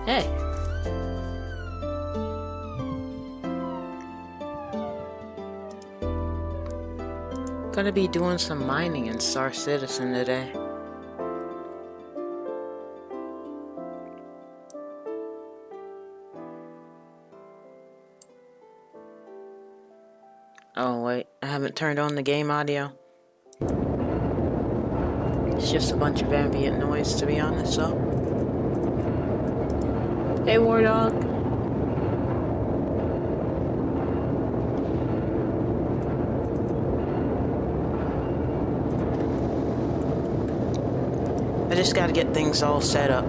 Hey, gonna be doing some mining in Star Citizen today. Oh wait, I haven't turned on the game audio. It's just a bunch of ambient noise, to be honest, so. Hey, War Dog. I just gotta get things all set up.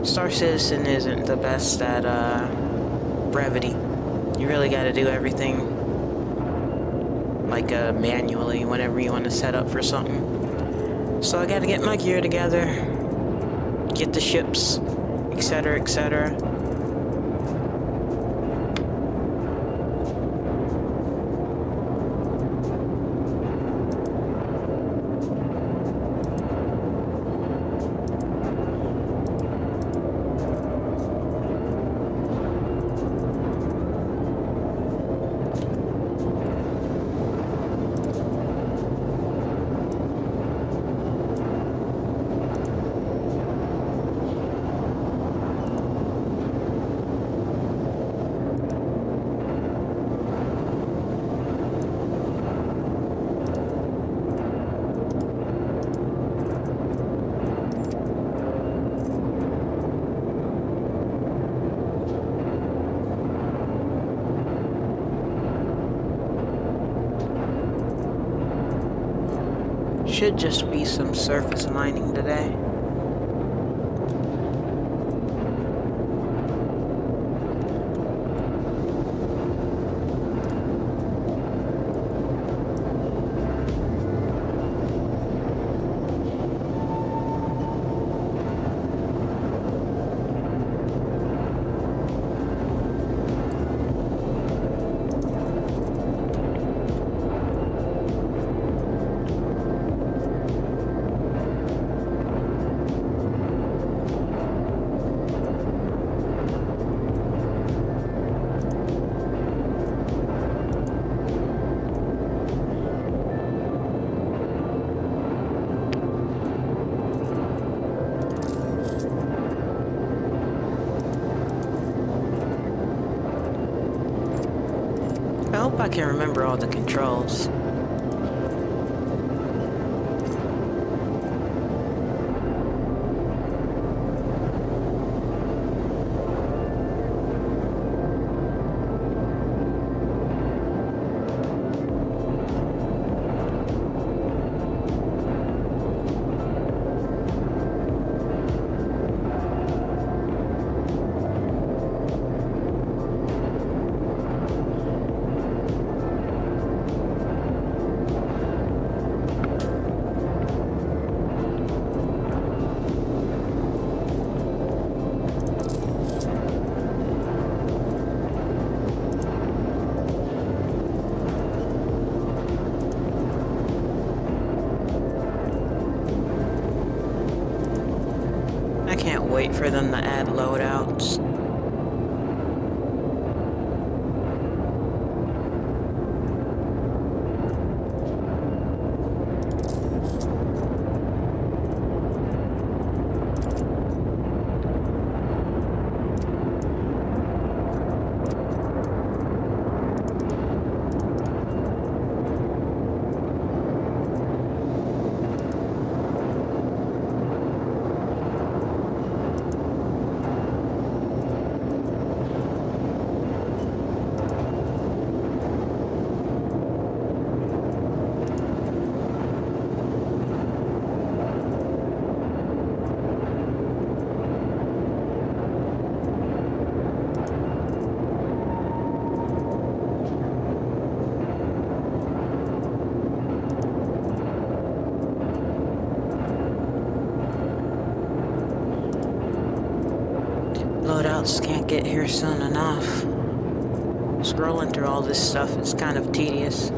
Star Citizen isn't the best at, brevity. You really gotta do everything, like, manually whenever you want to set up for something. So I gotta get my gear together, get the ships, etc., etc. Should just be some surface mining today. I hope I can remember all the controls. I can't wait for them to add loadouts. Loadouts can't get here soon enough. Scrolling through all this stuff is kind of tedious.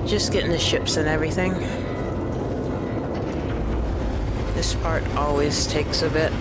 Just getting the ships and everything. This part always takes a bit.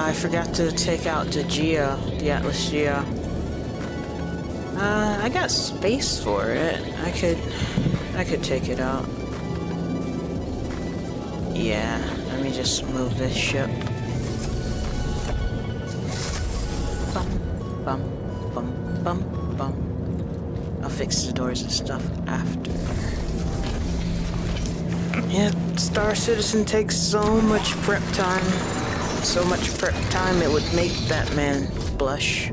I forgot to take out the Geo, the Atlas Geo. I got space for it. I could take it out. Yeah, let me just move this ship. Bum, bum, bum, bum, bum. I'll fix the doors and stuff after. Yep, Star Citizen takes so much prep time. So much prep time it would make that man blush.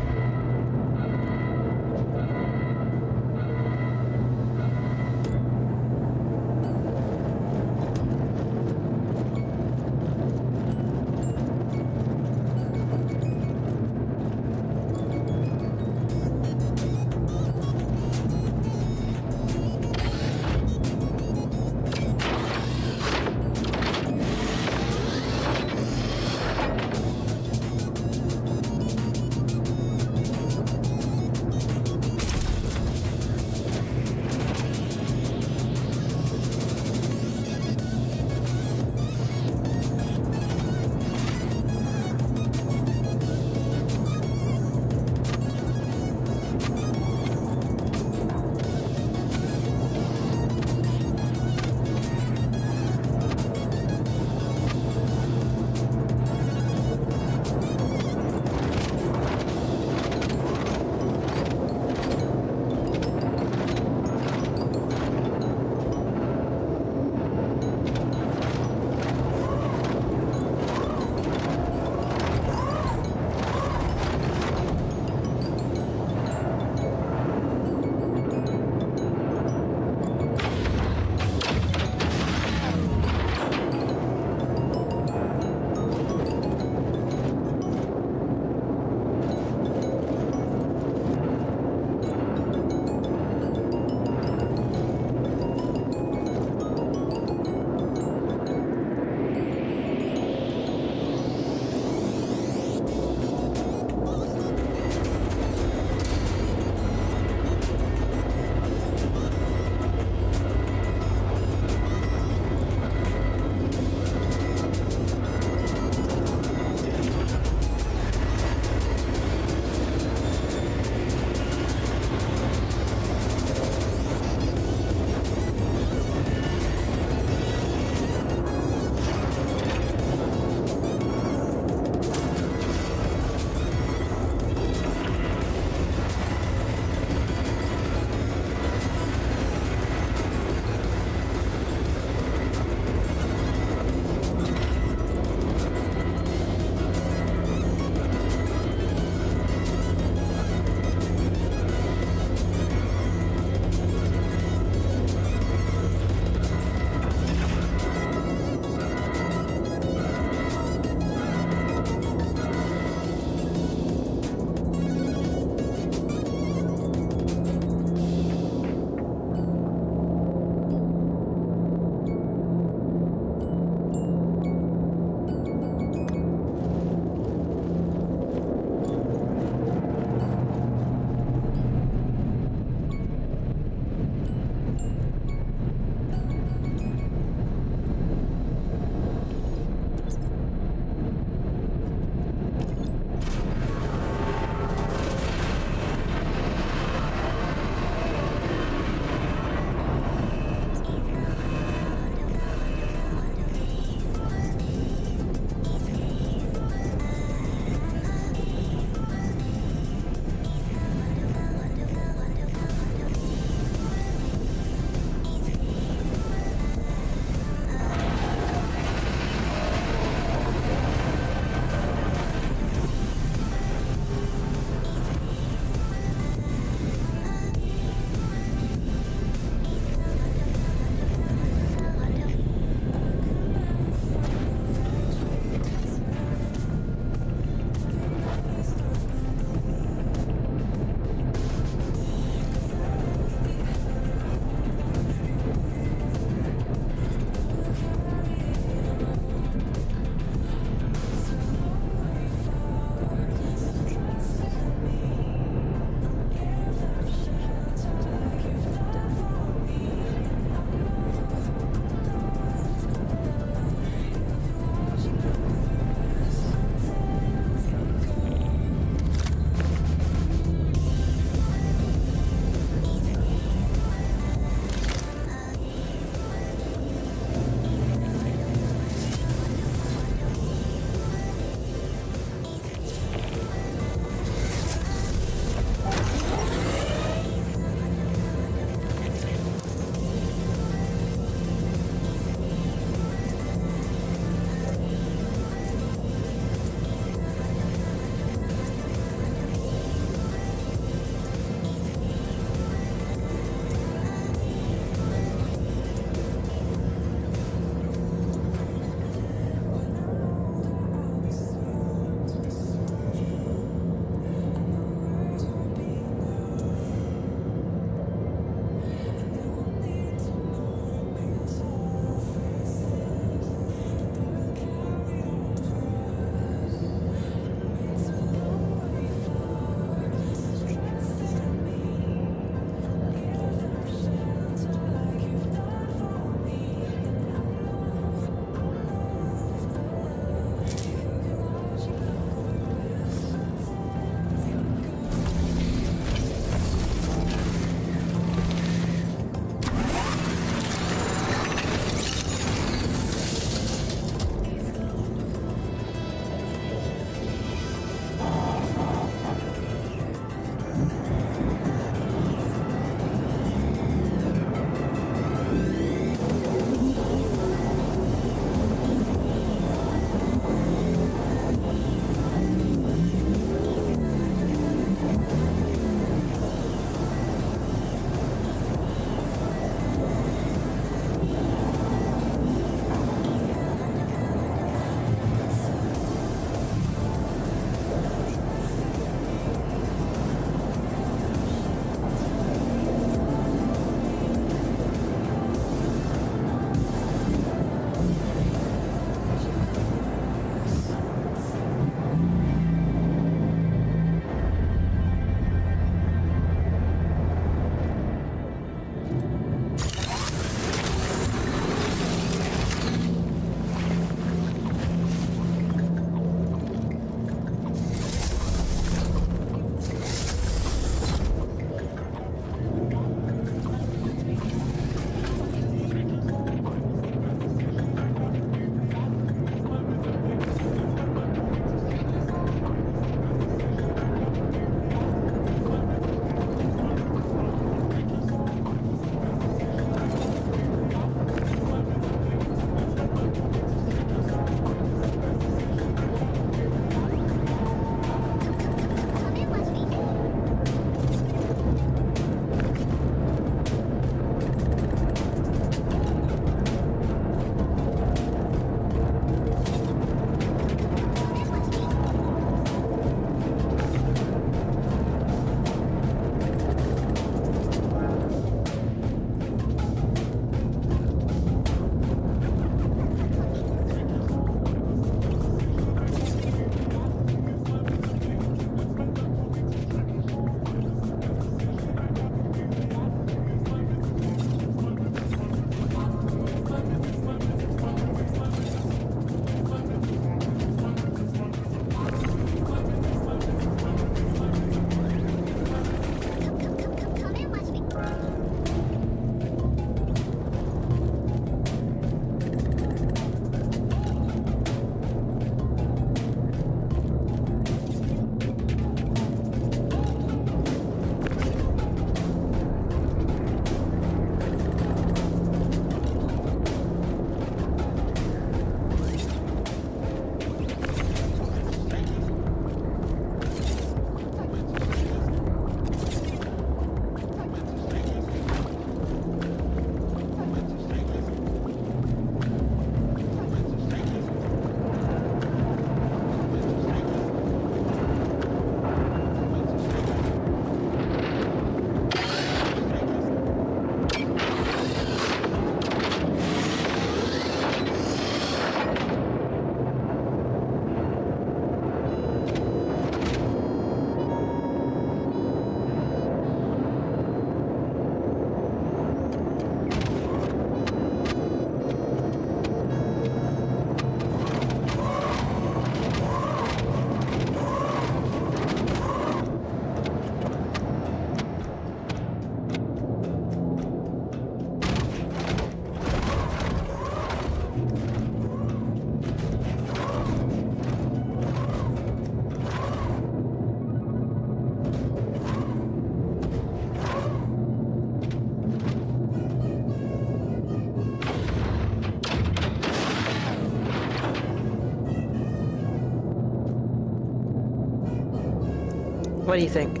What do you think?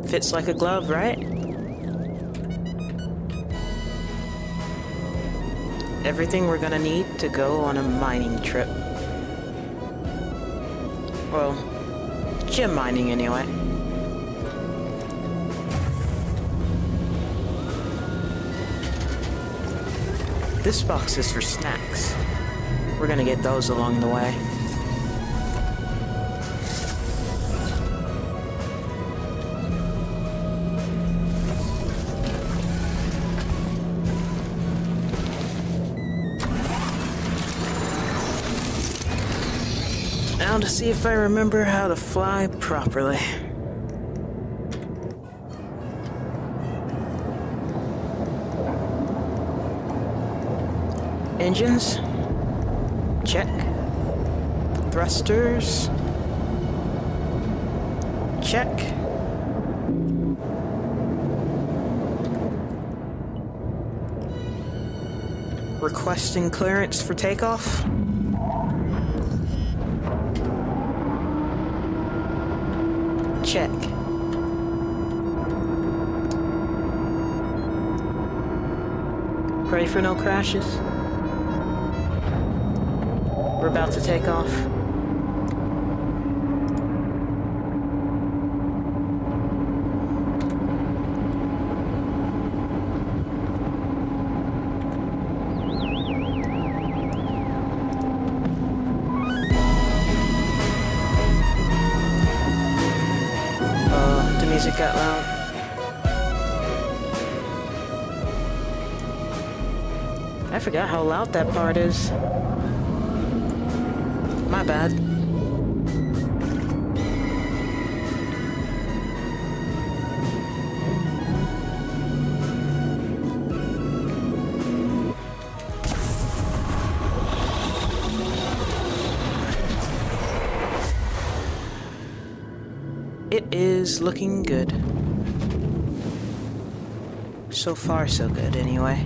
Fits like a glove, right? Everything we're gonna need to go on a mining trip. Well, gem mining anyway. This box is for snacks. We're gonna get those along the way. Now to see if I remember how to fly properly. Engines. Check. Thrusters. Check. Requesting clearance for takeoff. Check. Pray for no crashes. We're about to take off. The music got loud. I forgot how loud that part is. My bad. It is looking good. So far, so good, anyway.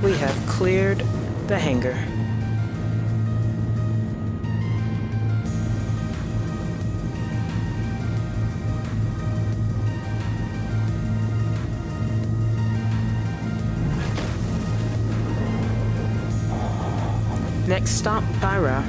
We have cleared the hangar. Next stop, Pyra.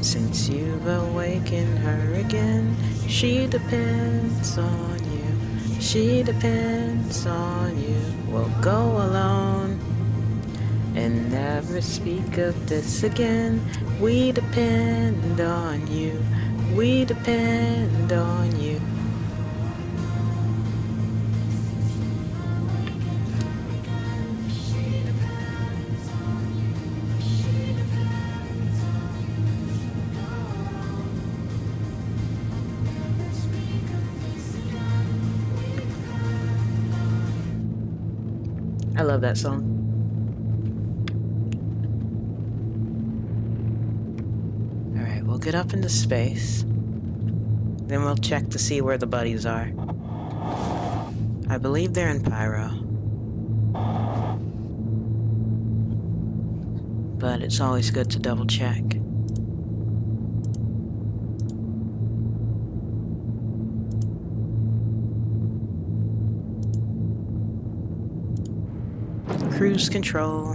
Since you've awakened her again, she depends on you. She depends on you. We'll go alone and never speak of this again. We depend on you. We depend on you. I love that song. Alright, we'll get up into space. Then we'll check to see where the buddies are. I believe they're in Pyro. But it's always good to double check. Cruise control.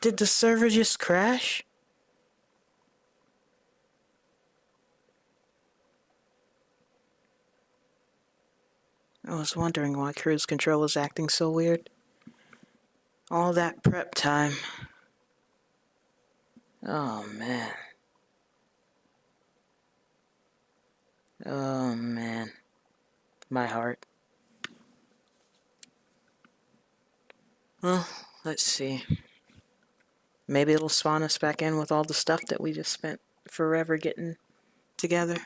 Did the server just crash? I was wondering why cruise control was acting so weird. All that prep time. Oh man. Oh man. My heart. Well, let's see. Maybe it'll spawn us back in with all the stuff that we just spent forever getting together.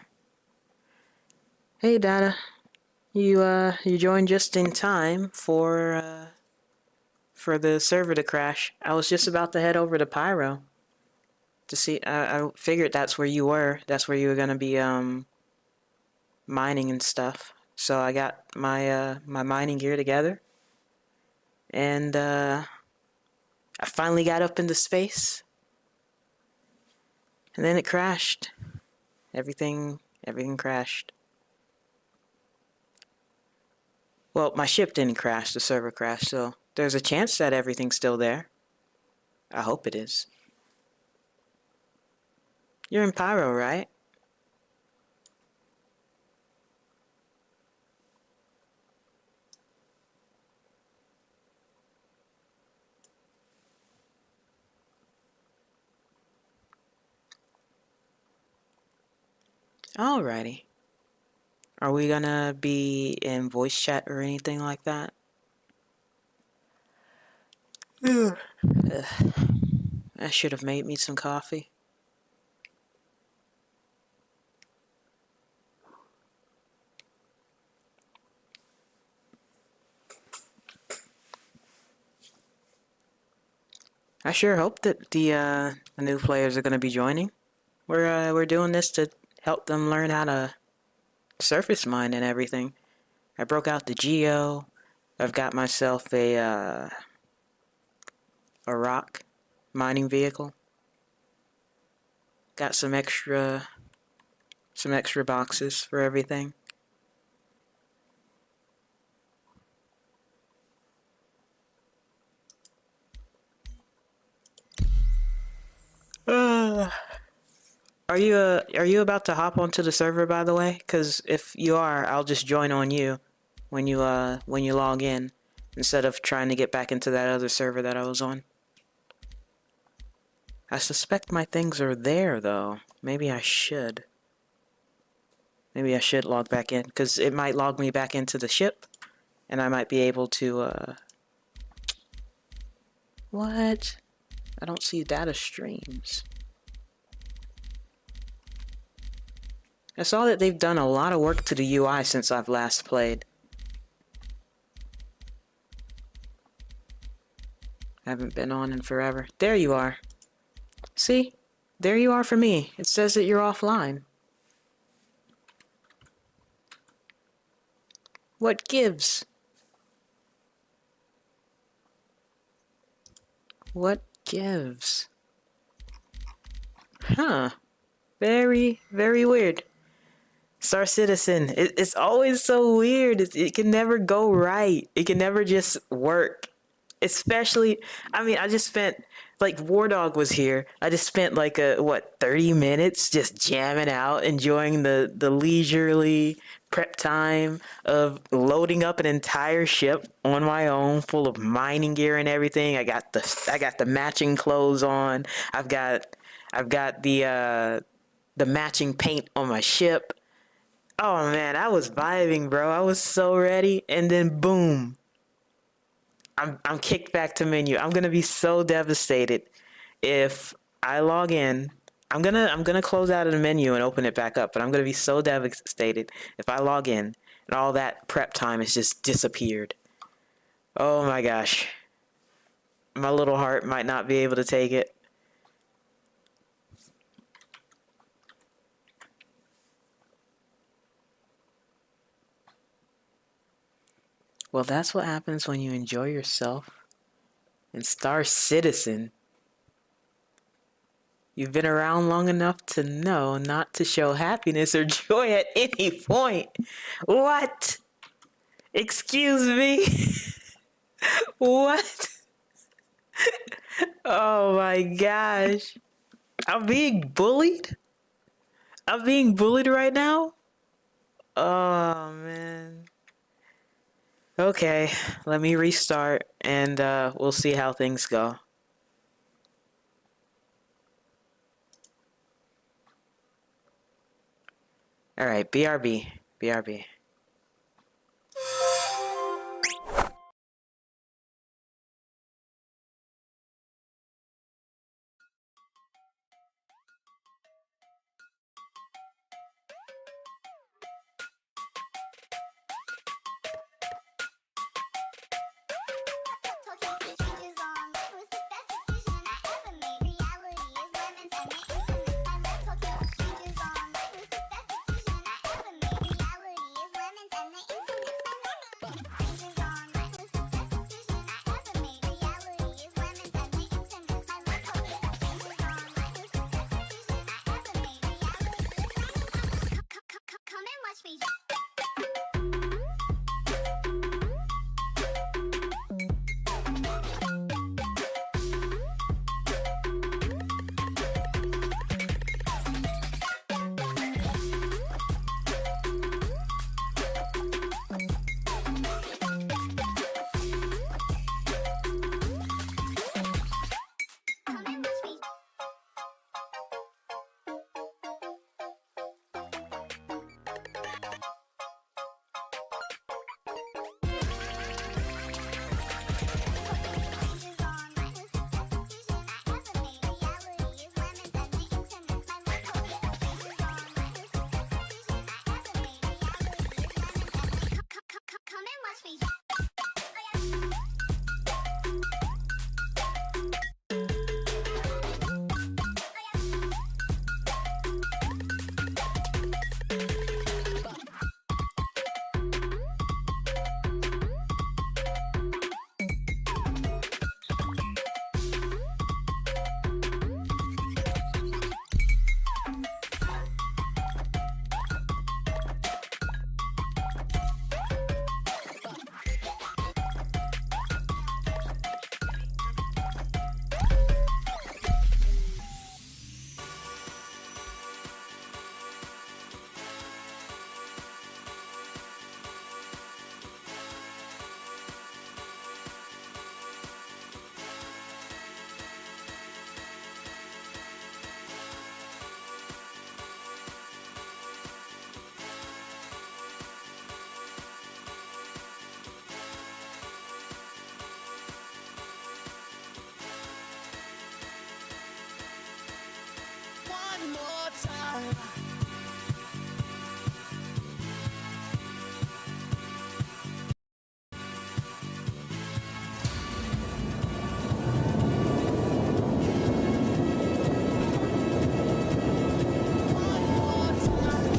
Hey Data. You joined just in time for the server to crash. I was just about to head over to Pyro to see. I figured that's where you were. That's where you were gonna be mining and stuff. So I got my my mining gear together, and I finally got up into space, and then it crashed. Everything crashed. Well, my ship didn't crash. The server crashed. So there's a chance that everything's still there. I hope it is. You're in Pyro, right? Alrighty. Are we gonna be in voice chat or anything like that? Ugh. I should have made me some coffee. I sure hope that the new players are gonna be joining. We're doing this to help them learn how to surface mine and everything. I broke out the Geo. I've got myself a rock mining vehicle. Got some extra boxes for everything. Are you about to hop onto the server, by the way? Because if you are, I'll just join on you when you log in, instead of trying to get back into that other server that I was on. I suspect my things are there though. Maybe I should. Maybe I should log back in, because it might log me back into the ship, and I might be able to What? I don't see data streams. I saw that they've done a lot of work to the UI since I've last played. Haven't been on in forever. There you are. See? There you are for me. It says that you're offline. What gives? What gives? Huh. Very, very weird. Star Citizen, it's always so weird. It can never go right. It can never just work. Especially, I mean, I just spent, like, War Dog was here. I just spent, like, 30 minutes just jamming out, enjoying the leisurely prep time of loading up an entire ship on my own, full of mining gear and everything. I got the matching clothes on. I've got the matching paint on my ship. Oh man, I was vibing, bro. I was so ready, and then boom. I'm kicked back to menu. I'm gonna be so devastated if I log in. I'm gonna close out of the menu and open it back up, but I'm gonna be so devastated if I log in and all that prep time has just disappeared. Oh my gosh. My little heart might not be able to take it. Well, that's what happens when you enjoy yourself in Star Citizen. You've been around long enough to know not to show happiness or joy at any point. What? Excuse me? What? Oh my gosh. I'm being bullied? I'm being bullied right now? Oh man. Okay, let me restart and we'll see how things go. Alright, BRB. BRB. Come and watch me. Come and watch me. Come and watch me. One more time. One more time.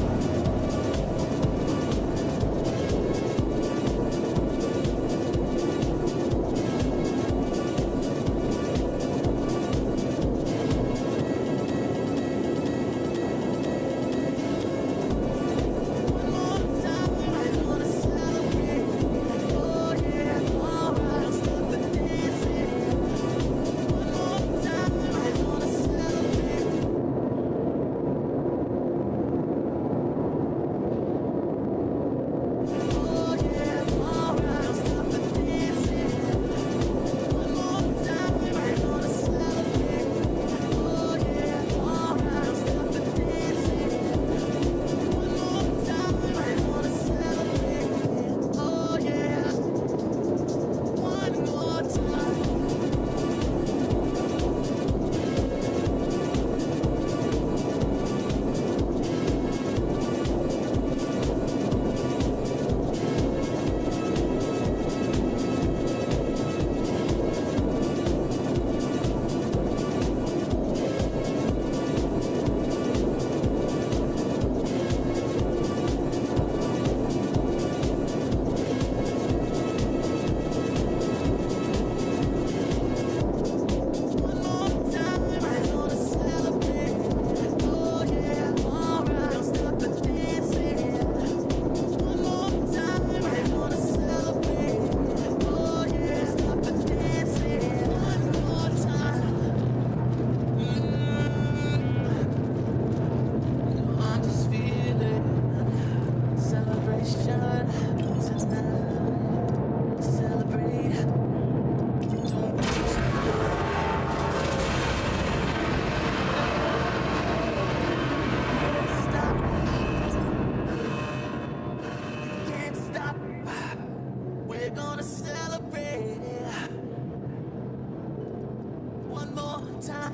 One more time.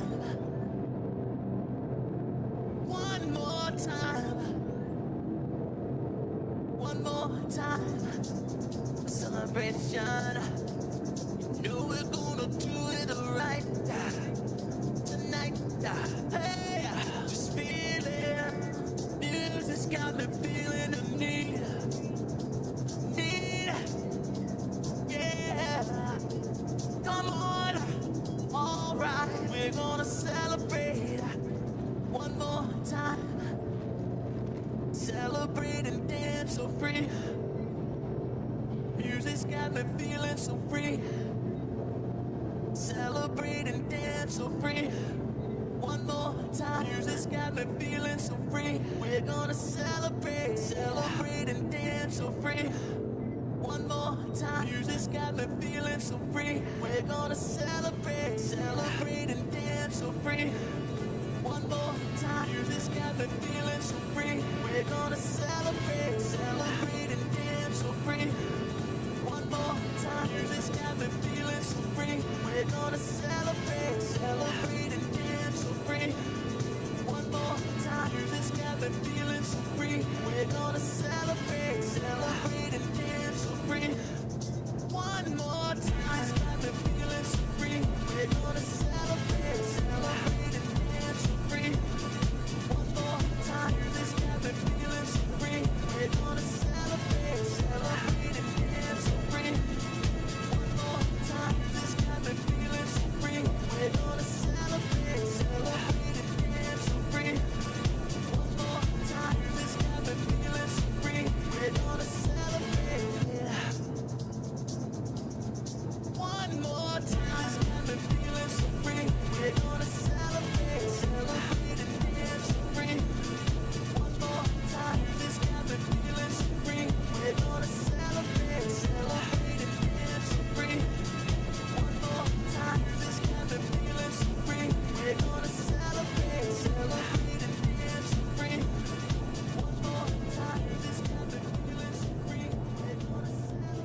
One more time. One more time. Celebration. You know we're gonna do it right tonight. Hey, just feel it. Music's got me feeling the need. Yeah. Come on. Alright, we're gonna celebrate one more time. Celebrate and dance so free. Music's got me feeling so free. Celebrate and dance so free. One more time. Music's got me feeling so free. We're gonna celebrate and dance so free. One more time. Music's got me feeling so free. We're gonna celebrate and dance so free. One more time. Music's got me feeling so free. We're gonna celebrate and dance so free. One more time. Music's got me feeling so free. We're gonna celebrate and dance so free. One more time. Music's got me feeling so free. We're gonna celebrate and dance so free. One more time. It's got me feeling so free. We're gonna celebrate and dance so free. One more time. It's got me feeling so free. We're gonna celebrate and dance so free. One more time. It's got me feeling so free. We're gonna celebrate and dance so free. One more time. It's got me feeling so free. We're gonna celebrate. One more time. It's got me feeling so free. We're gonna celebrate and dance so free. One more time. It's got me feeling so free. We're gonna celebrate and dance so free. One more time. It's got me feeling so free. We're gonna celebrate and dance so free. One more time. It's got me feeling so free. We're gonna celebrate.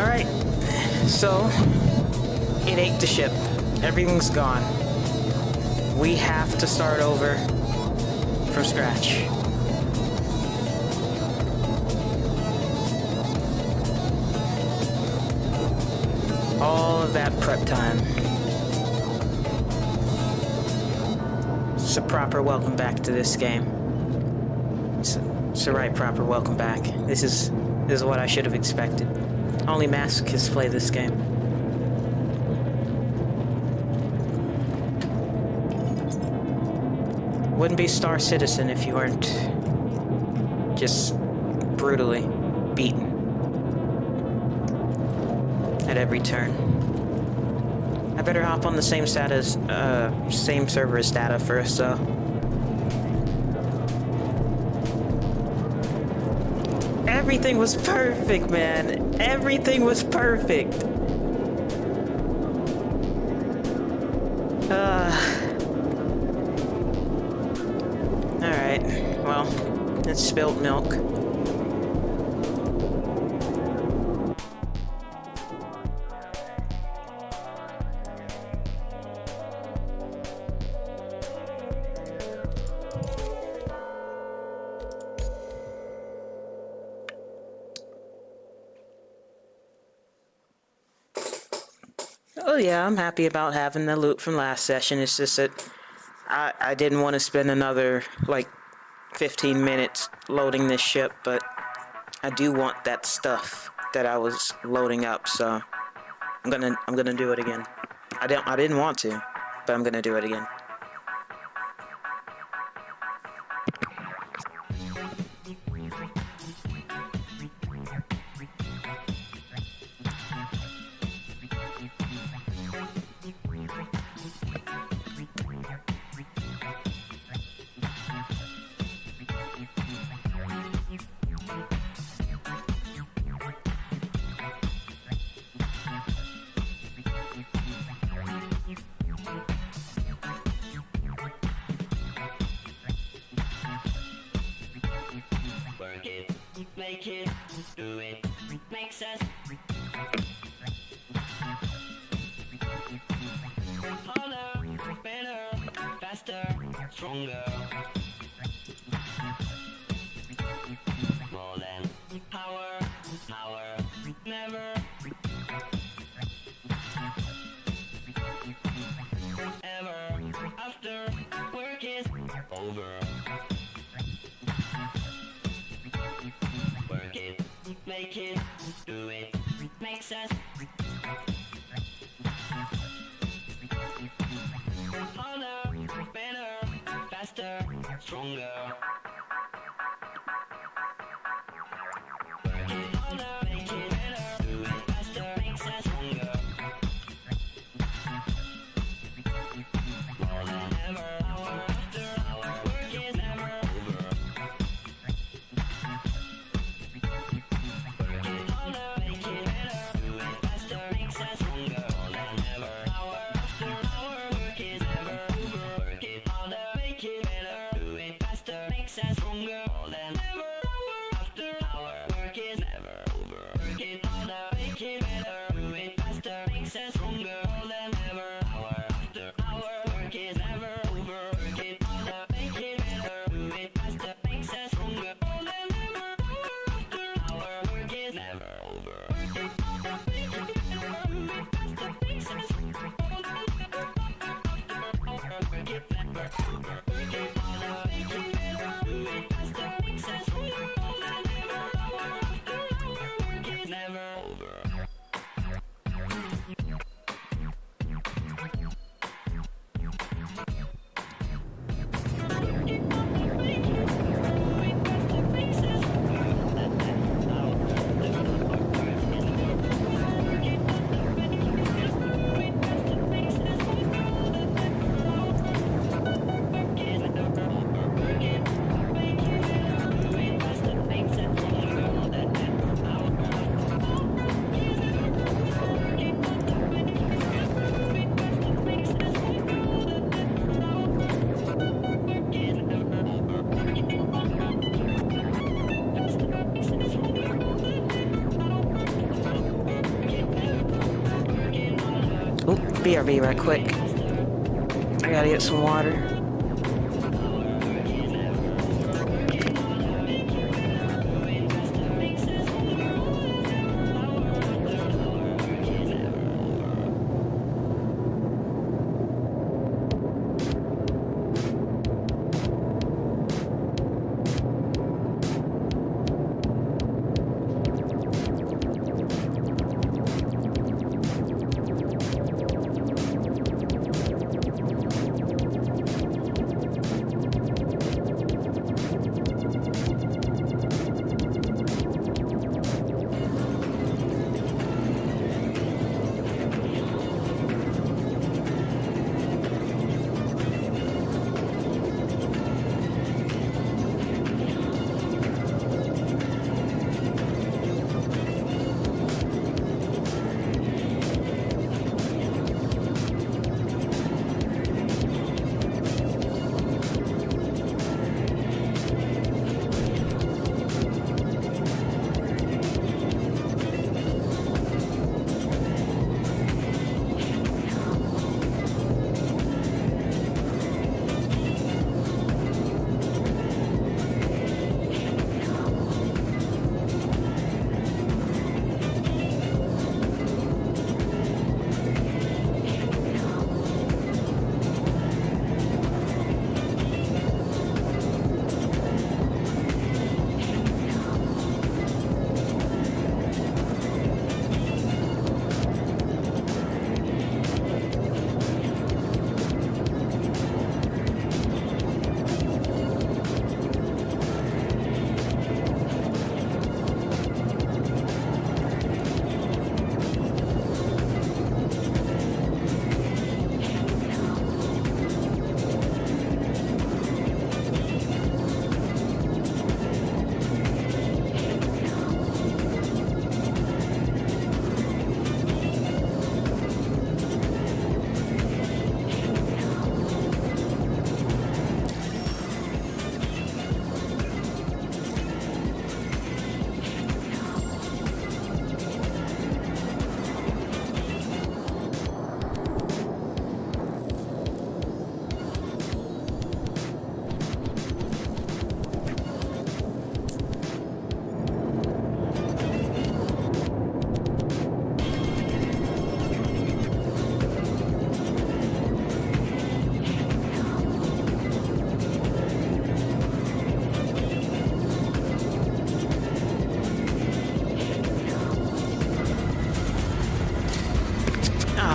Alright, so it ate the ship. Everything's gone. We have to start over from scratch. All of that prep time. It's a proper welcome back to this game. It's a right proper welcome back. This is what I should have expected. Only masochists play this game. Wouldn't be Star Citizen if you weren't just brutally beaten at every turn. I better hop on the same same server as Data first, though. Everything was perfect, man. Everything was perfect. Alright, well, it's spilled milk. Oh yeah, I'm happy about having the loot from last session. It's just that I didn't want to spend another, like, 15 minutes loading this ship, but I do want that stuff that I was loading up, so I'm gonna do it again. I didn't want to, but I'm gonna do it again. Make it, do it, make sense. Harder, better, faster, stronger. More than power, power, never. Ever, after work is over. Make it, do it, make sense. Harder, better, faster, stronger. Work it harder, make it better, do it faster, make sense, stronger. More than ever, hour after hour, work is never over. BRB right quick. I gotta get some water.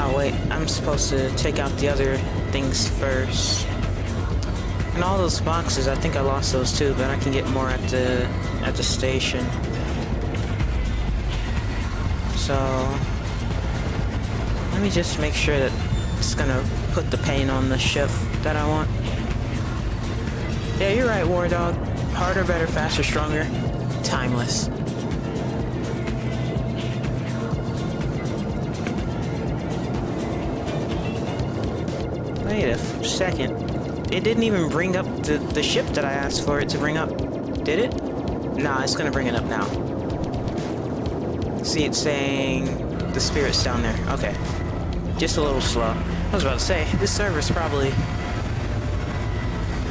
Oh wait, I'm supposed to take out the other things first. And all those boxes, I think I lost those too, but I can get more at the station. So let me just make sure that it's gonna put the paint on the ship that I want. Yeah, you're right, War Dog. Harder, better, faster, stronger, timeless. Wait a second. It didn't even bring up the ship that I asked for it to bring up. Did it? Nah, it's gonna bring it up now. See, it's saying the Spirit's down there. Okay. Just a little slow. I was about to say, this server's probably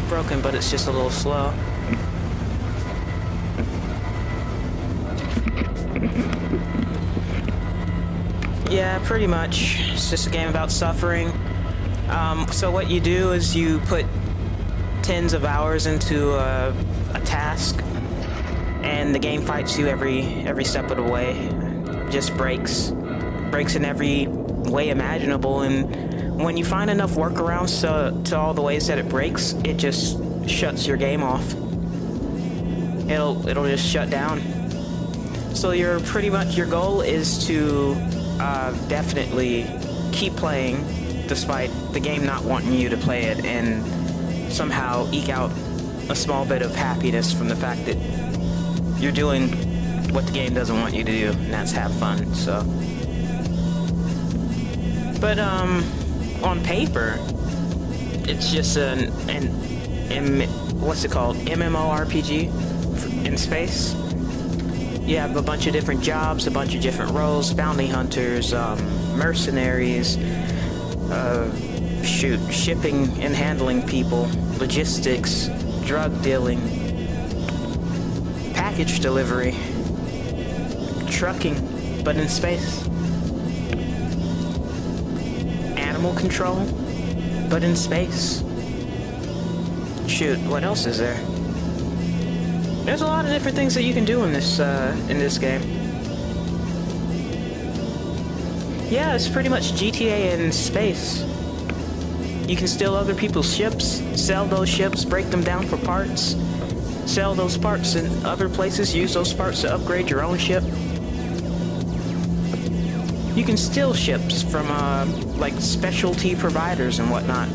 broken, but it's just a little slow. Yeah, pretty much. It's just a game about suffering. So what you do is you put tens of hours into a task, and the game fights you every step of the way. Just breaks in every way imaginable, and when you find enough workarounds to all the ways that it breaks, it just shuts your game off. It'll just shut down. So your goal is to definitely keep playing despite the game not wanting you to play it, and somehow eke out a small bit of happiness from the fact that you're doing what the game doesn't want you to do, and that's have fun. So, but on paper, it's just what's it called? MMORPG in space. You have a bunch of different jobs, a bunch of different roles: bounty hunters, mercenaries, shipping and handling people, logistics, drug dealing, package delivery, trucking, but in space, animal control, but in space. Shoot, what else is there? There's a lot of different things that you can do in this game. Yeah, it's pretty much GTA in space. You can steal other people's ships, sell those ships, break them down for parts, sell those parts in other places, use those parts to upgrade your own ship. You can steal ships from, like, specialty providers and whatnot.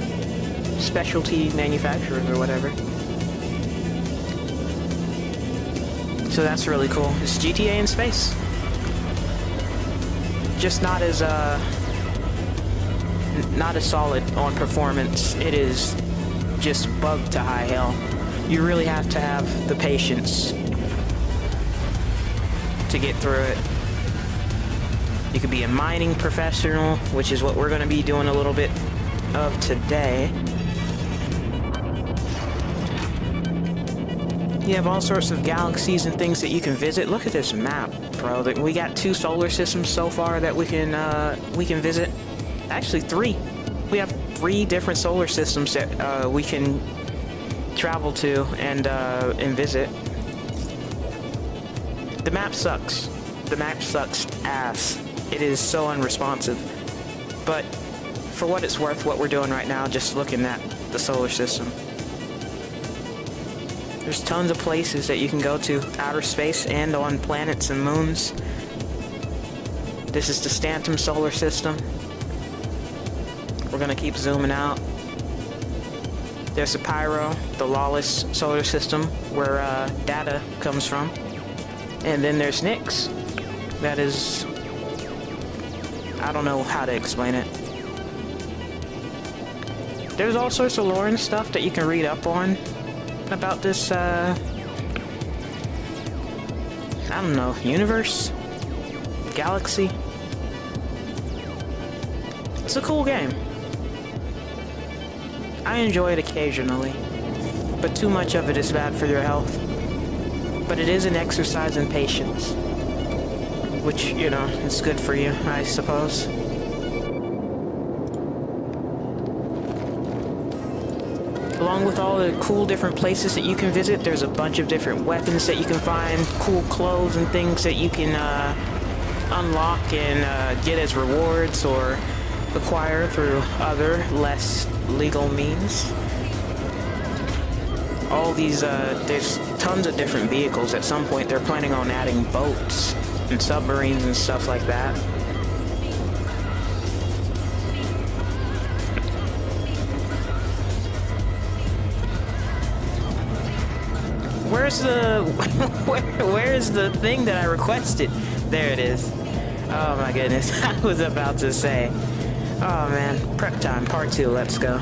Specialty manufacturers or whatever. So that's really cool. It's GTA in space. Just not as solid on performance. It is just bugged to high hell. You really have to have the patience to get through it. You could be a mining professional, which is what we're going to be doing a little bit of today. You have all sorts of galaxies and things that you can visit. Look at this map, bro. We got 2 solar systems so far that we can visit. Actually, 3. We have 3 different solar systems that we can travel to and visit. The map sucks. The map sucks ass. It is so unresponsive. But for what it's worth, what we're doing right now, just looking at the solar system. There's tons of places that you can go to, outer space and on planets and moons. This is the Stanton solar system. We're gonna keep zooming out. There's the Pyro, the Lawless solar system, where data comes from. And then there's Nyx. That is... I don't know how to explain it. There's all sorts of lore and stuff that you can read up on about this, I don't know, universe? Galaxy? It's a cool game. I enjoy it occasionally, but too much of it is bad for your health. But it is an exercise in patience, which, you know, is good for you, I suppose. Along with all the cool different places that you can visit, there's a bunch of different weapons that you can find, cool clothes and things that you can unlock and get as rewards, or acquire through other, less legal means. All these, there's tons of different vehicles. At some point, they're planning on adding boats and submarines and stuff like that. Where's the... where's the thing that I requested? There it is. Oh my goodness, I was about to say. Oh man, prep time, part 2, let's go.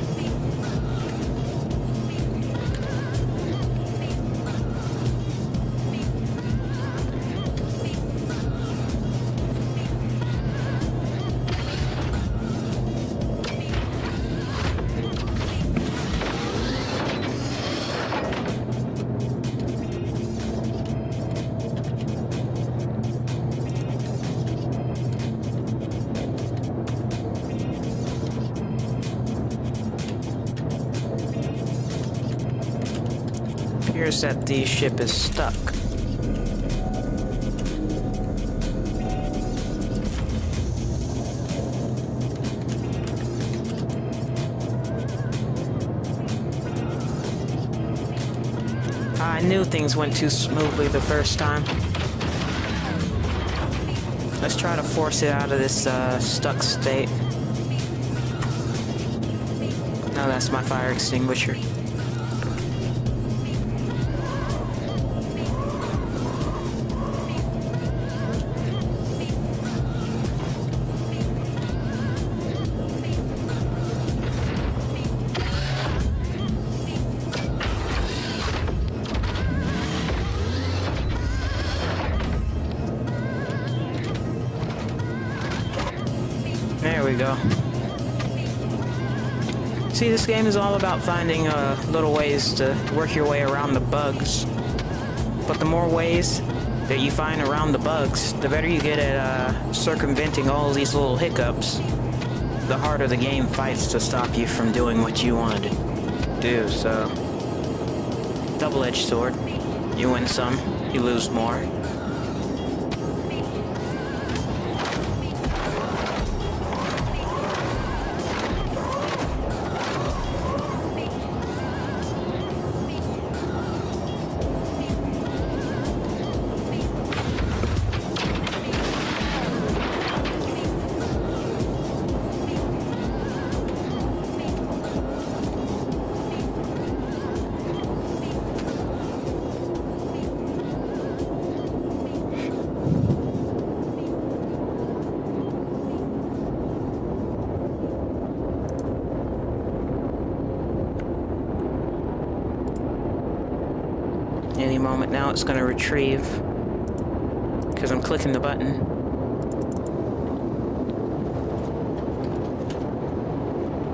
Appears that the ship is stuck. I knew things went too smoothly the first time. Let's try to force it out of this stuck state. No, that's my fire extinguisher. There we go. See, this game is all about finding little ways to work your way around the bugs. But the more ways that you find around the bugs, the better you get at circumventing all these little hiccups, the harder the game fights to stop you from doing what you wanted to do. So, double-edged sword. You win some, you lose more. Any moment now it's going to retrieve because I'm clicking the button.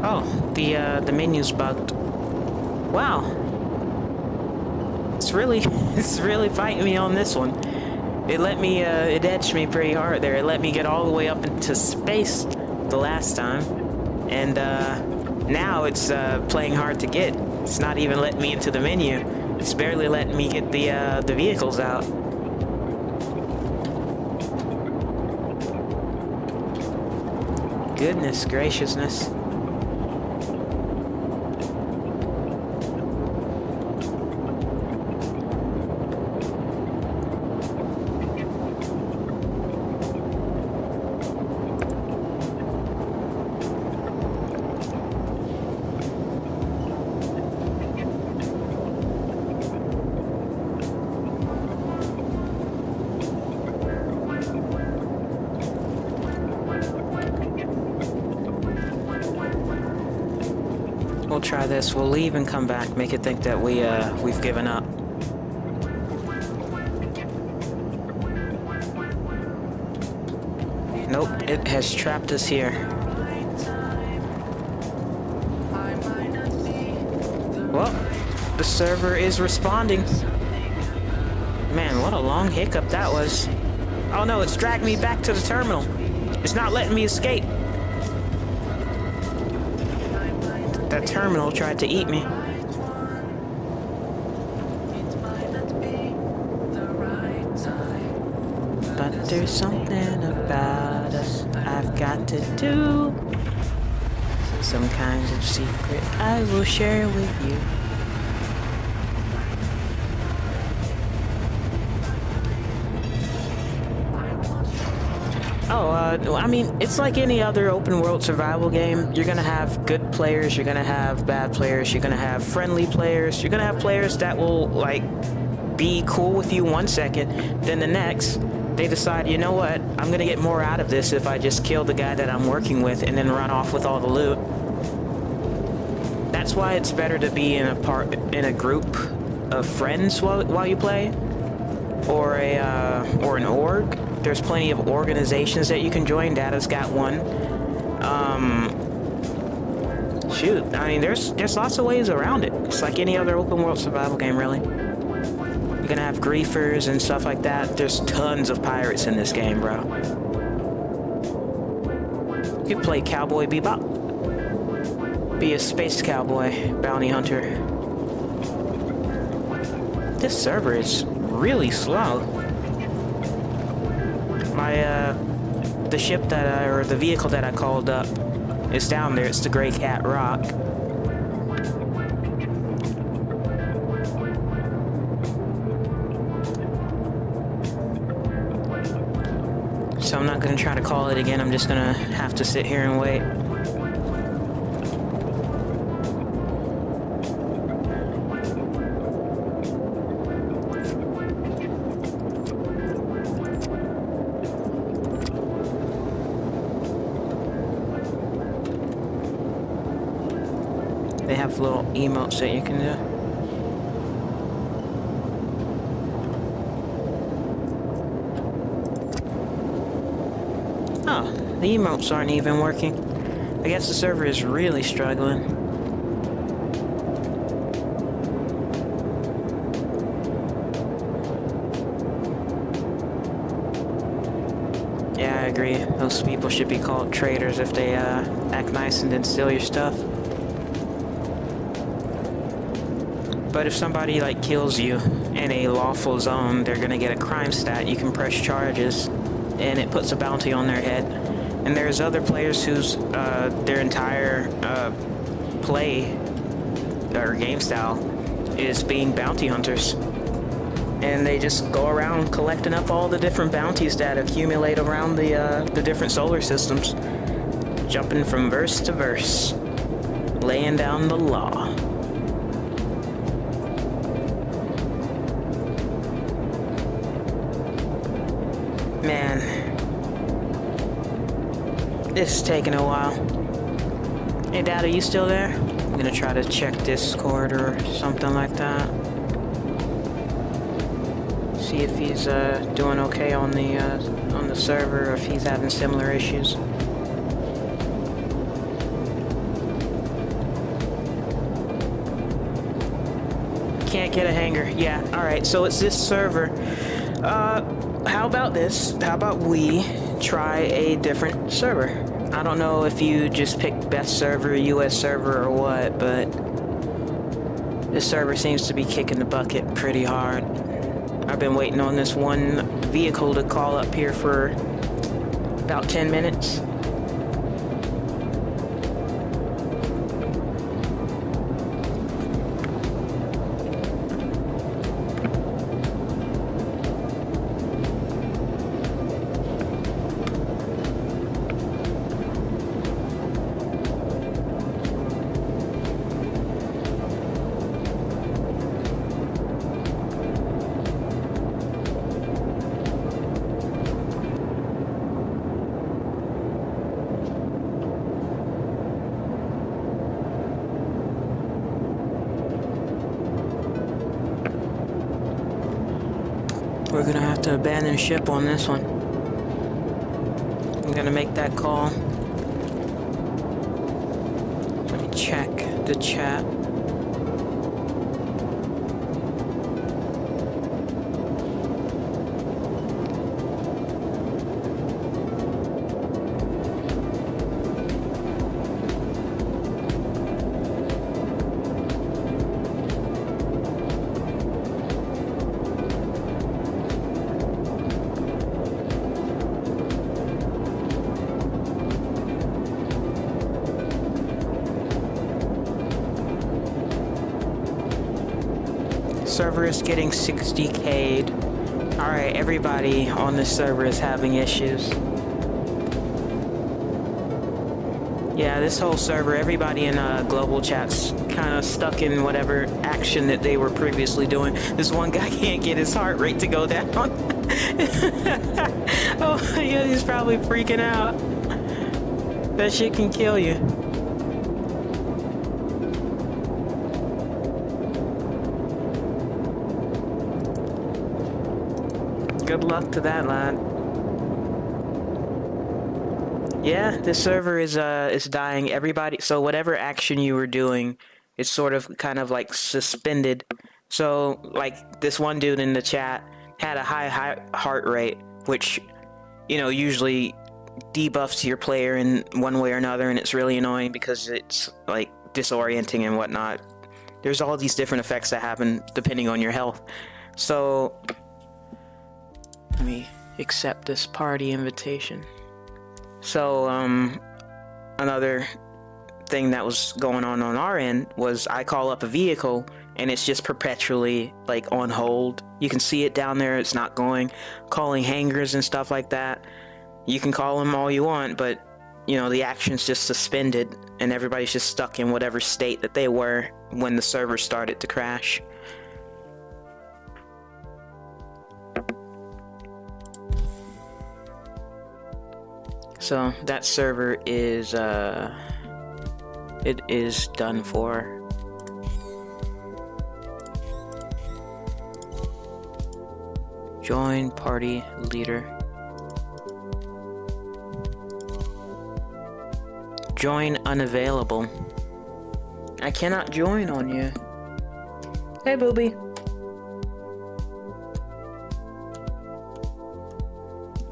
Oh, the menu's bugged. Wow. It's really fighting me on this one. It let me it edged me pretty hard there. It let me get all the way up into space the last time. And now it's playing hard to get. It's not even letting me into the menu. It's barely letting me get the vehicles out. Goodness graciousness. We'll try this. We'll leave and come back. Make it think that we've given up. Nope, it has trapped us here. Well, the server is responding. Man, what a long hiccup that was. Oh no, it's dragged me back to the terminal. It's not letting me escape. That terminal tried to eat me. But there's something about us I've got to do. some kind of secret I will share with you. Oh, I mean, it's like any other open world survival game. You're gonna have good players, you're gonna have bad players, you're gonna have friendly players, you're gonna have players that will, like, be cool with you 1 second, then the next, they decide, you know what, I'm gonna get more out of this if I just kill the guy that I'm working with and then run off with all the loot. That's why it's better to be in a group of friends while you play, or an org. There's plenty of organizations that you can join. Data's got one. Shoot, I mean, there's lots of ways around it. It's like any other open world survival game, really. You're gonna have griefers and stuff like that. There's tons of pirates in this game, bro. You could play Cowboy Bebop. Be a space cowboy, bounty hunter. This server is really slow. The ship or the vehicle that I called up is down there. It's the Grey Cat Rock. So I'm not gonna try to call it again. I'm just gonna have to sit here and wait. They have little emotes that you can do. Oh, the emotes aren't even working. I guess the server is really struggling. Yeah, I agree. Those people should be called traitors if they act nice and then steal your stuff. But if somebody like kills you in a lawful zone, they're gonna get a crime stat. You can press charges, and it puts a bounty on their head. And there's other players whose their entire play or game style is being bounty hunters, and they just go around collecting up all the different bounties that accumulate around the different solar systems, jumping from verse to verse, laying down the law. Man, this is taking a while. Hey, Dad, are you still there? I'm gonna try to check Discord or something like that. See if he's doing okay on the server, or if he's having similar issues. Can't get a hanger. Yeah, alright, so it's this server. How about this? How about we try a different server? I don't know if you just picked best server, US server, or what, but this server seems to be kicking the bucket pretty hard. I've been waiting on this one vehicle to call up here for about 10 minutes. We're gonna have to abandon ship on this one. I'm gonna make that call. Let me check the chat. Server is getting 60k'd. Alright, everybody on this server is having issues. Yeah, this whole server, everybody in global chat's kind of stuck in whatever action that they were previously doing. This one guy can't get his heart rate to go down. Oh, yeah, he's probably freaking out. That shit can kill you. Good luck to that, lad. Yeah, this server is dying. Everybody, so whatever action you were doing is sort of kind of like suspended. So like this one dude in the chat had a high heart rate, which, you know, usually debuffs your player in one way or another, and it's really annoying because it's like disorienting and whatnot. There's all these different effects that happen depending on your health. So let me accept this party invitation. So, another thing that was going on our end was I call up a vehicle and it's just perpetually like on hold. You can see it down there, it's not going. Calling hangars and stuff like that. You can call them all you want, but you know, the action's just suspended and everybody's just stuck in whatever state that they were when the server started to crash. So that server is it is done for. Join party leader. Join unavailable. I cannot join on you. Hey, Booby.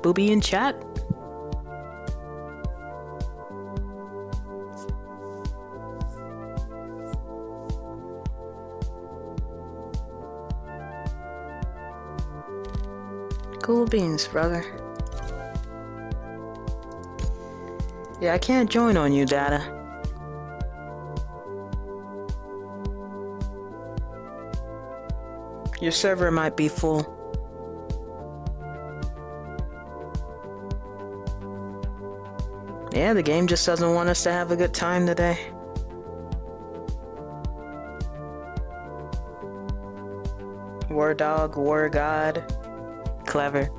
Booby in chat? Cool beans, brother. Yeah, I can't join on you, Data. Your server might be full. Yeah, the game just doesn't want us to have a good time today. War dog, war god. Clever.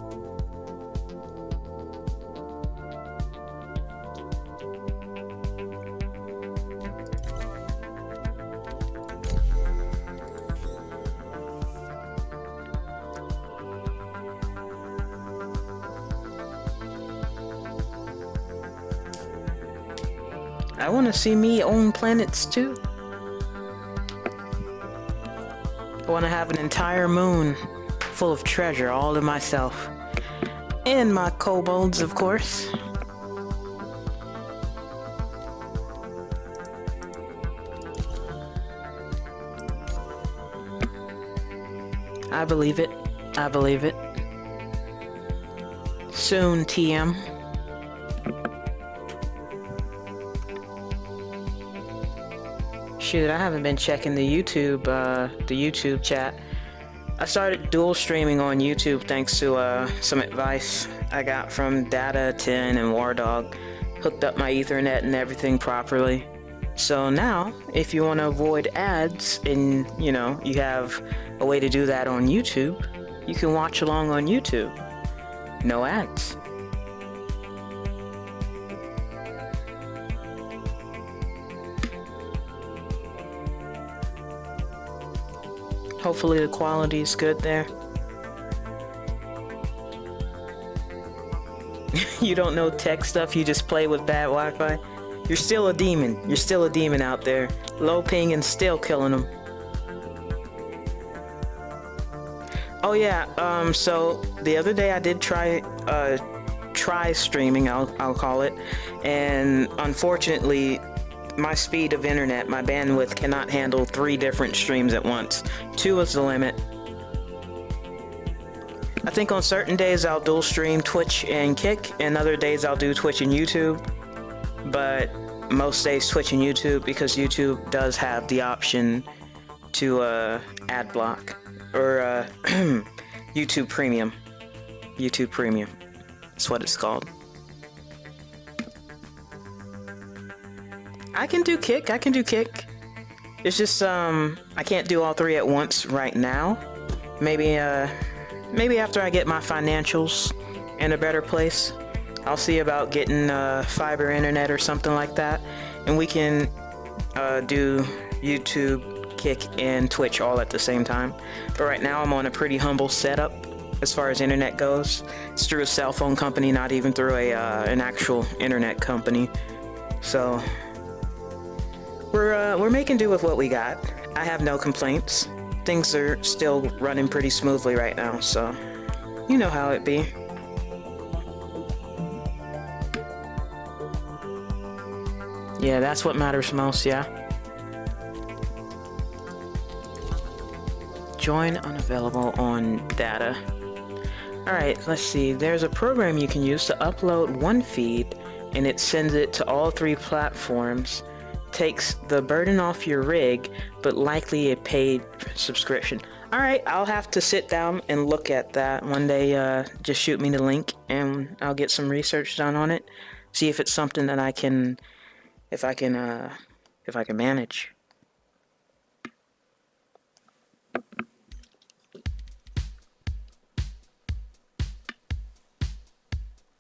I want to see me own planets too. I want to have an entire moon full of treasure all to myself. And my kobolds, of course. I believe it. I believe it. Soon, TM. Shoot, I haven't been checking the YouTube chat. I started dual streaming on YouTube thanks to some advice I got from Data 10 and War Dog. Hooked up my Ethernet and everything properly. So now, if you want to avoid ads and, you know, you have a way to do that on YouTube, you can watch along on YouTube. No ads. Hopefully the quality is good there. You don't know tech stuff, you just play with bad Wi-Fi. You're still a demon. You're still a demon out there. Low ping and still killing them. Oh yeah, so the other day I did try streaming, I'll call it. And unfortunately, my speed of internet, my bandwidth cannot handle 3 different streams at once. 2 is the limit. I think on certain days I'll dual stream Twitch and Kick, and other days I'll do Twitch and YouTube. But most days Twitch and YouTube, because YouTube does have the option to ad block. or YouTube Premium. YouTube Premium. That's what it's called. I can do Kick. It's just I can't do all three at once right now. Maybe after I get my financials in a better place, I'll see about getting fiber internet or something like that, and we can do YouTube, Kick, and Twitch all at the same time. But right now I'm on a pretty humble setup as far as internet goes. It's through a cell phone company, not even through an actual internet company. So we're making do with what we got. I have no complaints. Things are still running pretty smoothly right now, so you know how it be. Yeah, that's what matters most, yeah. Join unavailable on data. Alright, let's see. There's a program you can use to upload one feed, and it sends it to all three platforms. Takes the burden off your rig, but likely a paid subscription. Alright, I'll have to sit down and look at that one day. Just shoot me the link and I'll get some research done on it. See if it's something that I can, if I can manage.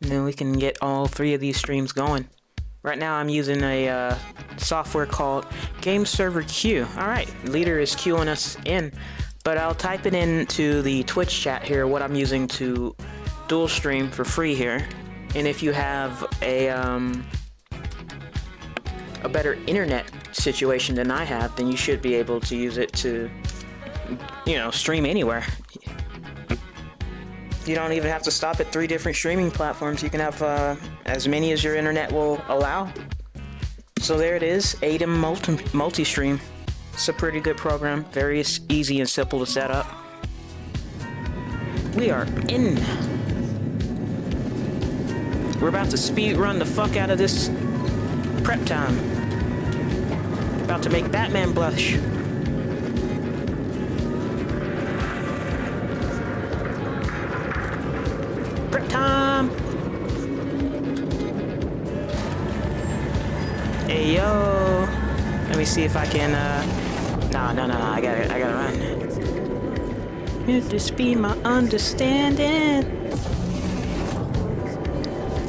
And then we can get all three of these streams going. Right now I'm using a software called Game Server Q. Alright, Leader is queuing us in, but I'll type it into the Twitch chat here what I'm using to dual stream for free here. And if you have a better internet situation than I have, then you should be able to use it to, you know, stream anywhere. You don't even have to stop at 3 different streaming platforms. You can have as many as your internet will allow. So there it is, ADEM Multistream. It's a pretty good program, very easy and simple to set up. We are in. We're about to speed run the fuck out of this prep time. About to make Batman blush. Prep time! Hey yo! Let me see if I can, no, I gotta run. If this be my understanding,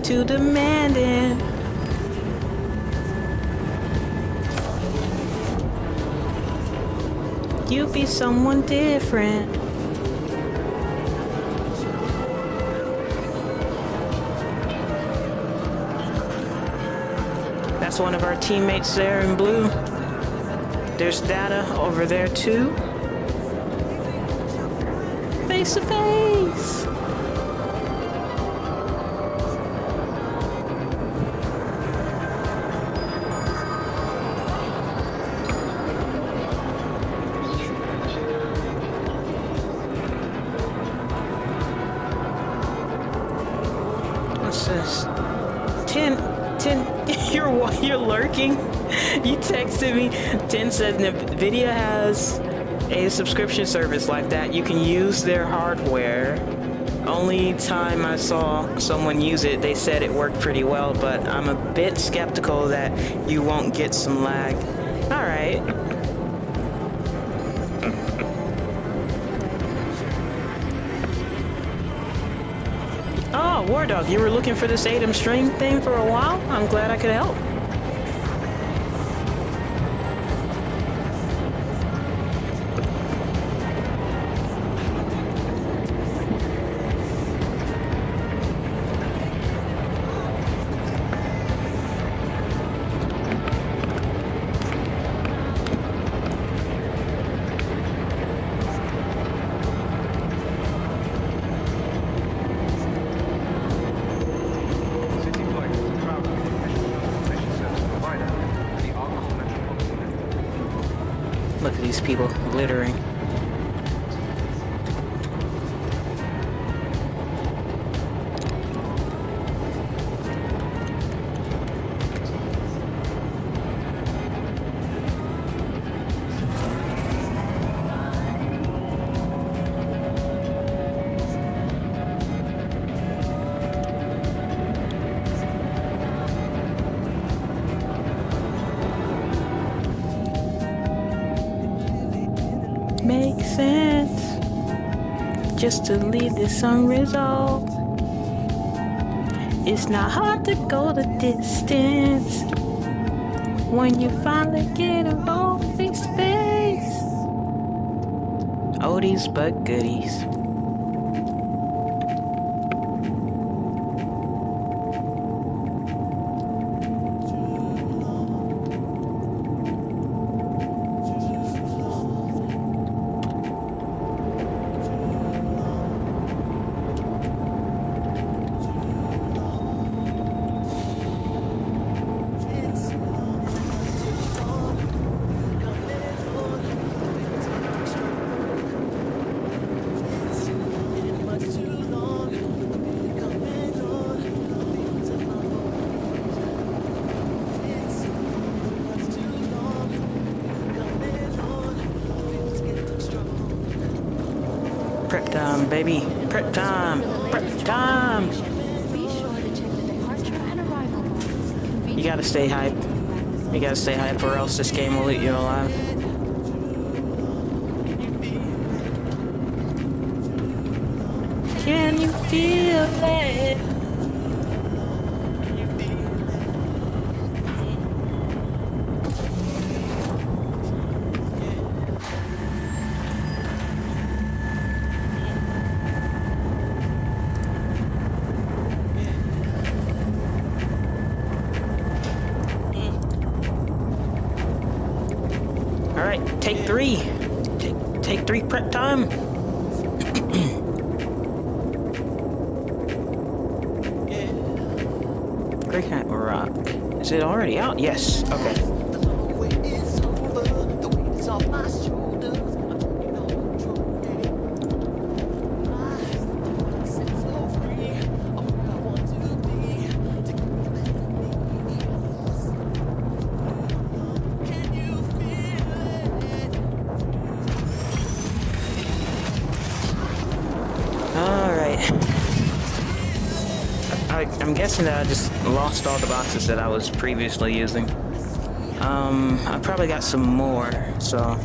too demanding. You be someone different. That's one of our teammates there in blue. There's Data over there too. Face to face. What's this? 10, you're lurking? You texted me. 10 says NVIDIA has a subscription service like that. You can use their hardware. Only time I saw someone use it, they said it worked pretty well, but I'm a bit skeptical that you won't get some lag. Alright. Oh, War Dog, you were looking for this ADEM stream thing for a while? I'm glad I could help. Look at these people glittering. sense just to leave this unresolved. It's not hard to go the distance when you finally get involved face to face. Oldies but goodies. Prep time, baby. Prep time. Prep time. Be sure to check the departure and arrival boards. You gotta stay hype. You gotta stay hype or else this game will eat you alive. Can you feel it? Alright, take three. Take three prep time. Great Night Rock. Is it already out? Yes. Okay. I'm guessing that I just lost all the boxes that I was previously using. I probably got some more, so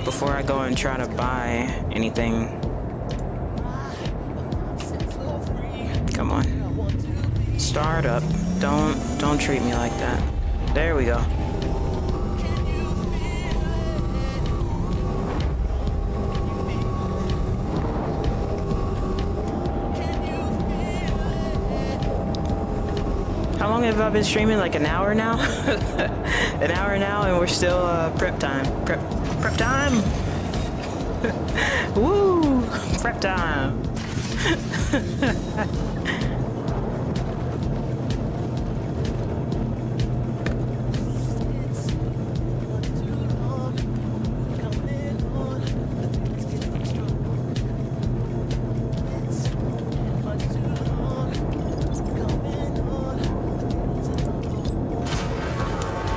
before I go and try to buy anything, come on, start up. Don't treat me like that. There we go. How long have I been streaming? Like an hour now? An hour now, and we're still prep time. Prep time! Woo! Prep time!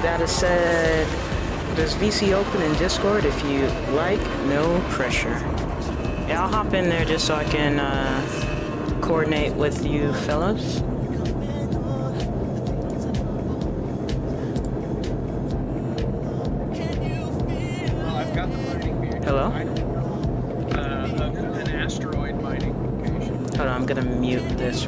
Data said, there's VC open in Discord if you like, no pressure. Yeah, I'll hop in there just so I can coordinate with you fellas. I've got the mining here. Hello? An asteroid mining location. Hold on, I'm gonna mute this.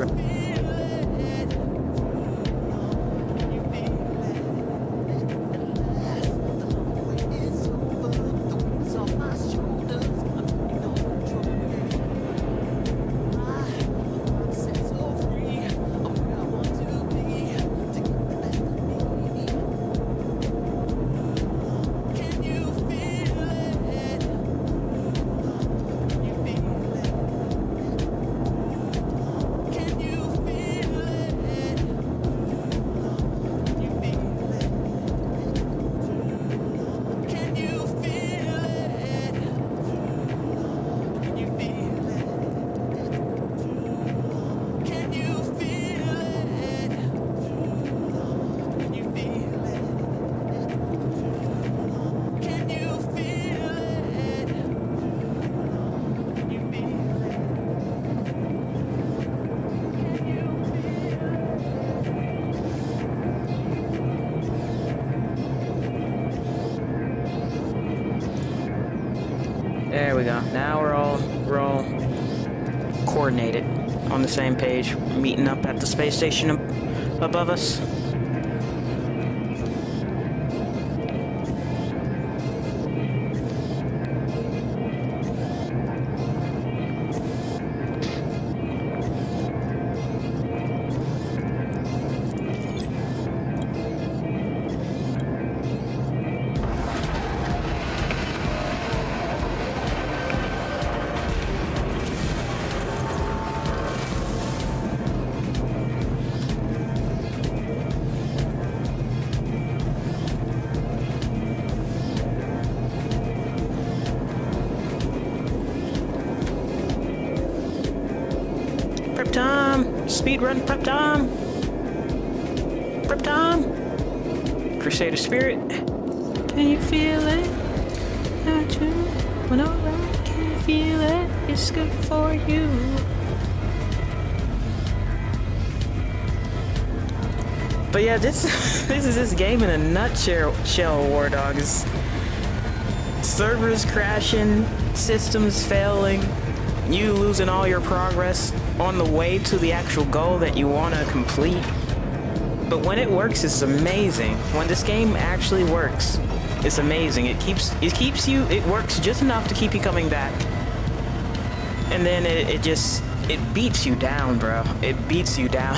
There we go. Now we're all coordinated, on the same page, meeting up at the space station above us. Prep time! Speed run prep time! Prep time! Crusader Spirit. Can you feel it? Not you. When alright, can you feel it? It's good for you. But yeah, this is this game in a nutshell, War Dogs. Servers crashing, systems failing, you losing all your progress on the way to the actual goal that you want to complete. But when it works, it's amazing. When this game actually works, it's amazing. It works just enough to keep you coming back. And then it beats you down, bro. It beats you down.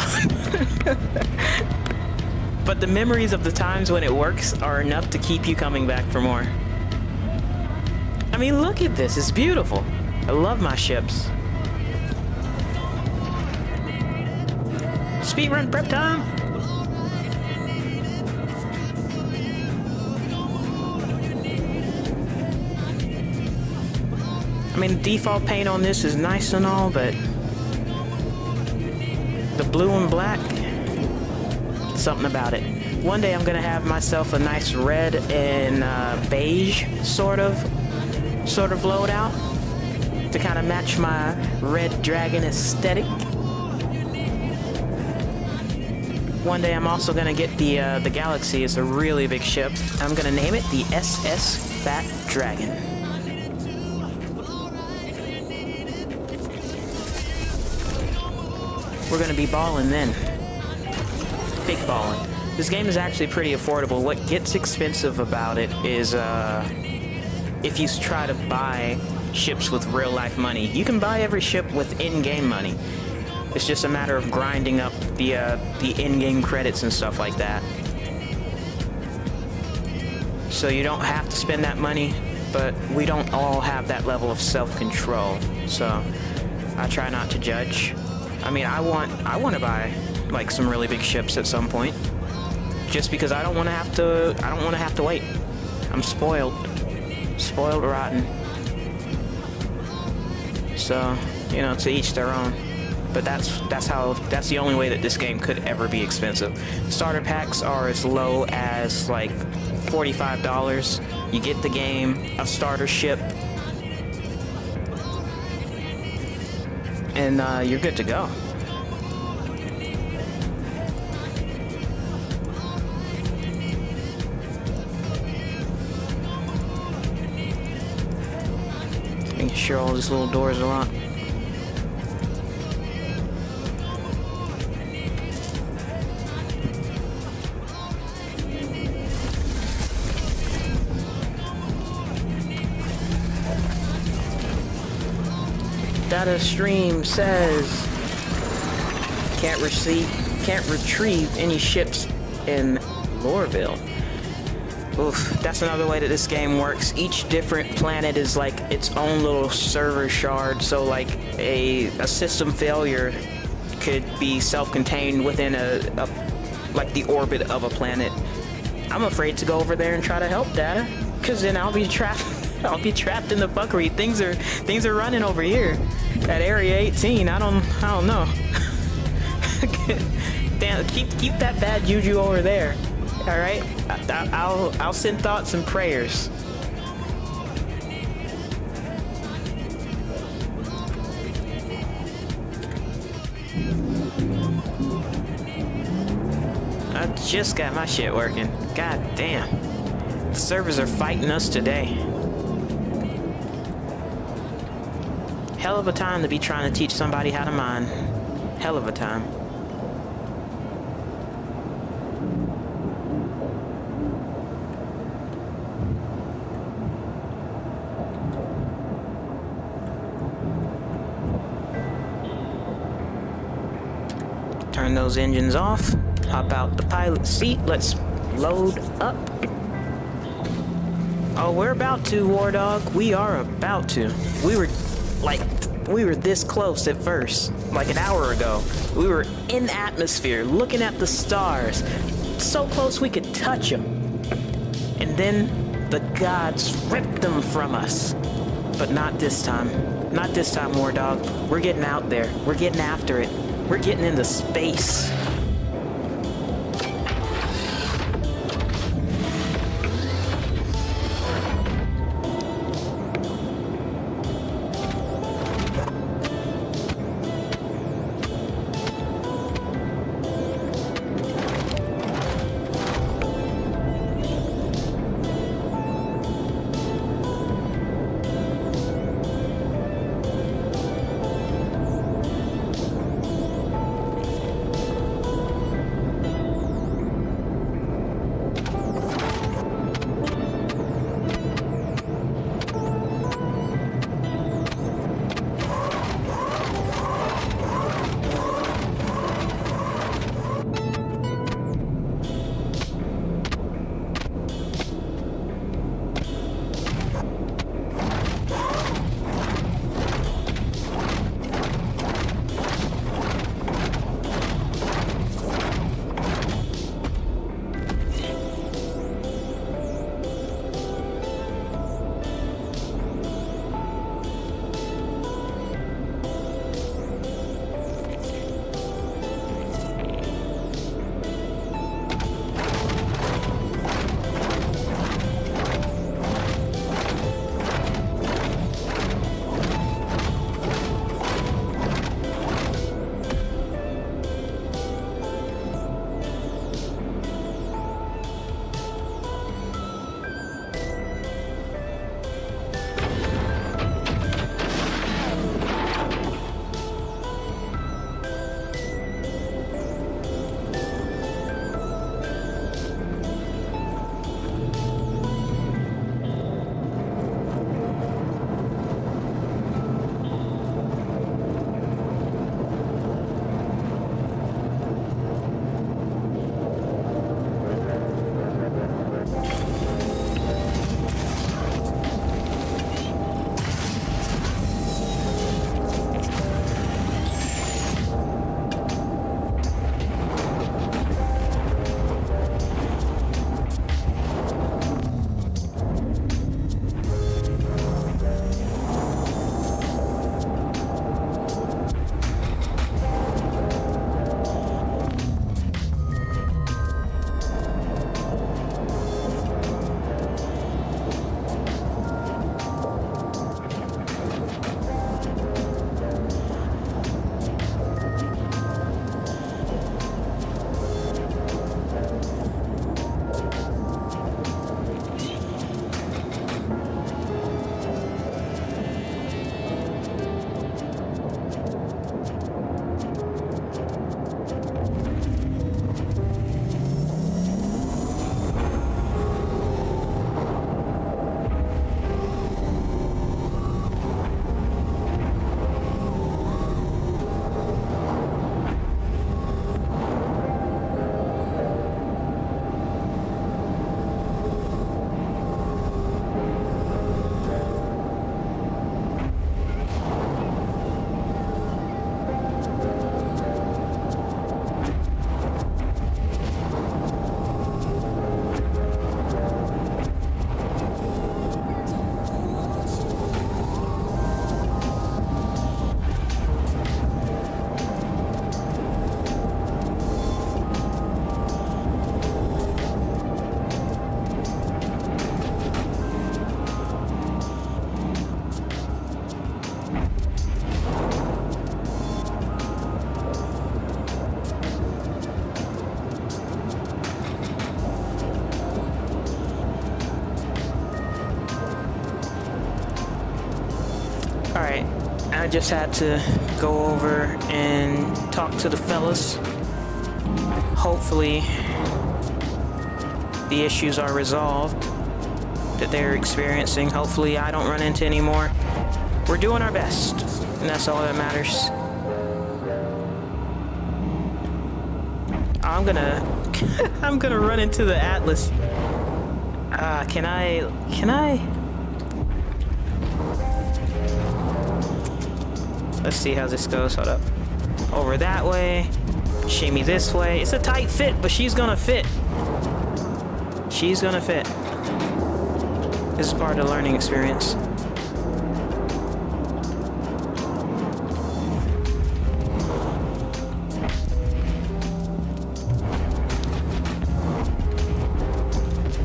But the memories of the times when it works are enough to keep you coming back for more. I mean, look at this. It's beautiful. I love my ships. Speedrun prep time! I mean, the default paint on this is nice and all, but the blue and black, something about it. One day I'm gonna have myself a nice red and beige sort of loadout to kind of match my red dragon aesthetic. One day I'm also gonna get the Galaxy. It's a really big ship. I'm gonna name it the SS Fat Dragon. We're gonna be balling then. Big balling. This game is actually pretty affordable. What gets expensive about it is if you try to buy ships with real life money. You can buy every ship with in-game money. It's just a matter of grinding up the in-game credits and stuff like that. So you don't have to spend that money, but we don't all have that level of self-control. So I try not to judge. I mean, I want to buy like some really big ships at some point, just because I don't want to have to wait. I'm spoiled rotten. So, you know, to each their own. But that's the only way that this game could ever be expensive. Starter packs are as low as like $45. You get the game, a starter ship, and you're good to go. Making sure all these little doors are locked. Data stream says can't retrieve any ships in Lorville. Oof, that's another way that this game works. Each different planet is like its own little server shard, so like a system failure could be self-contained within like the orbit of a planet. I'm afraid to go over there and try to help Data, cause then I'll be trapped. I'll be trapped in the fuckery. Things are running over here at Area 18. I don't know. Damn, keep that bad juju over there. All right, I'll send thoughts and prayers. I just got my shit working. God damn, the servers are fighting us today. Hell of a time to be trying to teach somebody how to mine. Hell of a time. Turn those engines off. Hop out the pilot's seat. Let's load up. Oh, we're about to, War Dog. We are about to. We were this close at first, like an hour ago. We were in atmosphere, looking at the stars. So close we could touch them. And then the gods ripped them from us. But not this time. Not this time, War Dog. We're getting out there. We're getting after it. We're getting into space. I just had to go over and talk to the fellas. Hopefully, the issues are resolved that they're experiencing. Hopefully, I don't run into any more. We're doing our best, and that's all that matters. I'm gonna run into the Atlas. Can I? Let's see how this goes. Hold up. Over that way. Shimmy this way. It's a tight fit, but she's gonna fit. She's gonna fit. This is part of the learning experience.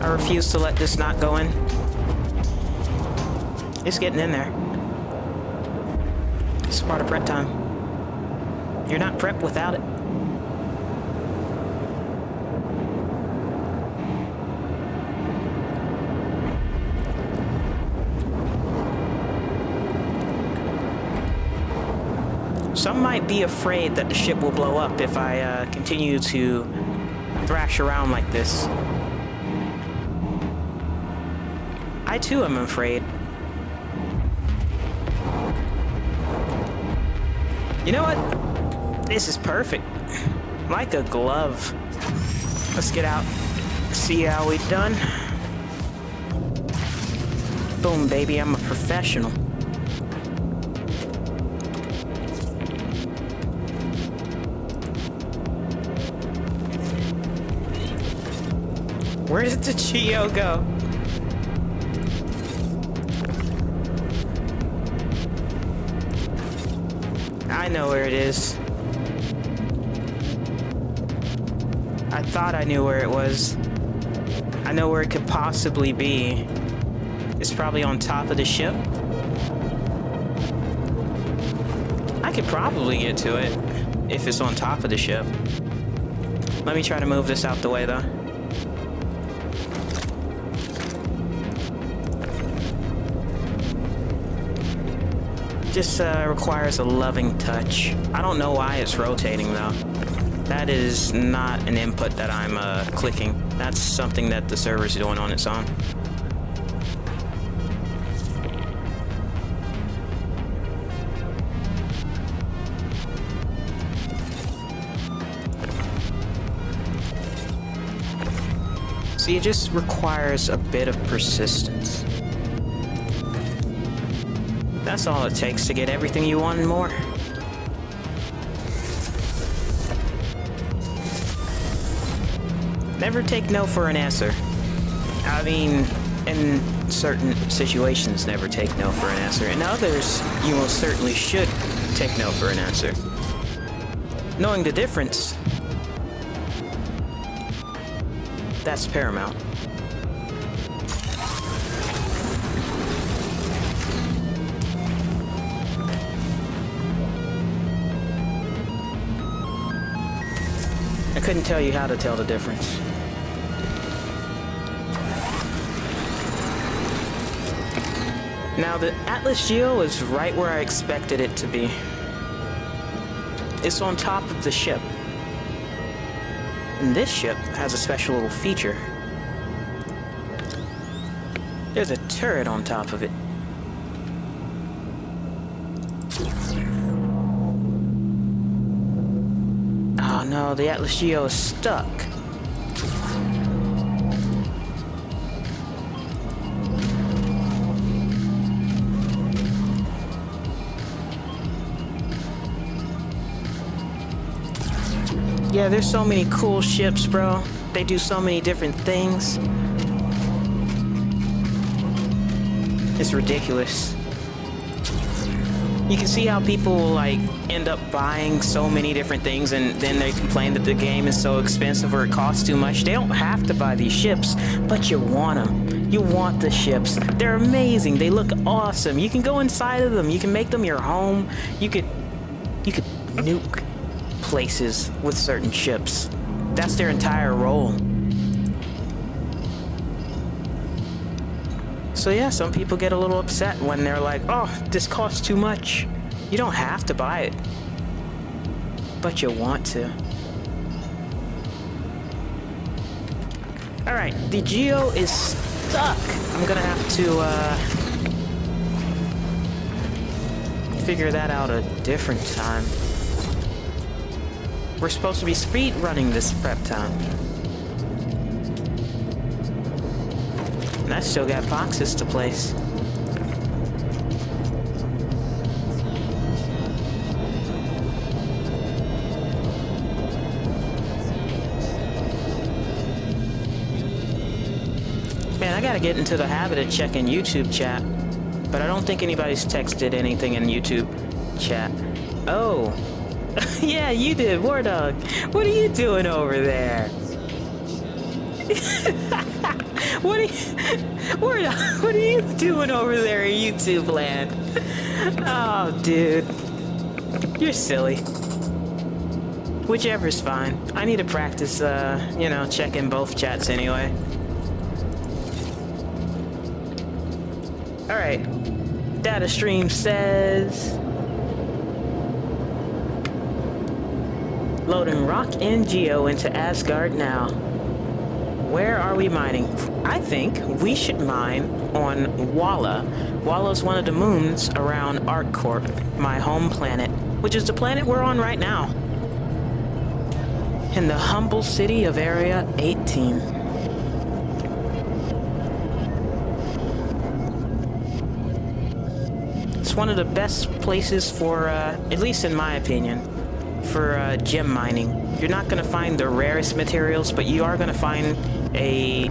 I refuse to let this not go in. It's getting in there. It's part of prep time. You're not prepped without it. Some might be afraid that the ship will blow up if I continue to thrash around like this. I too am afraid. You know what? This is perfect. Like a glove. Let's get out. See how we done. Boom, baby. I'm a professional. Where did the Geo go? I know where it is. I thought I knew where it was. I know where it could possibly be. It's probably on top of the ship. I could probably get to it if it's on top of the ship. Let me try to move this out the way though. Just requires a loving touch. I don't know why it's rotating though. That is not an input that I'm clicking. That's something that the server's doing on its own. See, it just requires a bit of persistence. That's all it takes to get everything you want and more. Never take no for an answer. I mean, in certain situations, never take no for an answer. In others, you most certainly should take no for an answer. Knowing the difference, that's paramount. I couldn't tell you how to tell the difference. Now, the Atlas Geo is right where I expected it to be. It's on top of the ship. And this ship has a special little feature. There's a turret on top of it. Oh no, the Atlas Geo is stuck. Yeah, there's so many cool ships, bro. They do so many different things. It's ridiculous. You can see how people will, like, end up buying so many different things and then they complain that the game is so expensive or it costs too much. They don't have to buy these ships, but you want them. You want the ships. They're amazing. They look awesome. You can go inside of them. You can make them your home. You could nuke places with certain ships. That's their entire role. So yeah, some people get a little upset when they're like, oh, this costs too much. You don't have to buy it, but you want to. Alright, the Geo is stuck. I'm gonna have to figure that out a different time. We're supposed to be speed running this prep time. And I still got boxes to place. Man, I gotta get into the habit of checking YouTube chat. But I don't think anybody's texted anything in YouTube chat. Oh. Yeah, you did, War Dog. What are you doing over there? What are you doing over there in YouTube land? Oh, dude. You're silly. Whichever's fine. I need to practice, checking both chats anyway. Alright. Data stream says... Loading rock and Geo into Asgard now. Where are we mining? I think we should mine on Walla. Walla's one of the moons around ArcCorp, my home planet, which is the planet we're on right now. In the humble city of Area 18. It's one of the best places for, at least in my opinion, for gem mining. You're not going to find the rarest materials, but you are going to find a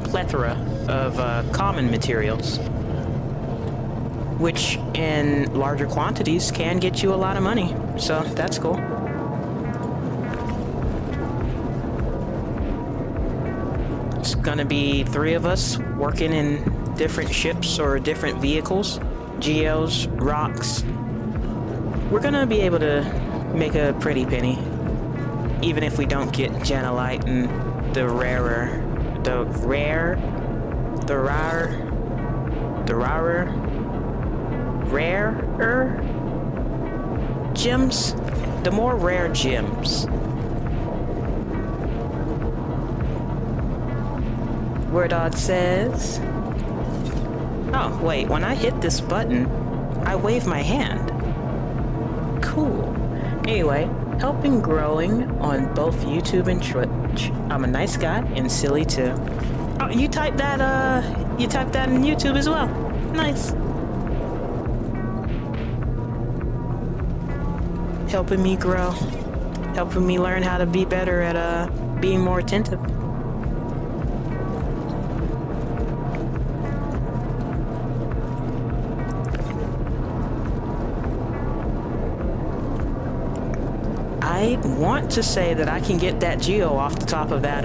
plethora of common materials, which in larger quantities can get you a lot of money. So that's cool. It's going to be 3 of us working in different ships or different vehicles, geos, rocks. We're going to be able to make a pretty penny, even if we don't get Genolite and the rarer gems, the more rare gems. Word Dog says, oh wait, when I hit this button, I wave my hand. Cool. Anyway, helping growing on both YouTube and Twitch. I'm a nice guy and silly too. Oh, you typed that in YouTube as well. Nice. Helping me grow. Helping me learn how to be better at being more attentive. I want to say that I can get that Geo off the top of that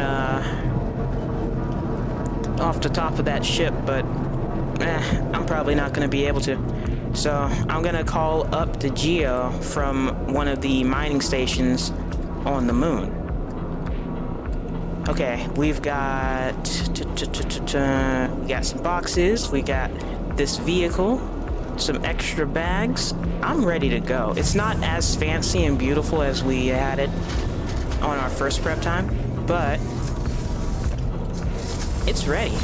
ship, but I'm probably not going to be able to. So I'm going to call up the Geo from one of the mining stations on the moon. Okay, we've got some boxes, we got this vehicle, some extra bags. I'm ready to go. It's not as fancy and beautiful as we had it on our first prep time, but it's ready.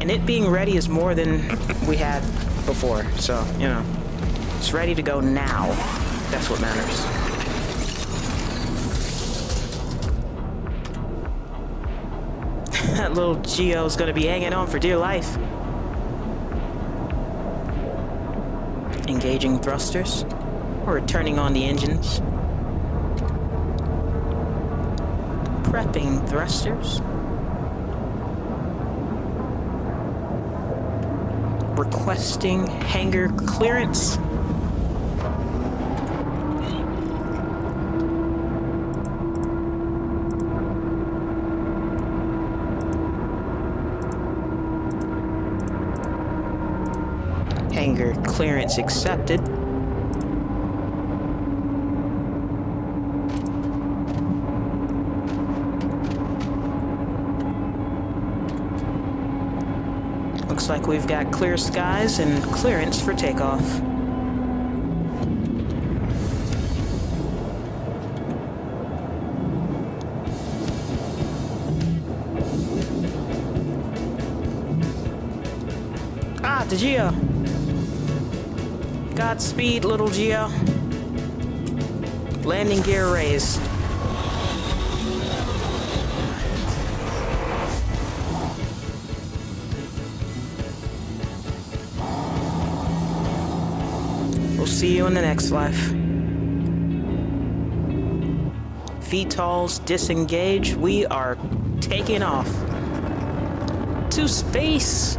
And it being ready is more than we had before. So, it's ready to go now. That's what matters. That little Geo's gonna be hanging on for dear life. Engaging thrusters, or turning on the engines. Prepping thrusters. Requesting hangar clearance. Hangar clearance accepted. Looks like we've got clear skies and clearance for takeoff. got the Geo. Godspeed, little Geo. Landing gear raised. We'll see you in the next life. VTOLs disengage. We are taking off to space.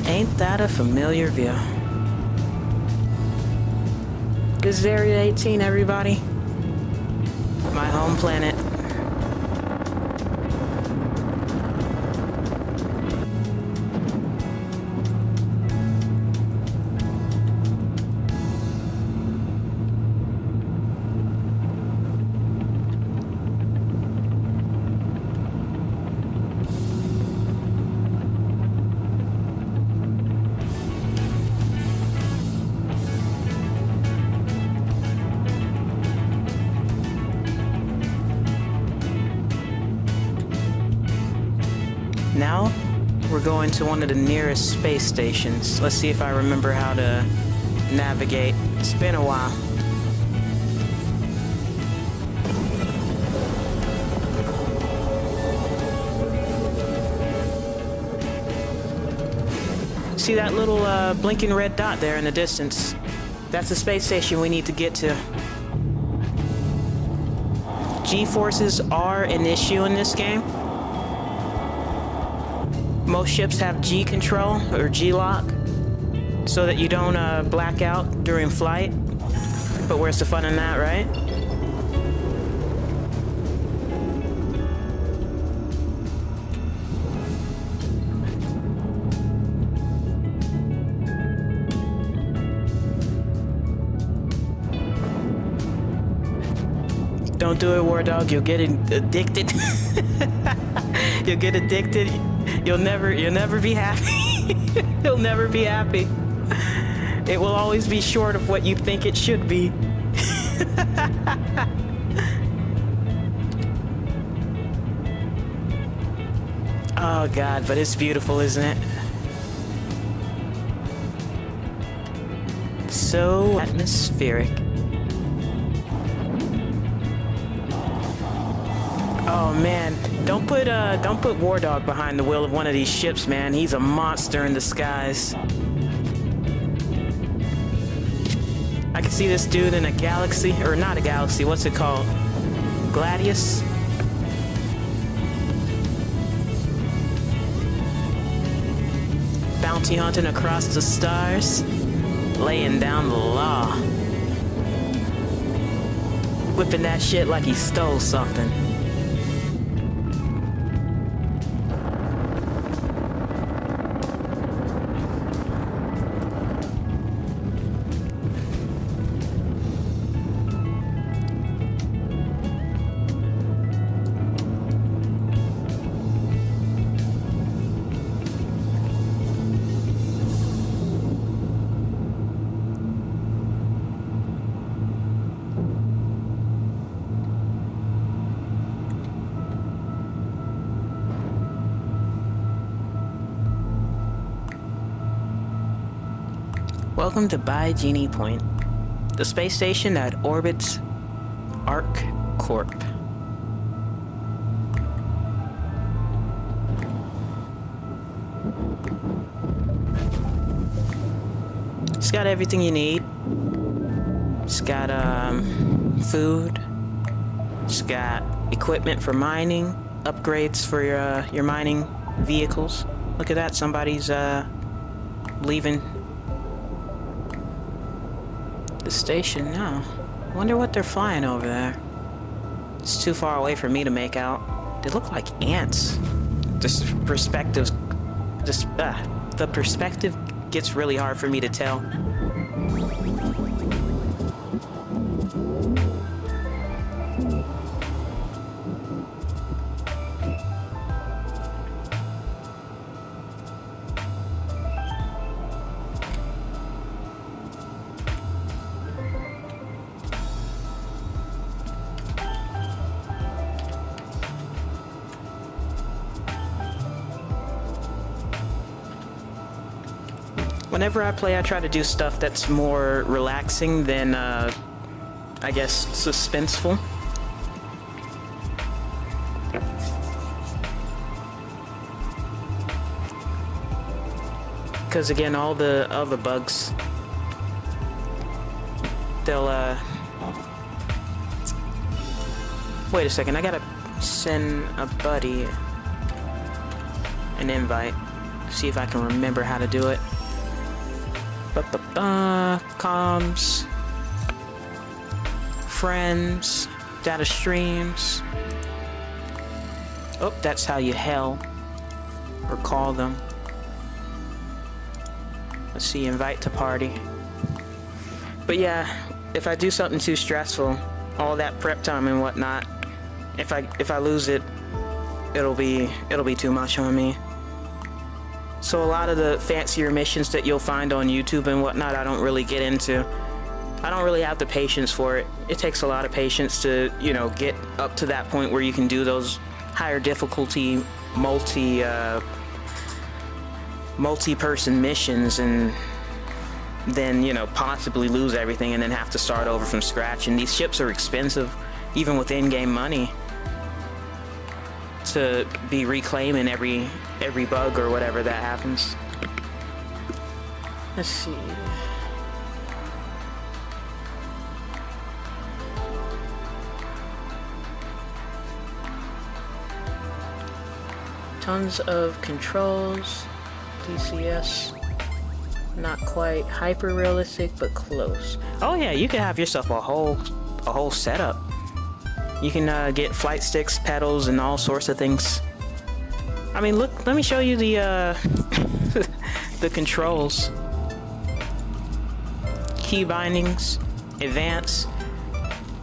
Ain't that a familiar view? This is Area 18, everybody. My home planet. Now, we're going to one of the nearest space stations. Let's see if I remember how to navigate. It's been a while. See that little blinking red dot there in the distance? That's the space station we need to get to. G-forces are an issue in this game. Most ships have G control or G lock so that you don't black out during flight. But where's the fun in that, right? Don't do it, War Dog. You'll get addicted. You'll get addicted. You'll never be happy. You'll never be happy. It will always be short of what you think it should be. Oh God, but it's beautiful, isn't it? So atmospheric. Oh man, don't put War Dog behind the wheel of one of these ships, man. He's a monster in disguise. I can see this dude in a galaxy, or not a galaxy, what's it called? Gladius? Bounty hunting across the stars, laying down the law. Whipping that shit like he stole something. Welcome to Baijini Point, the space station that orbits Arc Corp. It's got everything you need. It's got food. It's got equipment for mining, upgrades for your mining vehicles. Look at that, somebody's leaving the station now. Wonder what they're flying over there. It's too far away for me to make out. They look like ants. The perspective gets really hard for me to tell. Whenever I play, I try to do stuff that's more relaxing than, I guess, suspenseful. Because again, all the bugs, they'll, wait a second, I gotta send a buddy an invite. See if I can remember how to do it. Comms, friends, data streams. Oh, that's how you hail or call them. Let's see, invite to party. But yeah, if I do something too stressful, all that prep time and whatnot, if I lose it, it'll be too much on me. So a lot of the fancier missions that you'll find on YouTube and whatnot, I don't really get into. I don't really have the patience for it. It takes a lot of patience to, you know, get up to that point where you can do those higher difficulty multi-person missions and then, you know, possibly lose everything and then have to start over from scratch. And these ships are expensive, even with in-game money, to be reclaiming every bug or whatever that happens. Let's see. Tons of controls. DCS. Not quite hyper realistic, but close. Oh yeah, you can have yourself a whole setup. You can get flight sticks, pedals, and all sorts of things. I mean, look, let me show you the the controls. Key bindings, advance.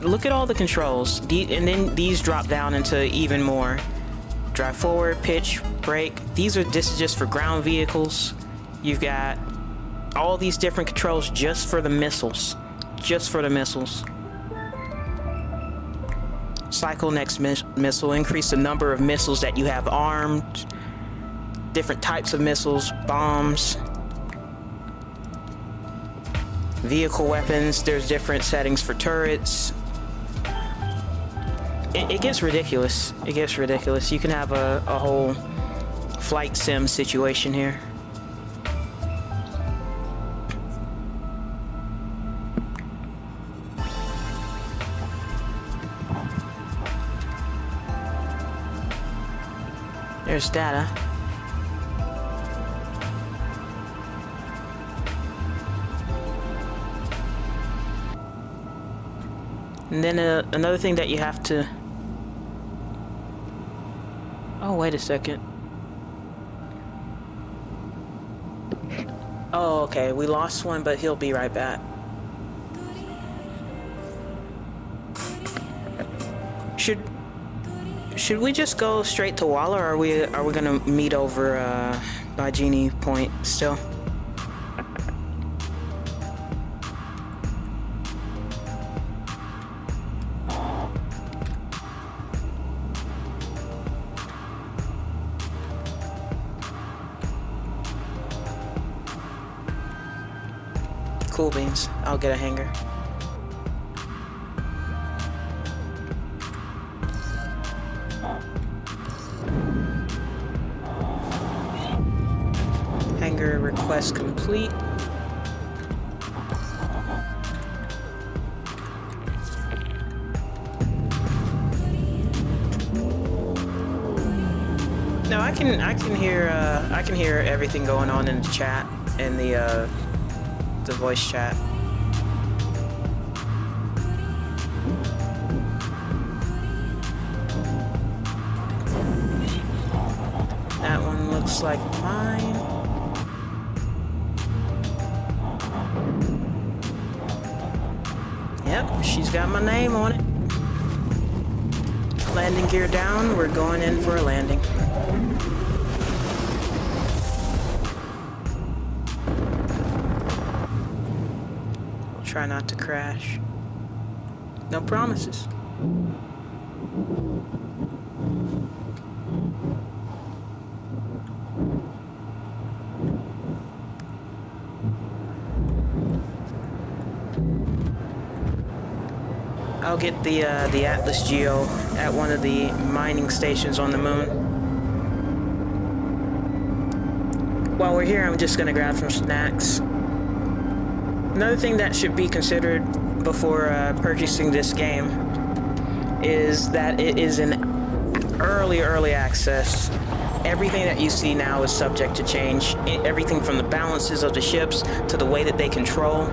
Look at all the controls. And then these drop down into even more. Drive forward, pitch, brake. This is just for ground vehicles. You've got all these different controls just for the missiles. Just for the missiles. Cycle next missile, increase the number of missiles that you have armed, different types of missiles, bombs, vehicle weapons, there's different settings for turrets. It gets ridiculous. It gets ridiculous. You can have a whole flight sim situation here. There's data. And then another thing that you have to... Oh, wait a second. Oh, okay. We lost one, but he'll be right back. Should we just go straight to Walla, or are we gonna meet over by Genie Point still? Cool beans. I'll get a hanger. Hanger request complete. No, I can hear everything going on in the chat, in the voice chat. That one looks like mine. Yep, she's got my name on it. Landing gear down, we're going in for a landing. We'll try not to crash. No promises. I'll get the Atlas Geo at one of the mining stations on the moon. While we're here, I'm just gonna grab some snacks. Another thing that should be considered before purchasing this game is that it is in early access. Everything that you see now is subject to change. Everything from the balances of the ships to the way that they control.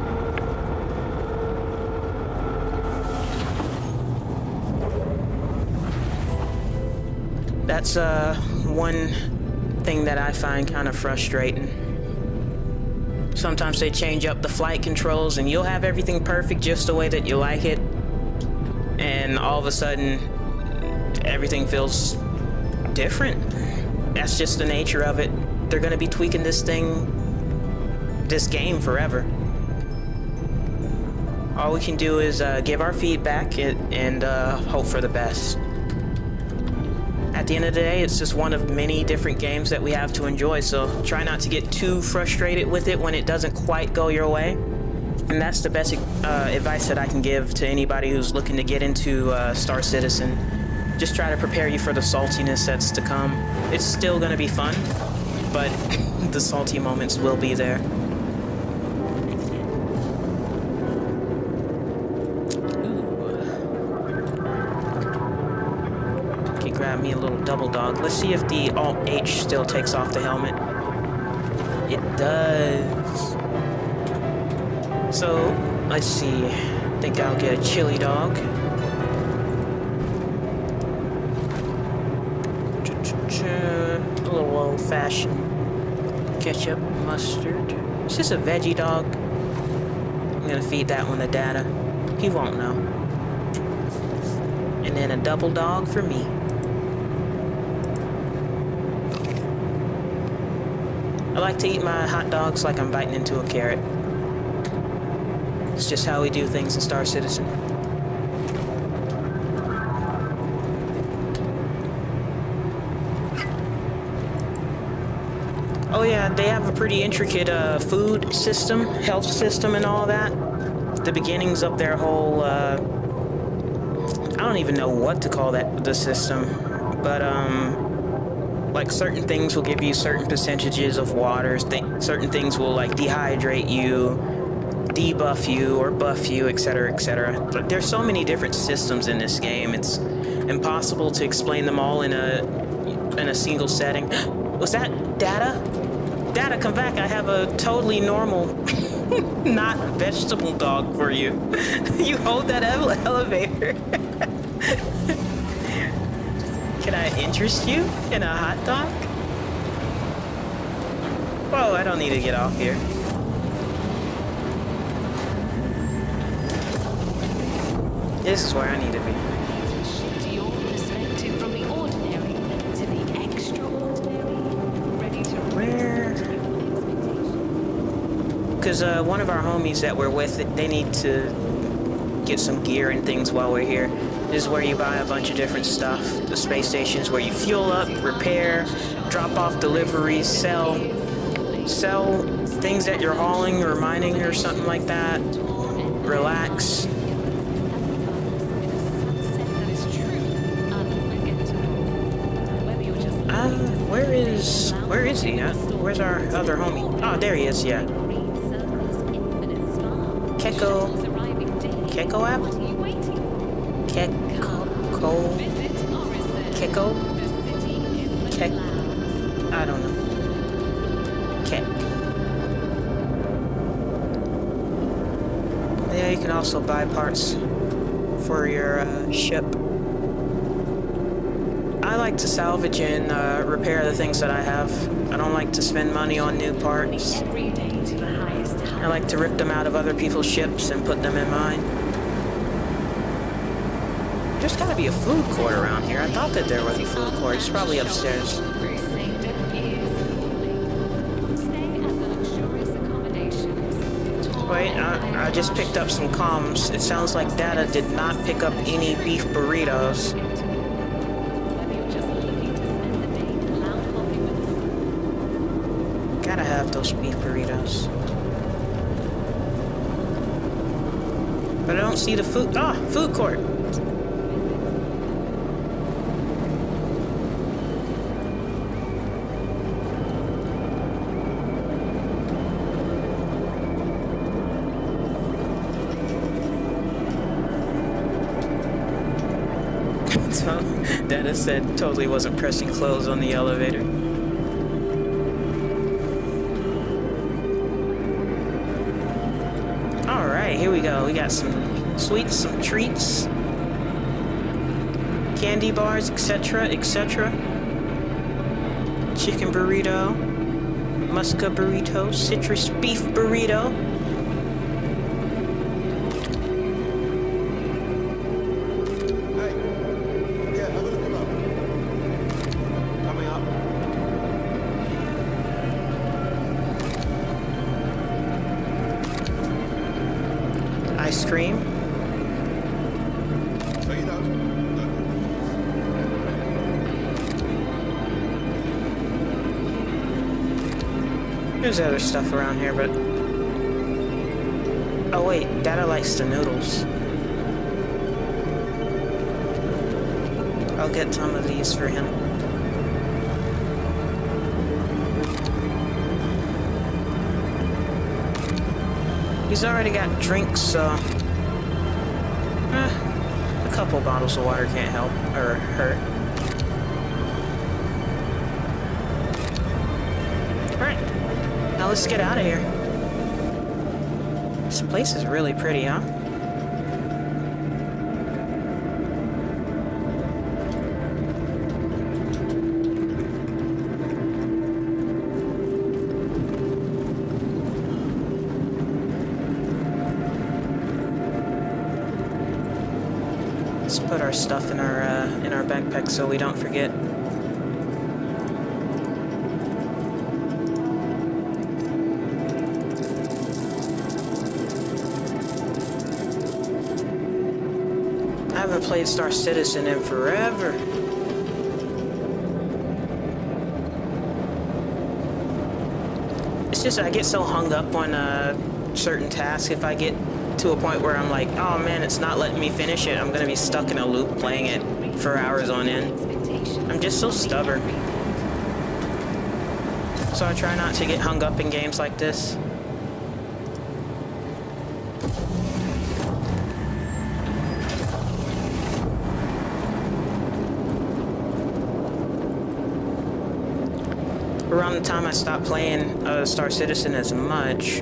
That's one thing that I find kind of frustrating. Sometimes they change up the flight controls and you'll have everything perfect just the way that you like it. And all of a sudden, everything feels different. That's just the nature of it. They're gonna be tweaking this game forever. All we can do is give our feedback and hope for the best. At the end of the day, it's just one of many different games that we have to enjoy, so try not to get too frustrated with it when it doesn't quite go your way. And that's the best advice that I can give to anybody who's looking to get into Star Citizen. Just try to prepare you for the saltiness that's to come. It's still gonna be fun, but the salty moments will be there. Okay, grab me a little double dog. Let's see if the Alt-H still takes off the helmet. It does. So, let's see. I think I'll get a chili dog. A little old-fashioned ketchup, mustard. It's just a veggie dog. I'm gonna feed that one to Data. He won't know. And then a double dog for me. I like to eat my hot dogs like I'm biting into a carrot. It's just how we do things in Star Citizen. Oh yeah, they have a pretty intricate food system, health system and all that. The beginnings of their whole, I don't even know what to call the system, but like certain things will give you certain percentages of water, certain things will like dehydrate you, debuff you, or buff you, etc., etc. But there's so many different systems in this game, it's impossible to explain them all in a single setting. Was that Data? Data, come back. I have a totally normal, not vegetable dog for you. You hold that elevator. Can I interest you in a hot dog? Whoa, I don't need to get off here. This is where I need to be. Shift your perspective from the ordinary to the extraordinary. Ready to Because one of our homies that we're with, they need to get some gear and things while we're here. This is where you buy a bunch of different stuff. The space station's where you fuel up, repair, drop off deliveries, sell things that you're hauling or mining or something like that. Relax. Where is he? Where's our other homie? Oh, there he is, yeah. Keko app? Keko? I don't know. Yeah, you can also buy parts for your ship. I like to salvage and repair the things that I have. I don't like to spend money on new parts. I like to rip them out of other people's ships and put them in mine. There's gotta be a food court around here. I thought that there was a food court. It's probably upstairs. Wait, I just picked up some comms. It sounds like Data did not pick up any beef burritos. Gotta have those beef burritos. But I don't see the food. Ah, food court. So Data said totally wasn't pressing close on the elevator. Alright, here we go. We got some sweets, some treats, candy bars, etc., etc. Chicken burrito, musca burrito, citrus beef burrito. Ice cream. There's other stuff around here, but... Oh wait, Data likes the noodles. I'll get some of these for him. He's already got drinks, so... a couple bottles of water can't help, or hurt. Alright, now let's get out of here. This place is really pretty, huh? Let's put our stuff in our backpack so we don't forget. I haven't played Star Citizen in forever. It's just I get so hung up on certain tasks. If I get to a point where I'm like, oh man, it's not letting me finish it, I'm gonna be stuck in a loop playing it for hours on end. I'm just so stubborn. So I try not to get hung up in games like this. Around the time I stopped playing Star Citizen as much,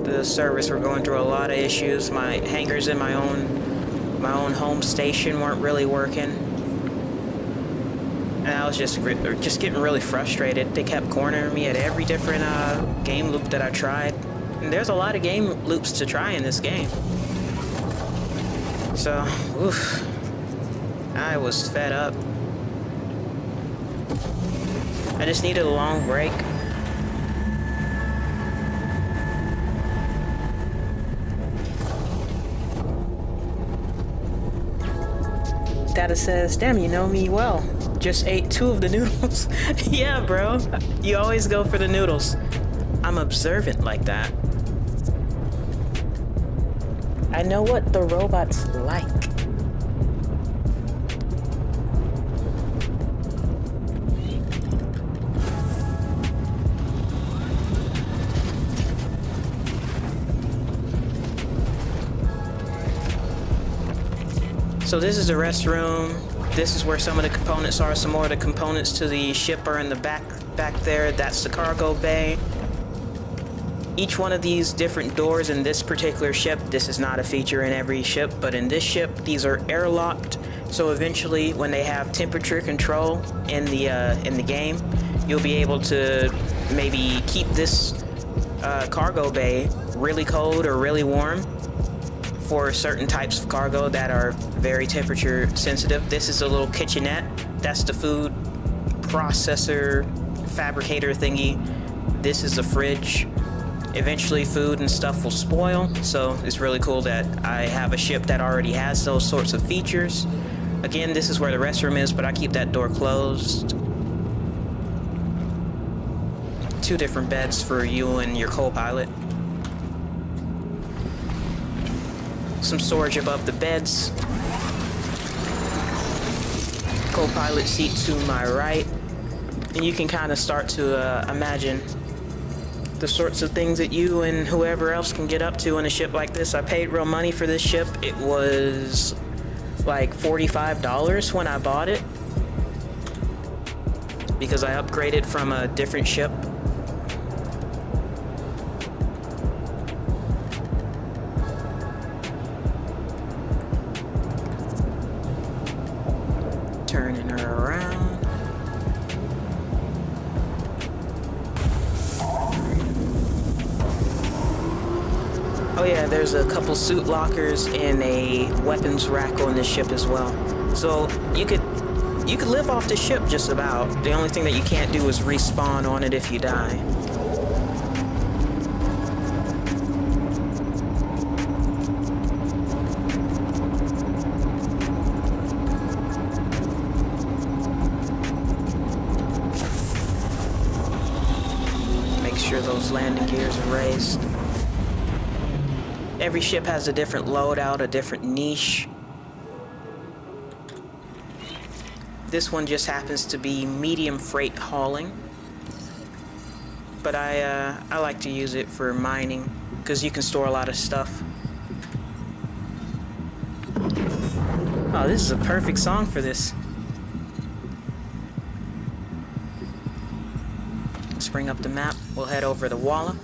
the servers were going through a lot of issues. My hangars in my own home station weren't really working, and I was just getting really frustrated. They kept cornering me at every different game loop that I tried, and there's a lot of game loops to try in this game. So, oof, I was fed up. I just needed a long break. Data says, damn, you know me well. Just ate 2 of the noodles. Yeah, bro. You always go for the noodles. I'm observant like that. I know what the robots like. So this is the restroom. This is where some of the components are. Some more of the components to the ship are in the back there. That's the cargo bay. Each one of these different doors in this particular ship, this is not a feature in every ship, but in this ship, these are airlocked. So eventually, when they have temperature control in the game, you'll be able to maybe keep this cargo bay really cold or really warm for certain types of cargo that are very temperature sensitive. This is a little kitchenette. That's the food processor fabricator thingy. This is a fridge. Eventually food and stuff will spoil, so it's really cool that I have a ship that already has those sorts of features. Again, this is where the restroom is, but I keep that door closed. 2 different beds for you and your co-pilot. Some storage above the beds. Co-pilot seat to my right. And you can kind of start to imagine the sorts of things that you and whoever else can get up to in a ship like this. I paid real money for this ship. It was like $45 when I bought it, because I upgraded from a different ship. Turning her around. Oh yeah, there's a couple suit lockers and a weapons rack on this ship as well. So you could live off the ship just about. The only thing that you can't do is respawn on it if you die. Make sure those landing gears are raised. Every ship has a different loadout, a different niche. This one just happens to be medium freight hauling. But I like to use it for mining, because you can store a lot of stuff. Oh, this is a perfect song for this. Let's bring up the map. We'll head over to Walla.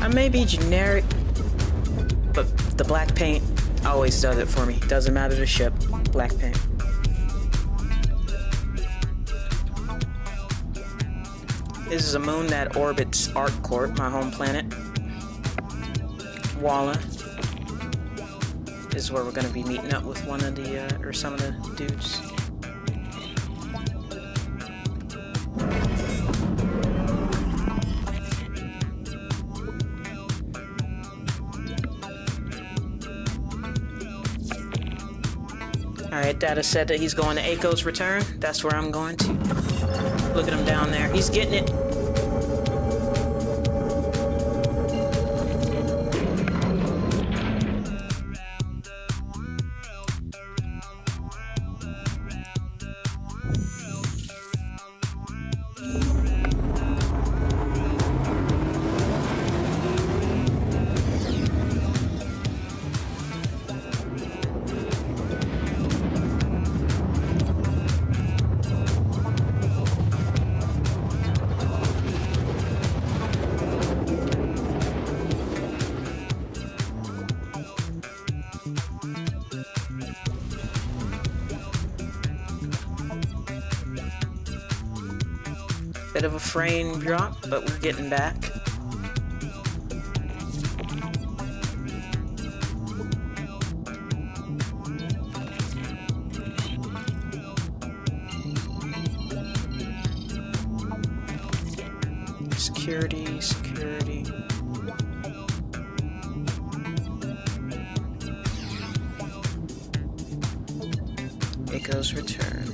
I may be generic, but the black paint always does it for me. Doesn't matter the ship, black paint. This is a moon that orbits ArcCorp, my home planet. Walla is where we're going to be meeting up with one of the, or some of the dudes. Alright, Data said that he's going to Aiko's return. That's where I'm going to. Look at him down there. He's getting it. Bit of a frame drop, but we're getting back. Security, security. Aiko's return.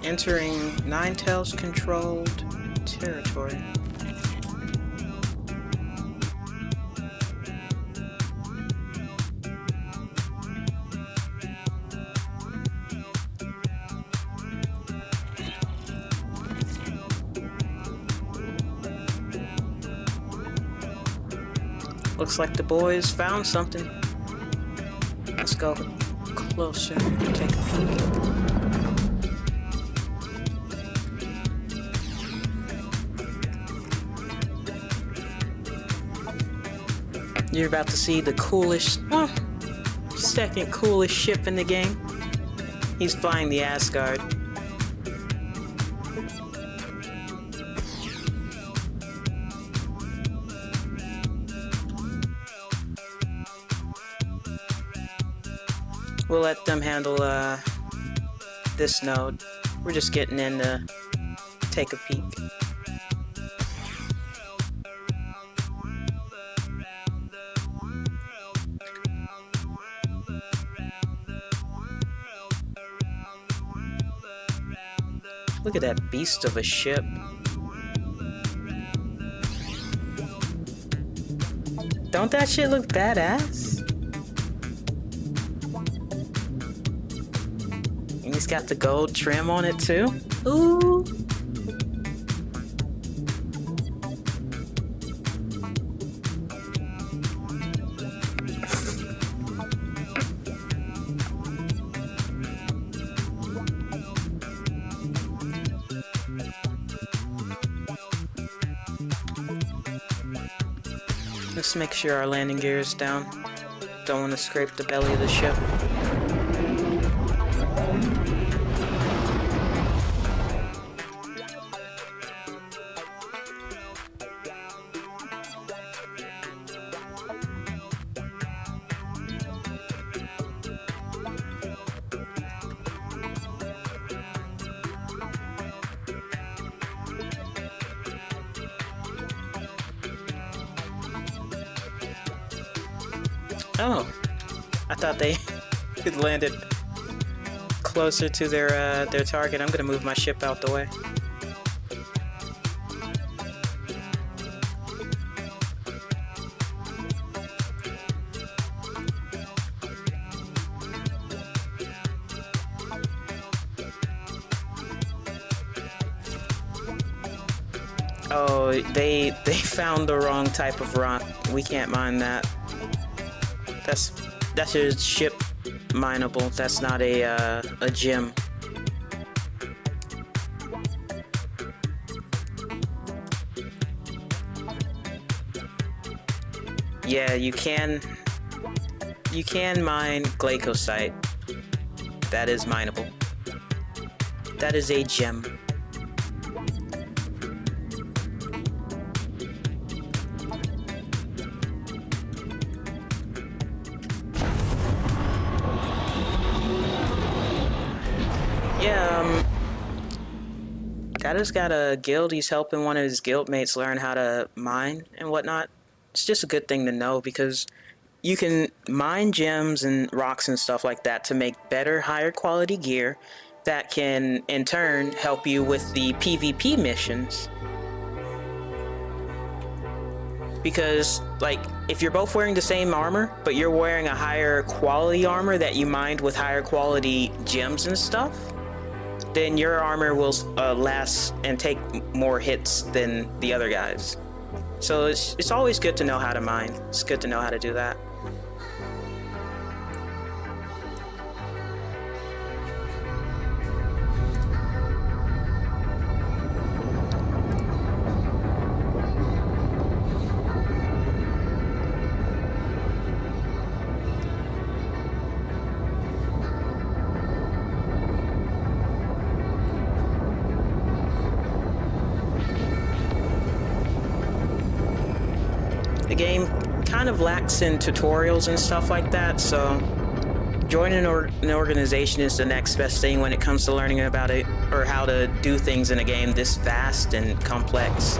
Entering Ninetales controlled territory. Looks like the boys found something. Let's go closer, take a peek. You're about to see the coolest, second coolest ship in the game. He's flying the Asgard. We'll let them handle this node. We're just getting in to take a peek. Look at that beast of a ship. Don't that shit look badass? And he's got the gold trim on it too. Ooh. Let's make sure our landing gear is down. Don't want to scrape the belly of the ship. Oh, I thought they had landed closer to their target. I'm gonna move my ship out the way. Oh, they found the wrong type of rock. We can't mine that. That's a ship mineable. That's not a gem. Yeah, you can mine glycosite. That is mineable. That is a gem. Yeah, Gada's got a guild. He's helping one of his guildmates learn how to mine and whatnot. It's just a good thing to know because you can mine gems and rocks and stuff like that to make better, higher quality gear that can, in turn, help you with the PvP missions. Because, like, if you're both wearing the same armor, but you're wearing a higher quality armor that you mined with higher quality gems and stuff, then your armor will last and take more hits than the other guys. So it's always good to know how to mine. It's good to know how to do that. The game kind of lacks in tutorials and stuff like that, so joining an organization is the next best thing when it comes to learning about it or how to do things in a game this vast and complex.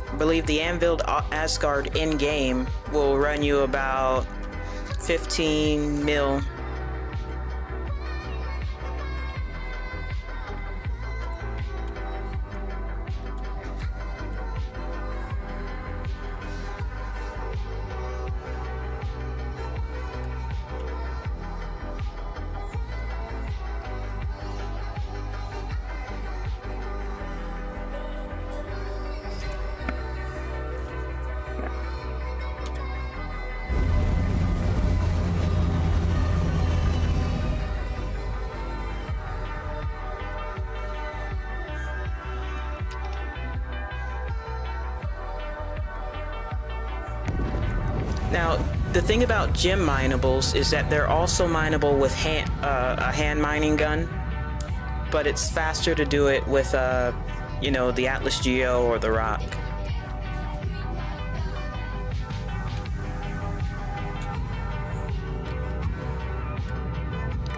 I believe the Anvil Asgard in-game will run you about 15 mil. Now, the thing about gem minables is that they're also mineable with a hand mining gun, but it's faster to do it with, you know, the Atlas Geo or the Rock.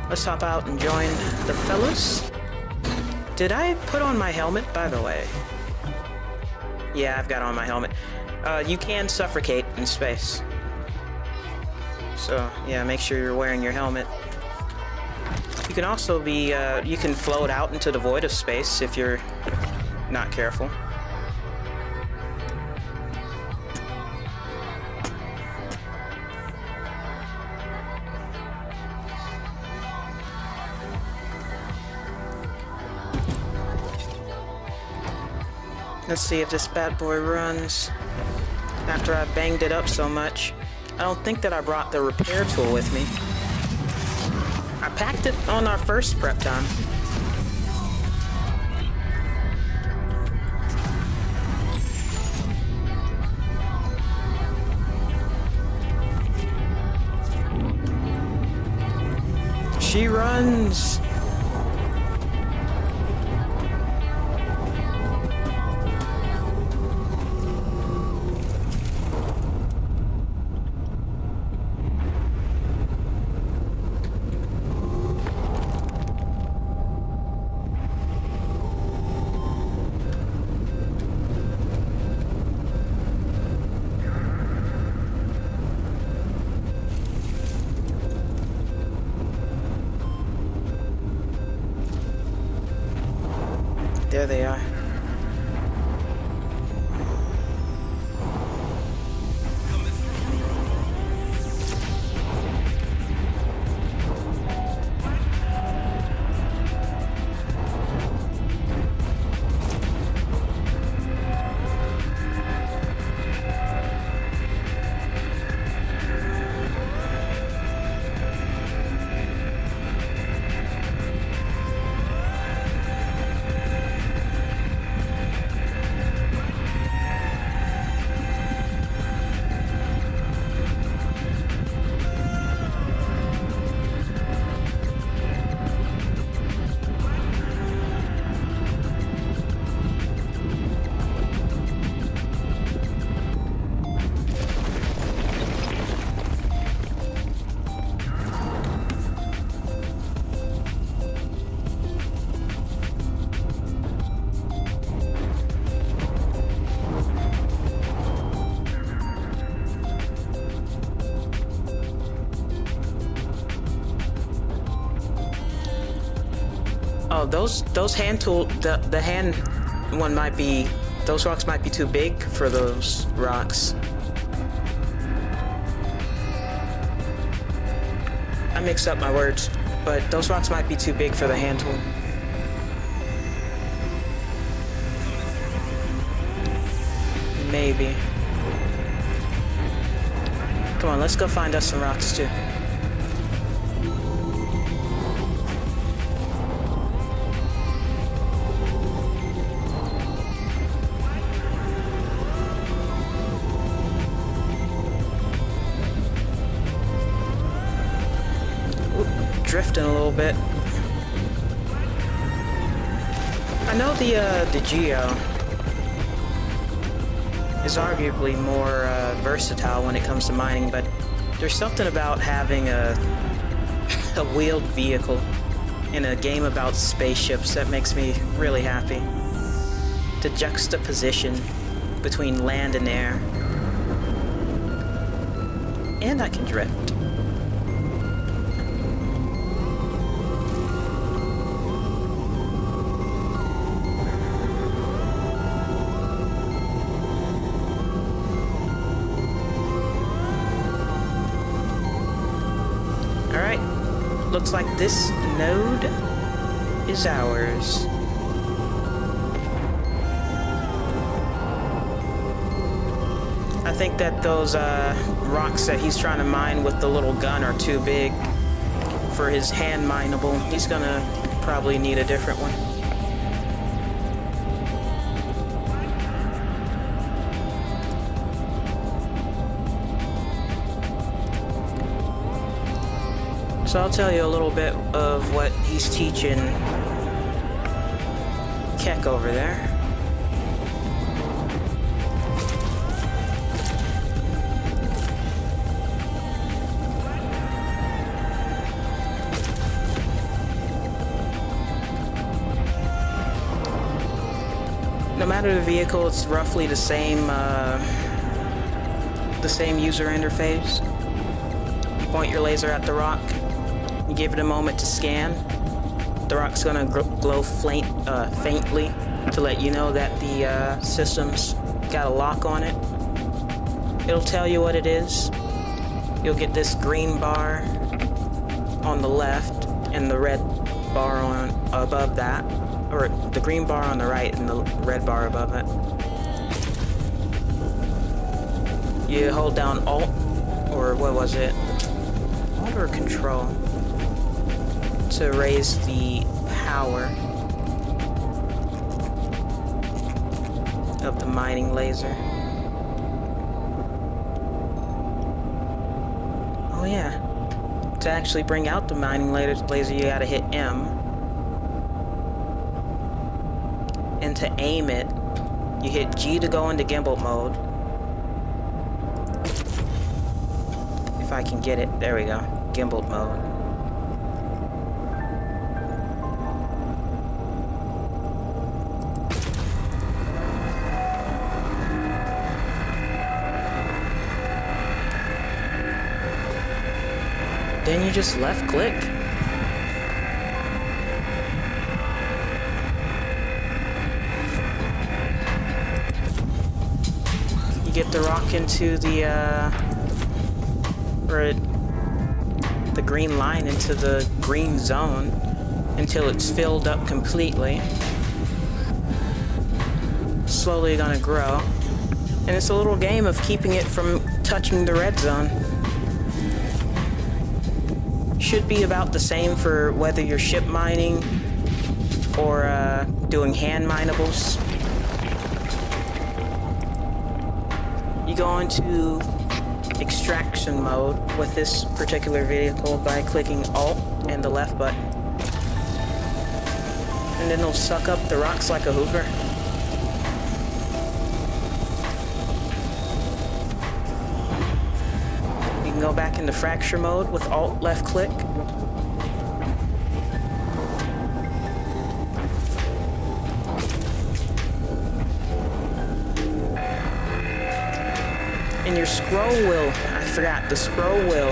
Let's hop out and join the fellas. Did I put on my helmet, by the way? Yeah, I've got on my helmet. You can suffocate in space. So, yeah, make sure you're wearing your helmet. You can also be, you can float out into the void of space if you're not careful. Let's see if this bad boy runs. After I banged it up so much. I don't think that I brought the repair tool with me. I packed it on our first prep time. She runs. There they are. Oh, those hand tool, the hand one might be, those rocks might be too big for those rocks. I mixed up my words, but those rocks might be too big for the hand tool. Maybe. Come on, let's go find us some rocks too. Drifting a little bit. I know the Geo is arguably more versatile when it comes to mining, but there's something about having a wheeled vehicle in a game about spaceships that makes me really happy. The juxtaposition between land and air. And I can drift. Alright, looks like this node is ours. I think that those rocks that he's trying to mine with the little gun are too big for his hand mineable. He's gonna probably need a different one. So I'll tell you a little bit of what he's teaching Keck over there. No matter the vehicle, it's roughly the same user interface. You point your laser at the rock, you give it a moment to scan. The rock's gonna glow faintly to let you know that the system's got a lock on it. It'll tell you what it is. You'll get this green bar on the left and the red bar on above that. Or the green bar on the right and the red bar above it. You hold down Alt, or what was it? Alt or Control to raise the power of the mining laser. Oh yeah. To actually bring out the mining laser, you gotta hit M. And to aim it, you hit G to go into gimbal mode. If I can get it, there we go, gimbal mode. Then you just left click. Get the rock into the green line, into the green zone until it's filled up completely. Slowly gonna grow. And it's a little game of keeping it from touching the red zone. Should be about the same for whether you're ship mining or doing hand minables. You go into extraction mode with this particular vehicle by clicking Alt and the left button. And then it'll suck up the rocks like a hoover. You can go back into fracture mode with Alt left click. And your scroll wheel, I forgot, the scroll wheel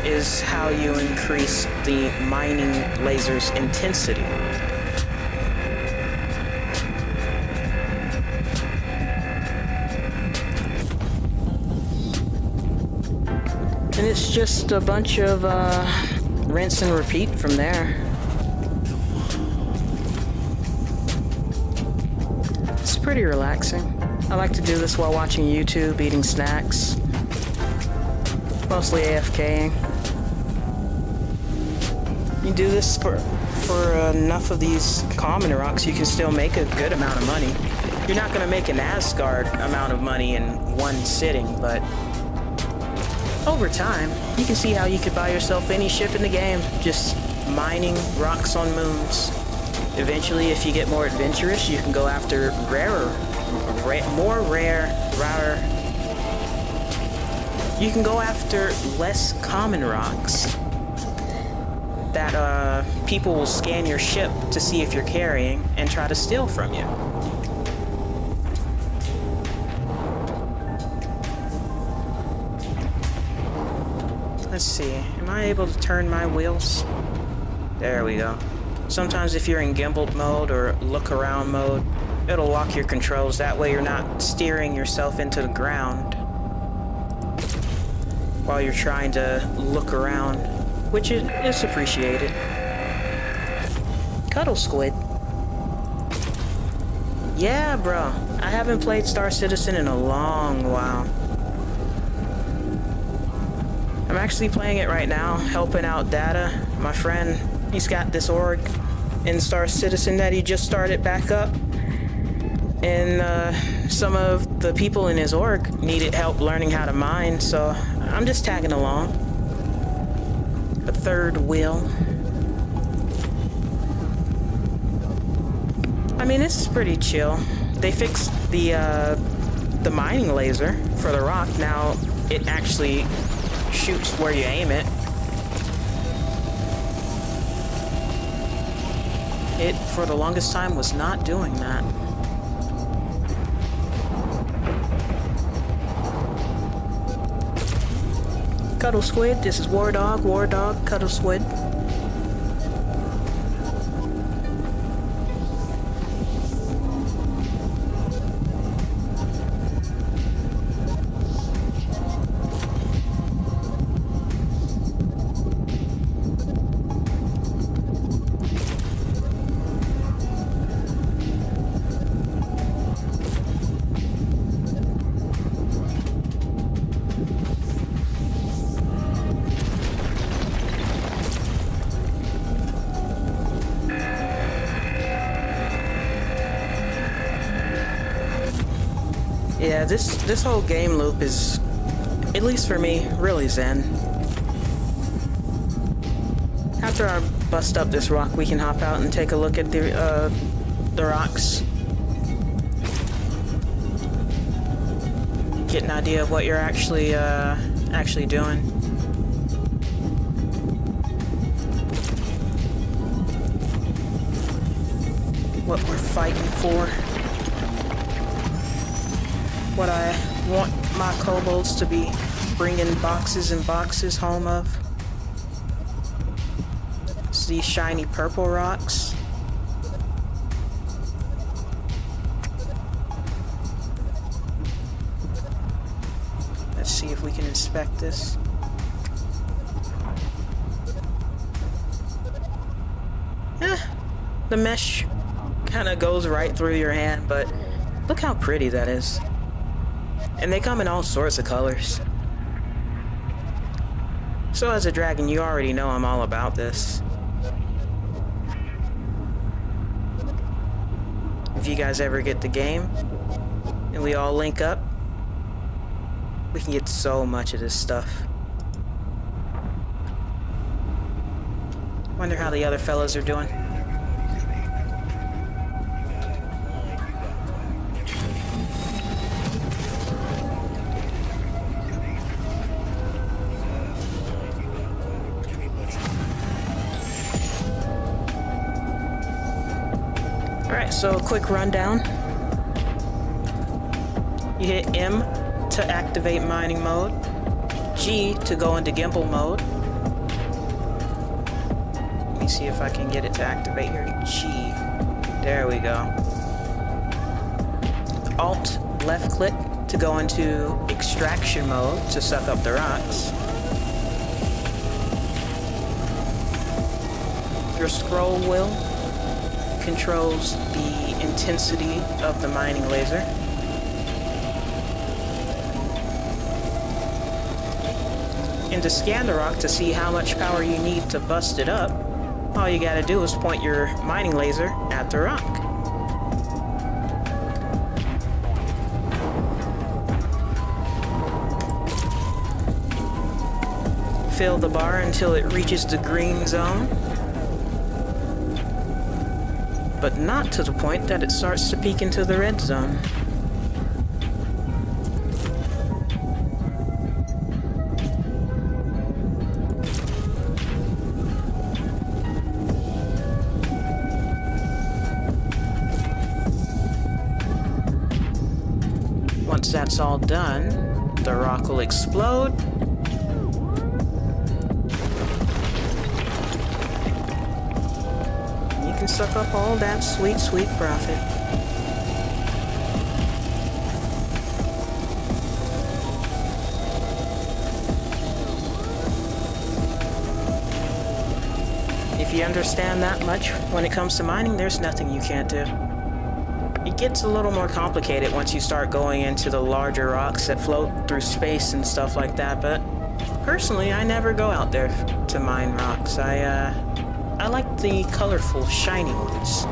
is how you increase the mining laser's intensity. And it's just a bunch of rinse and repeat from there. It's pretty relaxing. I like to do this while watching YouTube, eating snacks, mostly AFKing. You do this for enough of these common rocks, you can still make a good amount of money. You're not going to make an Asgard amount of money in one sitting, but over time, you can see how you could buy yourself any ship in the game, just mining rocks on moons. Eventually, if you get more adventurous, you can go after more rarer. You can go after less common rocks that people will scan your ship to see if you're carrying and try to steal from you. Let's see, am I able to turn my wheels? There we go. Sometimes if you're in gimbal mode or look around mode, it'll lock your controls. That way you're not steering yourself into the ground while you're trying to look around, which is appreciated. Cuddle Squid. Yeah, bro. I haven't played Star Citizen in a long while. I'm actually playing it right now, helping out Data, my friend. He's got this org in Star Citizen that he just started back up. And some of the people in his org needed help learning how to mine, so I'm just tagging along. a third wheel. I mean, this is pretty chill. They fixed the mining laser for the rock. Now it actually shoots where you aim it. It, for the longest time, was not doing that. Cuddle Squid, this is War Dog, Cuddle Squid. Yeah, this whole game loop is, at least for me, really zen. After I bust up this rock, we can hop out and take a look at the rocks. Get an idea of what you're actually doing. What we're fighting for. What I want my kobolds to be bringing boxes and boxes home of. It's these shiny purple rocks. Let's see if we can inspect this. The mesh kind of goes right through your hand, but look how pretty that is. And they come in all sorts of colors. So as a dragon, you already know I'm all about this. If you guys ever get the game, and we all link up, we can get so much of this stuff. Wonder how the other fellas are doing. Alright, so a quick rundown. You hit M to activate mining mode, G to go into gimbal mode. Let me see if I can get it to activate here. G. There we go. Alt left click to go into extraction mode to suck up the rocks. Your scroll wheel controls the intensity of the mining laser. And to scan the rock to see how much power you need to bust it up, all you gotta do is point your mining laser at the rock. Fill the bar until it reaches the green zone, but not to the point that it starts to peek into the red zone. Once that's all done, the rock will explode. You can suck up all that sweet, sweet profit. If you understand that much when it comes to mining, there's nothing you can't do. It gets a little more complicated once you start going into the larger rocks that float through space and stuff like that, but personally, I never go out there to mine rocks. I like the colorful, shiny ones.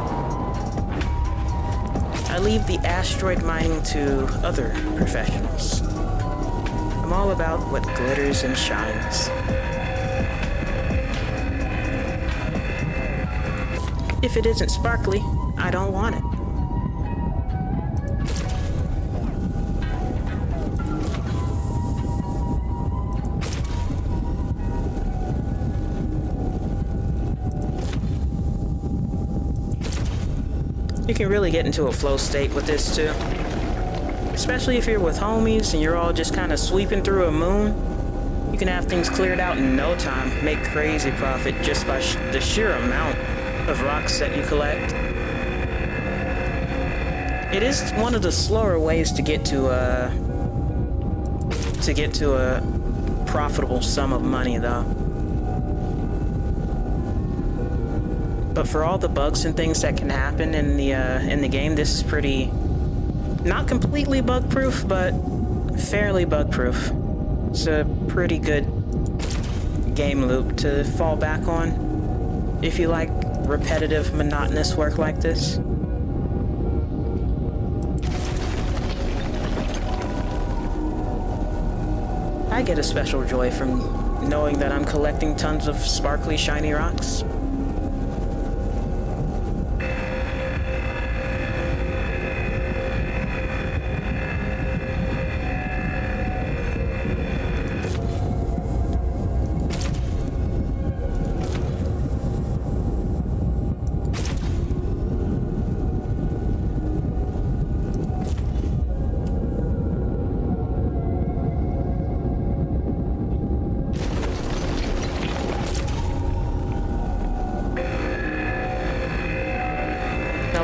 I leave the asteroid mining to other professionals. I'm all about what glitters and shines. If it isn't sparkly, I don't want it. You can really get into a flow state with this too. Especially if you're with homies and you're all just kind of sweeping through a moon. You can have things cleared out in no time, make crazy profit just by the sheer amount of rocks that you collect. It is one of the slower ways to get to a profitable sum of money though. But for all the bugs and things that can happen in the game, this is pretty, not completely bug-proof, but fairly bug-proof. It's a pretty good game loop to fall back on if you like repetitive, monotonous work like this. I get a special joy from knowing that I'm collecting tons of sparkly, shiny rocks.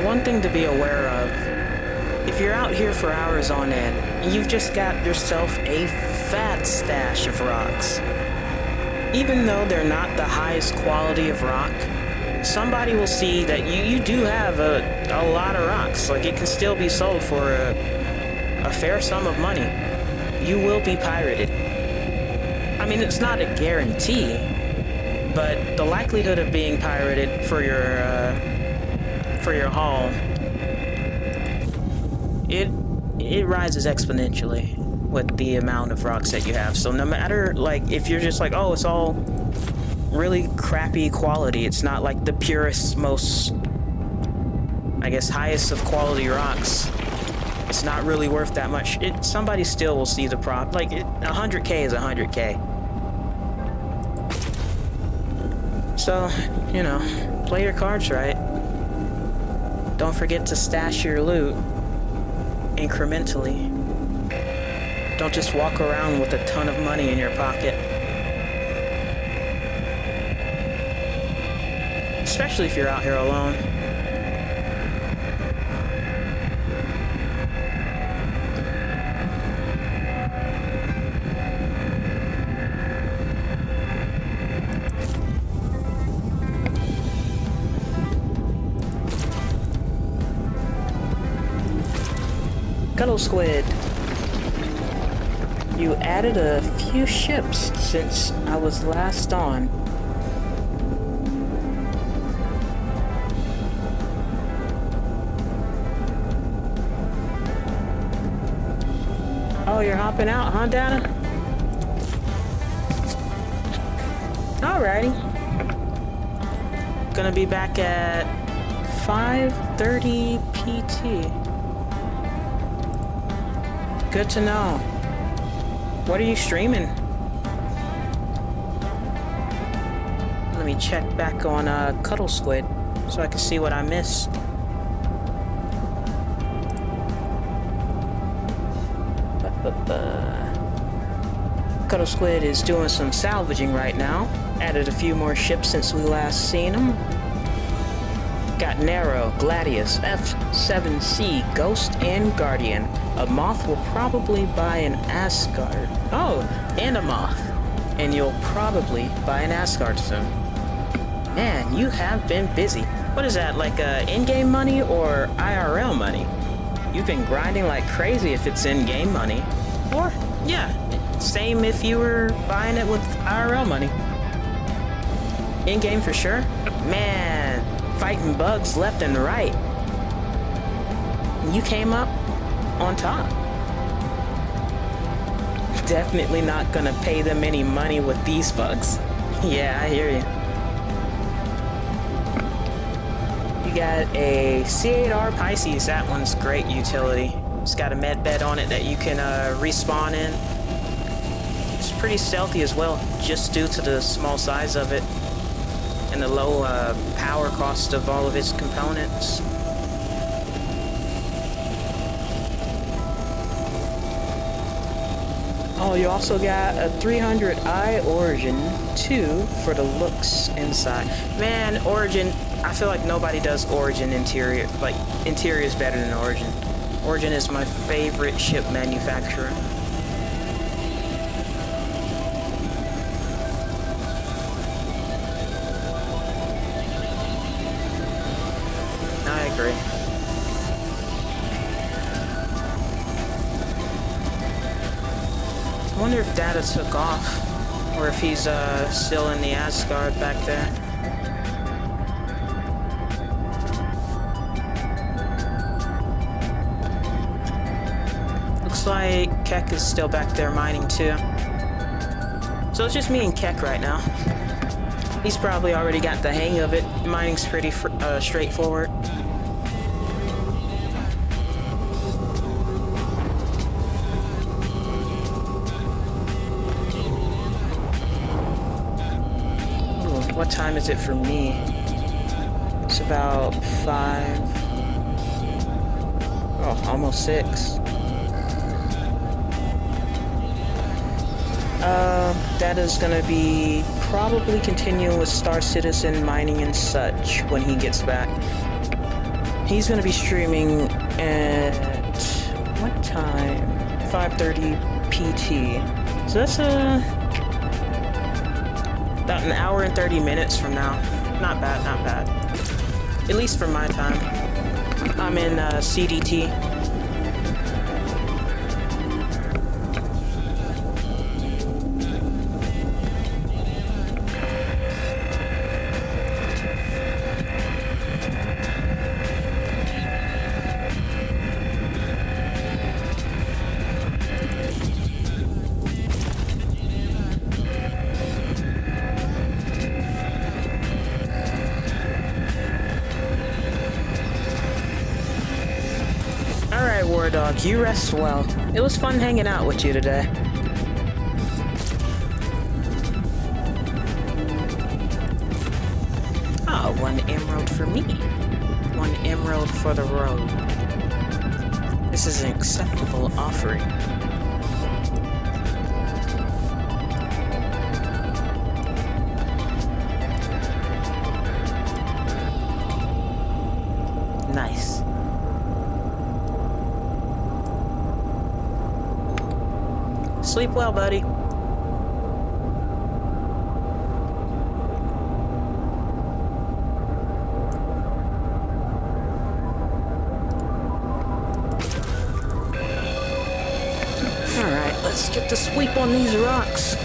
One thing to be aware of, if you're out here for hours on end, you've just got yourself a fat stash of rocks. Even though they're not the highest quality of rock, somebody will see that you do have a lot of rocks. Like, it can still be sold for a fair sum of money. You will be pirated. I mean, it's not a guarantee, but the likelihood of being pirated for your haul, it rises exponentially with the amount of rocks that you have. So no matter, like, if you're just like, oh, it's all really crappy quality, it's not like the purest, most, I guess, highest of quality rocks, it's not really worth that much. Somebody still will see the prop. Like, 100K is 100K. So, you know, play your cards right. Don't forget to stash your loot incrementally. Don't just walk around with a ton of money in your pocket. Especially if you're out here alone. Cuttle Squid, you added a few ships since I was last on. Oh, you're hopping out, huh, Dana? Alrighty. Gonna be back at 5:30 PT. Good to know. What are you streaming? Let me check back on Cuttle Squid so I can see what I missed. Cuttle Squid is doing some salvaging right now. Added a few more ships since we last seen them. Got Nero, Gladius, F7C, Ghost, and Guardian. A moth will probably buy an Asgard. Oh, and a moth. And you'll probably buy an Asgard soon. Man, you have been busy. What is that, like in-game money or IRL money? You've been grinding like crazy if it's in-game money. Or, yeah, same if you were buying it with IRL money. In-game for sure. Man, fighting bugs left and right. You came up on top. Definitely not gonna pay them any money with these bugs. Yeah, I hear you. got a C8R Pisces. That one's great utility. It's got a med bed on it that you can respawn in. It's pretty stealthy as well, just due to the small size of it and the low power cost of all of its components. Oh, you also got a 300i Origin 2 for the looks inside. Man, Origin, I feel like nobody does Origin interior. Like, interior is better than Origin. Origin is my favorite ship manufacturer. I agree. I wonder if Data took off, or if he's still in the Asgard back there. Looks like Keck is still back there mining too. So it's just me and Keck right now. He's probably already got the hang of it. Mining's pretty straightforward. What time is it for me? It's about 5. Oh, almost 6. That is gonna be probably continuing with Star Citizen mining and such when he gets back. He's gonna be streaming at what time? 5:30 PT. So that's about an hour and 30 minutes from now. Not bad, not bad. At least for my time. I'm in CDT. War Dog, you rest well. It was fun hanging out with you today. Ah, 1 emerald for me. 1 emerald for the road. This is an acceptable offering. Nice. Sleep well, buddy. Alright, let's get to sleep on these rocks.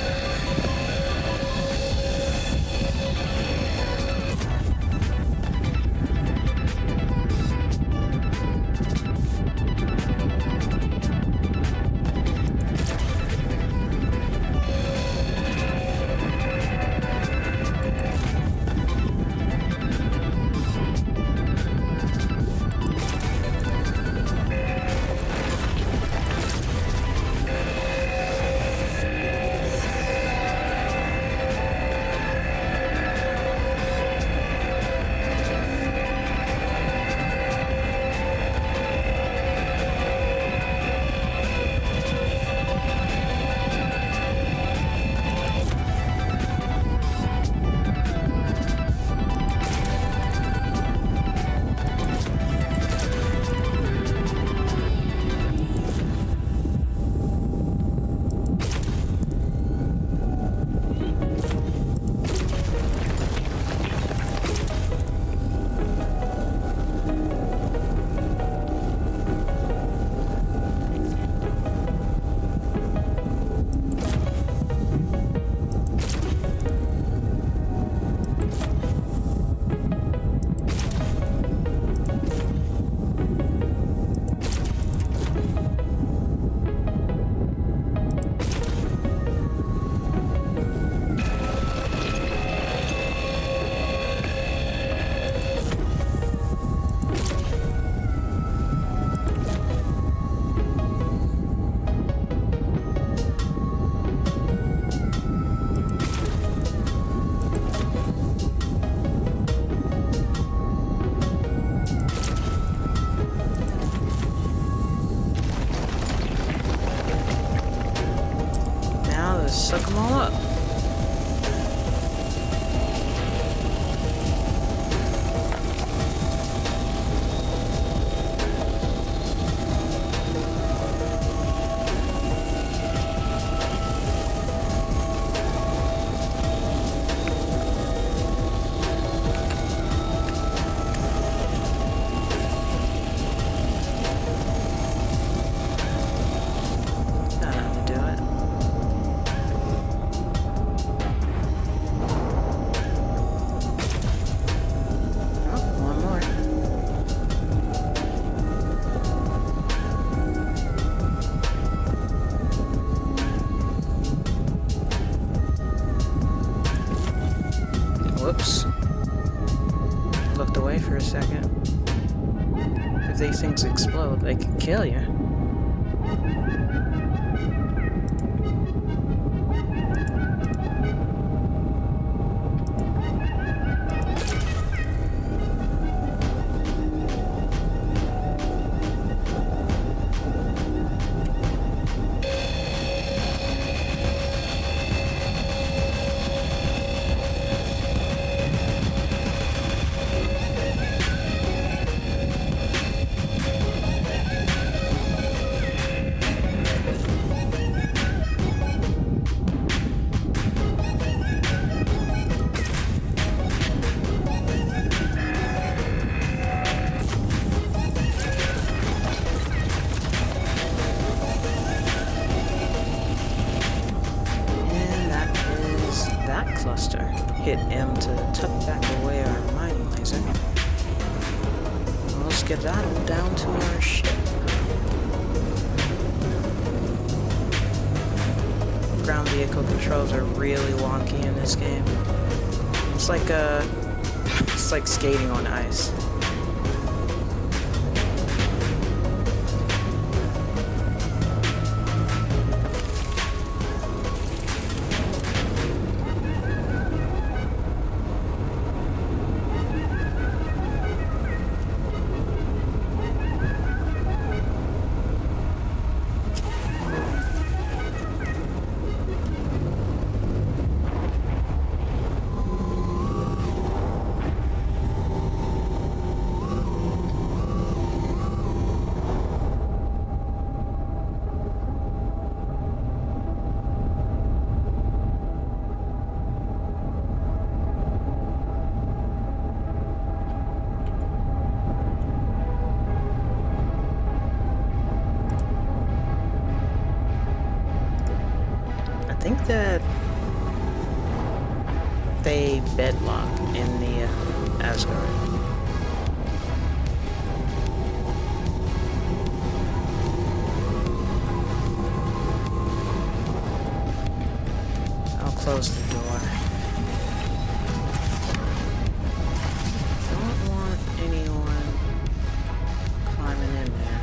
Let's suck them all up. Whoops. Looked away for a second. If these things explode, they can kill you. Cluster. Hit M to tuck back away our mining laser. We'll skedaddle down to our ship. Ground vehicle controls are really wonky in this game. It's like skating on ice. I think that they bedlock in the Asgard. I'll close the door. Don't want anyone climbing in there.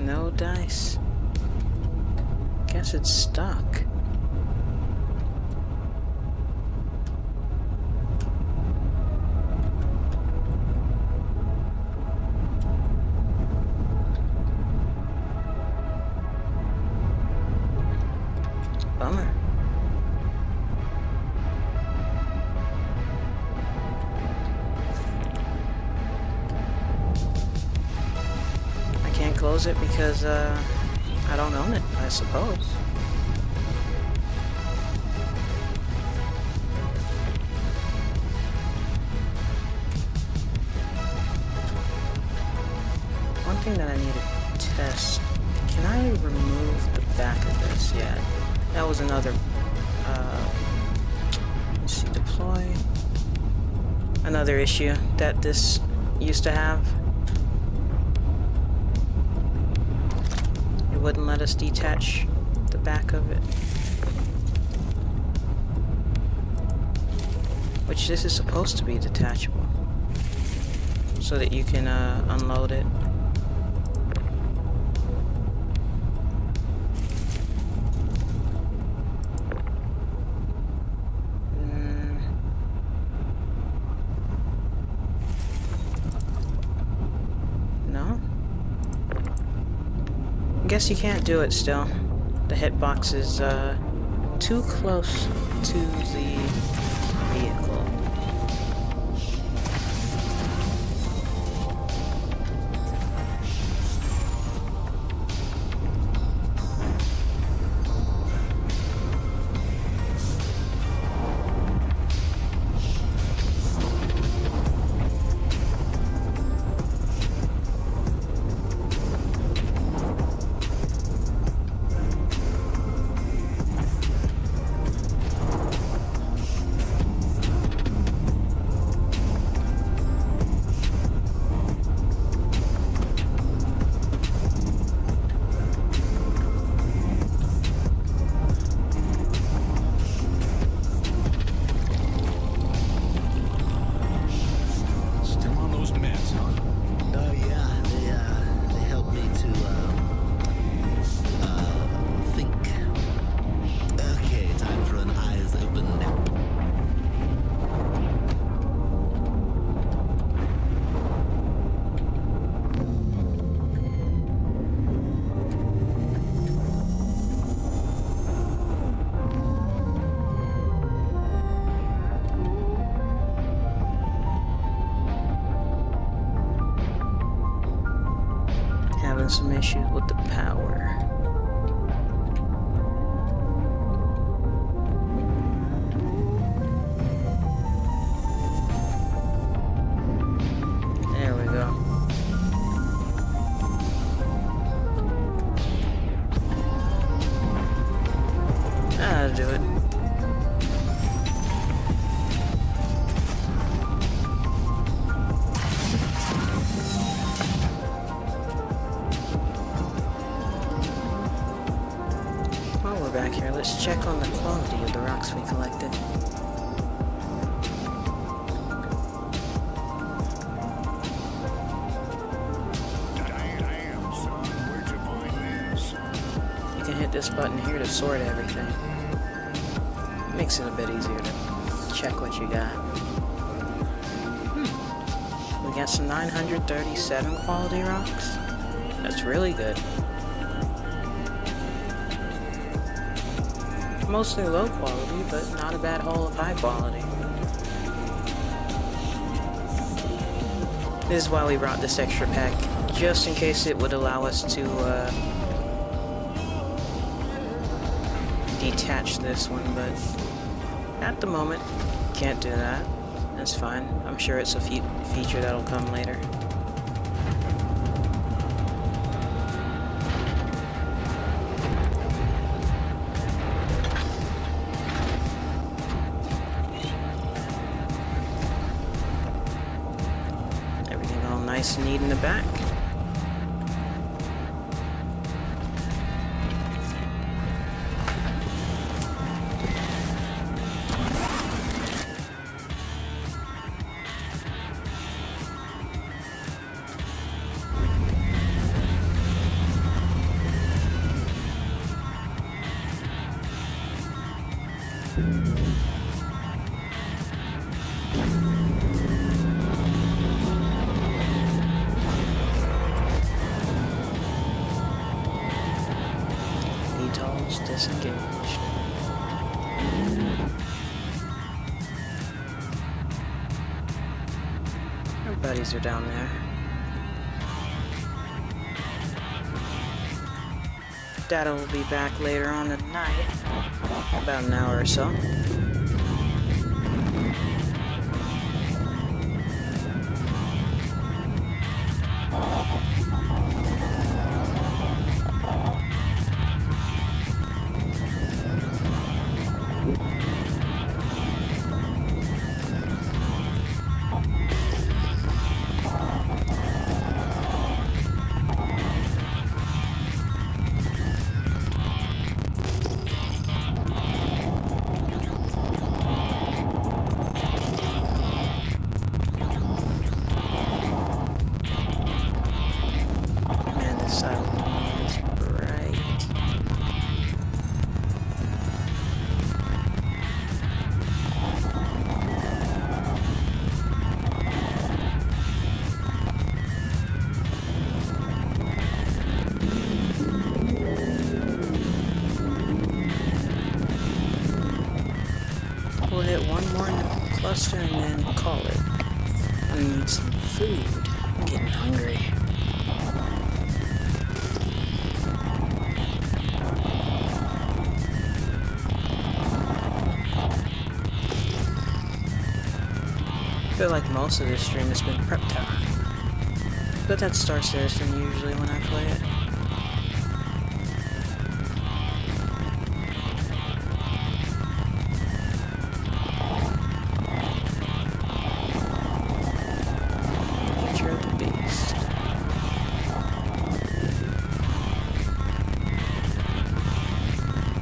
No dice. Guess it's stuck. Bummer. Close it because I don't own it, I suppose. One thing that I need to test, can I remove the back of this yet? That was another, let's see, deploy. Another issue that this used to have. It wouldn't let us detach the back of it. which this is supposed to be detachable, so that you can unload it. No? I guess you can't do it still. The hitbox is too close to the vehicle. Still on those meds, huh? Oh yeah, they help me to think. Okay, time for an eyes open nap. Having some issues with the power. There we go. That'll do it. While we're back here, let's check on the quality of the rocks we collected. Damn, son, where'd you find this? You can hit this button here to sort everything. Makes it a bit easier to check what you got. We got some 937 quality rocks. That's really good. Mostly low quality, but not a bad haul of high quality. This is why we brought this extra pack, just in case it would allow us to detach this one, but at the moment, can't do that. That's fine. I'm sure it's a feature that'll come later. Everything all nice and neat in the back. VTOLs disengaged. Our buddies are down there. Data will be back later on tonight, about an hour or so. we'll hit one more cluster and then call it. I need some food. I'm getting hungry. I feel like most of this stream has been prep time. But that's Star Citizen usually when I play it. Nature of the beast.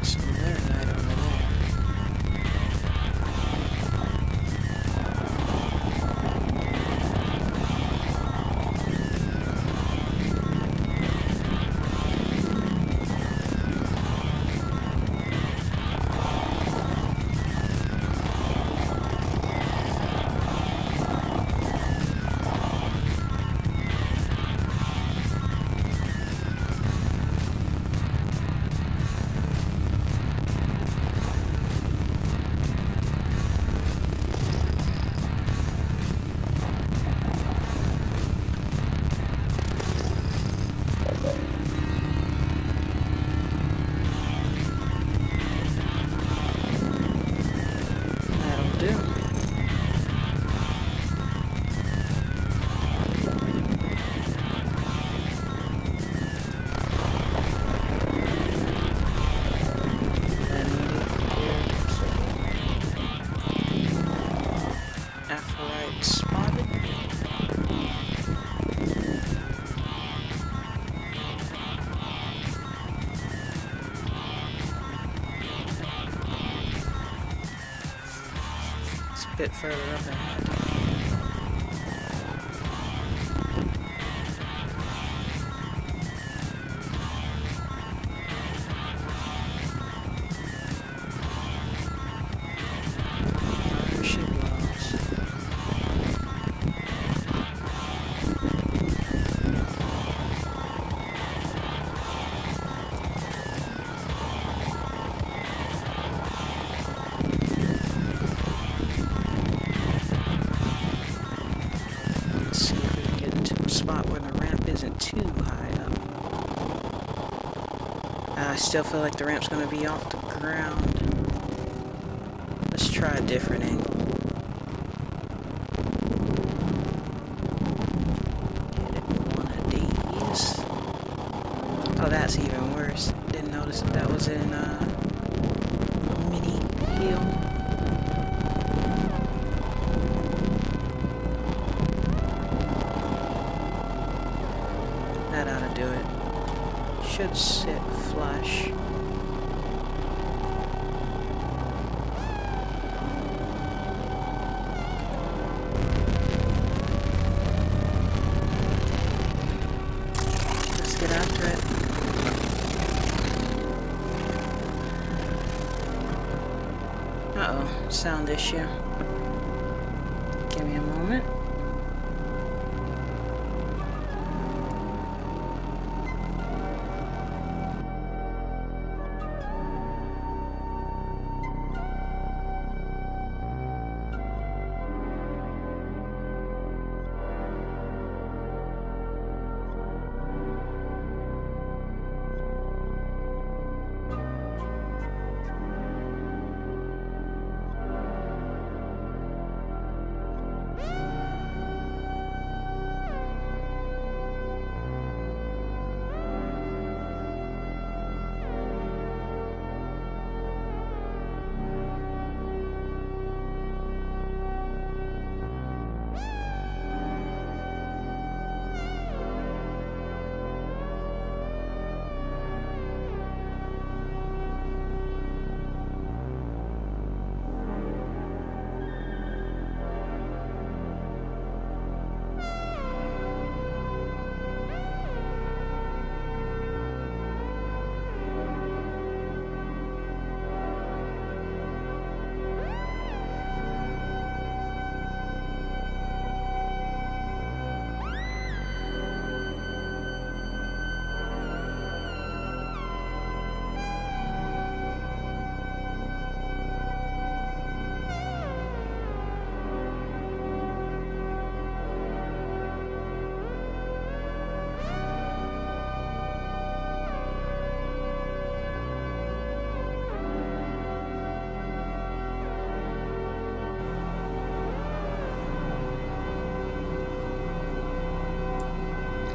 So there's that over there. That'll do. Aphrodite spotted. It's a bit further up ahead. There she blows. Let's see if we can get into a spot where the ramp isn't too high up. I still feel like the ramp's gonna be off the ground. Let's try a different angle. Get it with one of these. Oh, that's even worse. Didn't notice that was in mini hill. That ought to do it. Should sit flush. Let's get after it. Uh-oh, sound issue. Give me a moment.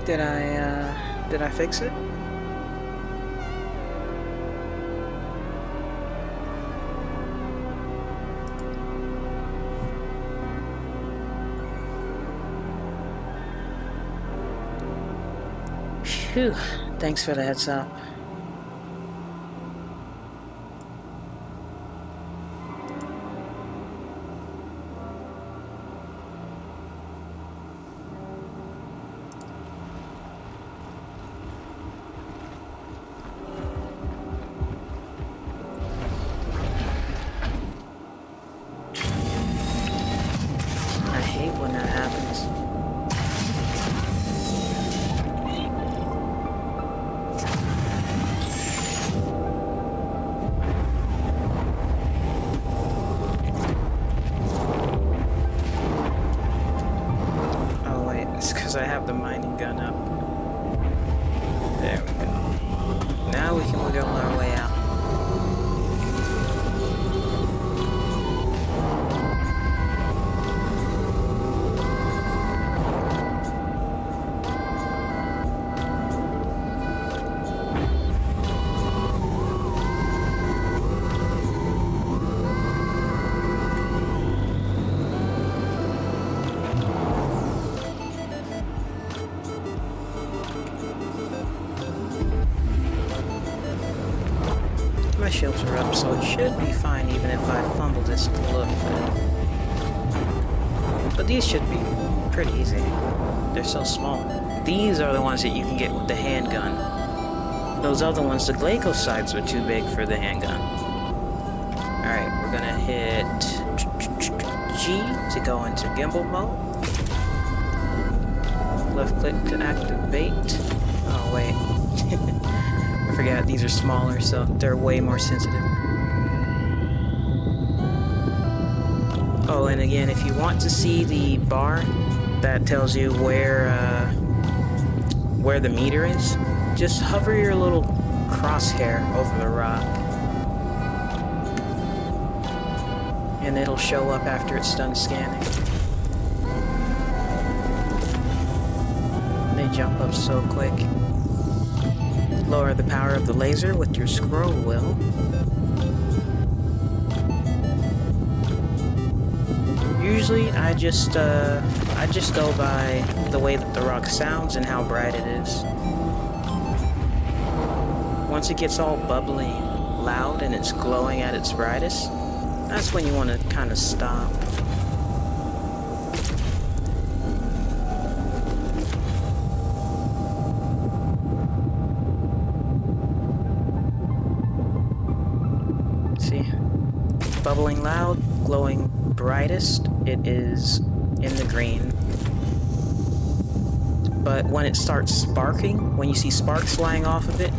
Did I fix it? Phew, thanks for the heads up. I hate when that happens. Oh wait, it's because I have the mining gun up. There we go. Now we can wiggle our way out. My shields are up, so it should be fine even if I fumble this a little bit. But these should be pretty easy. They're so small. These are the ones that you can get with the handgun. Those other ones, the Glacosides, are too big for the handgun. Alright, we're gonna hit G to go into gimbal mode. Left click to activate. Oh wait. I forgot these are smaller, so they're way more sensitive. Oh, and again, if you want to see the bar that tells you where the meter is, just hover your little crosshair over the rock, and it'll show up after it's done scanning. They jump up so quick. Lower the power of the laser with your scroll wheel. Usually I just go by the way that the rock sounds and how bright it is. Once it gets all bubbly loud and it's glowing at its brightest, that's when you want to kind of stop. See? Bubbling loud, glowing brightest, it is in the green. But when it starts sparking, when you see sparks flying off of it,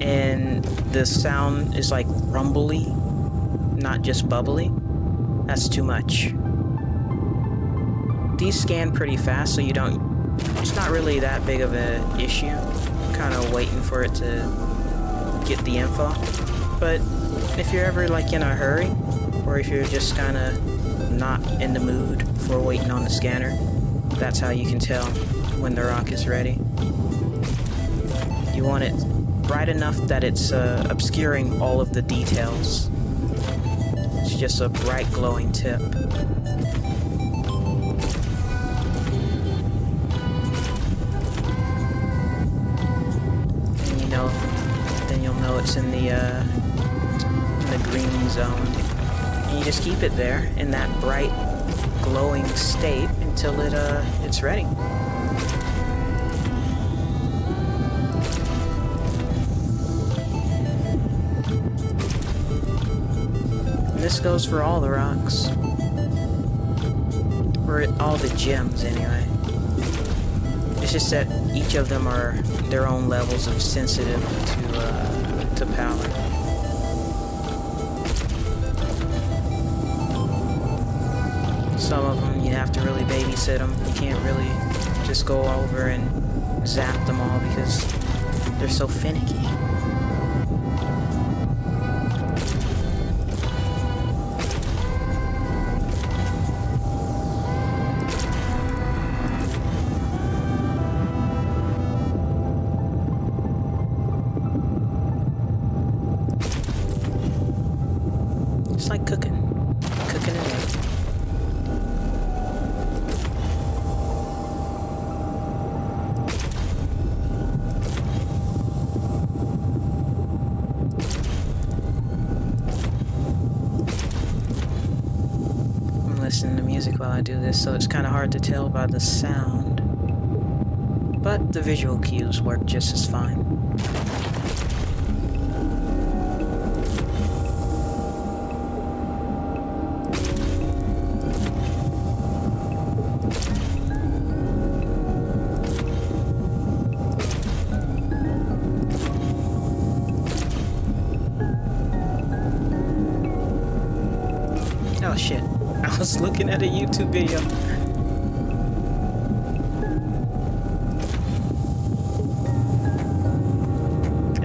and the sound is like rumbly, not just bubbly, that's too much. These scan pretty fast, so it's not really that big of an issue. Kind of waiting for it to get the info. But if you're ever like in a hurry, or if you're just kind of not in the mood for waiting on the scanner, that's how you can tell when the rock is ready. You want it bright enough that it's obscuring all of the details. It's just a bright glowing tip. And then you'll know it's in the green zone. And you just keep it there in that bright glowing state until it's ready. And this goes for all the rocks. Or all the gems, anyway. It's just that each of them are their own levels of sensitive to power. Some of them you have to really babysit them. You can't really just go over and zap them all because they're so finicky. listening to music while I do this, so it's kind of hard to tell by the sound. But the visual cues work just as fine. Oh shit, I was looking at a YouTube video.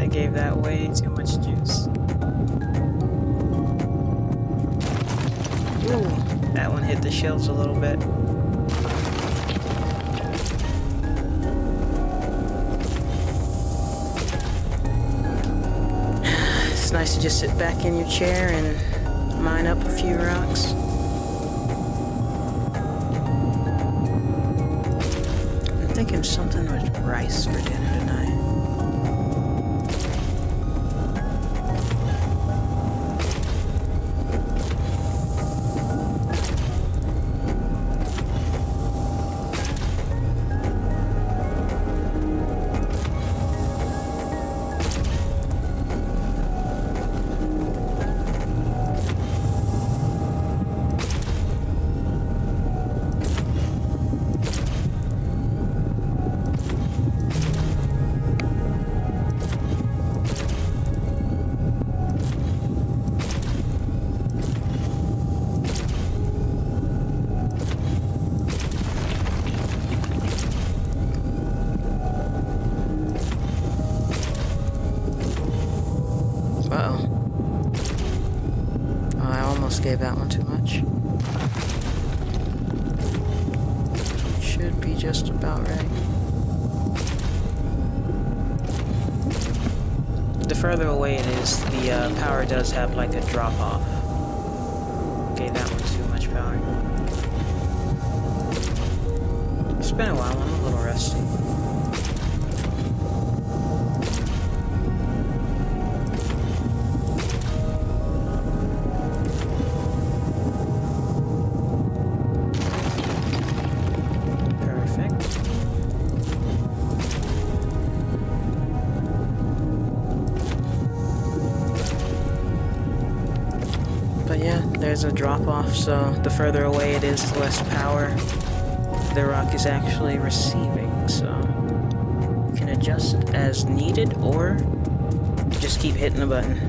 I gave that way too much juice. Ooh, that one hit the shells a little bit. It's nice to just sit back in your chair and mine up a few rocks. I'm thinking something with rice for dinner tonight. Uh-oh. Oh, I almost gave that one too much. Should be just about right. The further away it is, the power does have like a drop off. Gave that one too much power. It's been a while, I'm a little rusty. But yeah, there's a drop off, so the further away it is, the less power the rock is actually receiving, so you can adjust as needed or just keep hitting the button.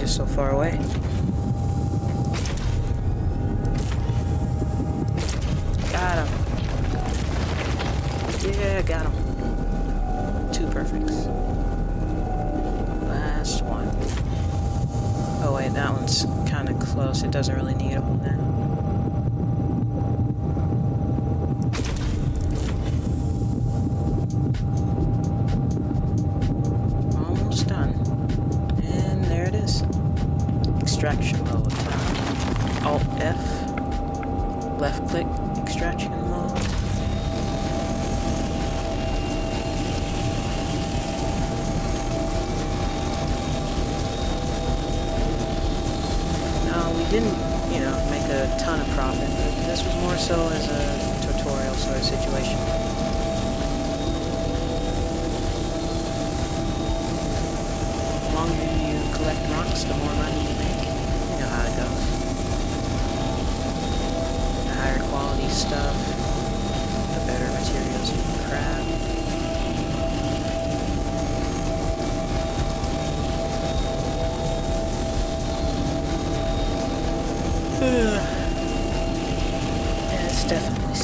So far away. Got him. Yeah, got him. 2 perfects. Last one. Oh wait, that one's kind of close. It doesn't really need them now. Almost done. And there it is. Extraction mode. Alt F, left click, extraction mode. No, we didn't, make a ton of profit, but this was more so as a tutorial sort of situation. The longer you collect rocks, the more money you make. You know how it goes. The higher quality stuff, the better materials you can craft. Yeah, it's definitely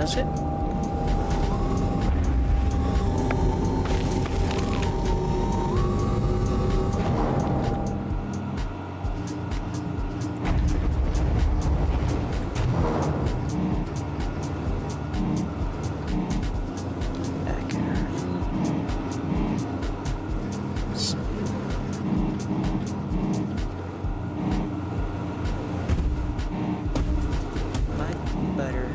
does it. Back in our like butter.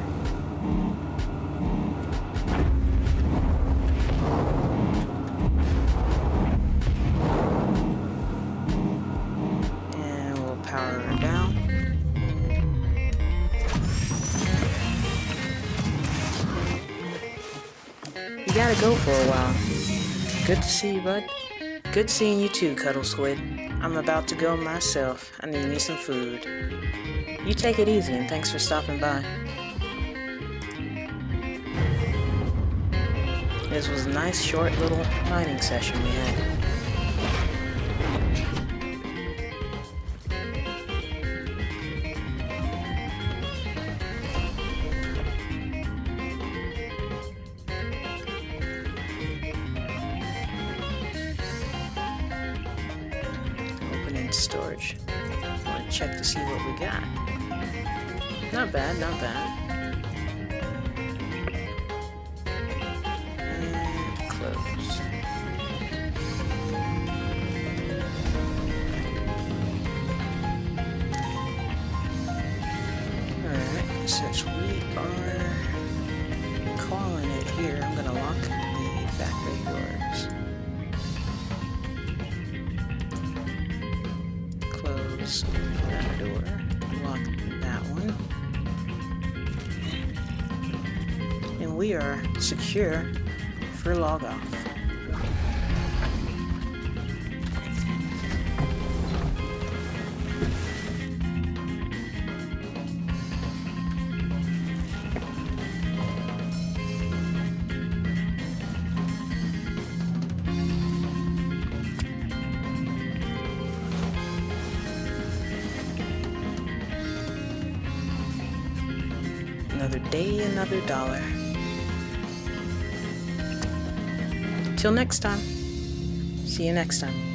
And we'll power her down. You gotta go for a while. Good to see you, bud. Good seeing you too, Cuddle Squid. I'm about to go myself. I need me some food. You take it easy, and thanks for stopping by. This was a nice, short little mining session we had. Opening storage. I want to check to see what we got. Not bad, not bad. And close. Alright, since we are calling it here, I'm gonna lock the back bay doors. Close that door. Lock that one. And we are secure for log off. Another day, another dollar. Till next time. See you next time.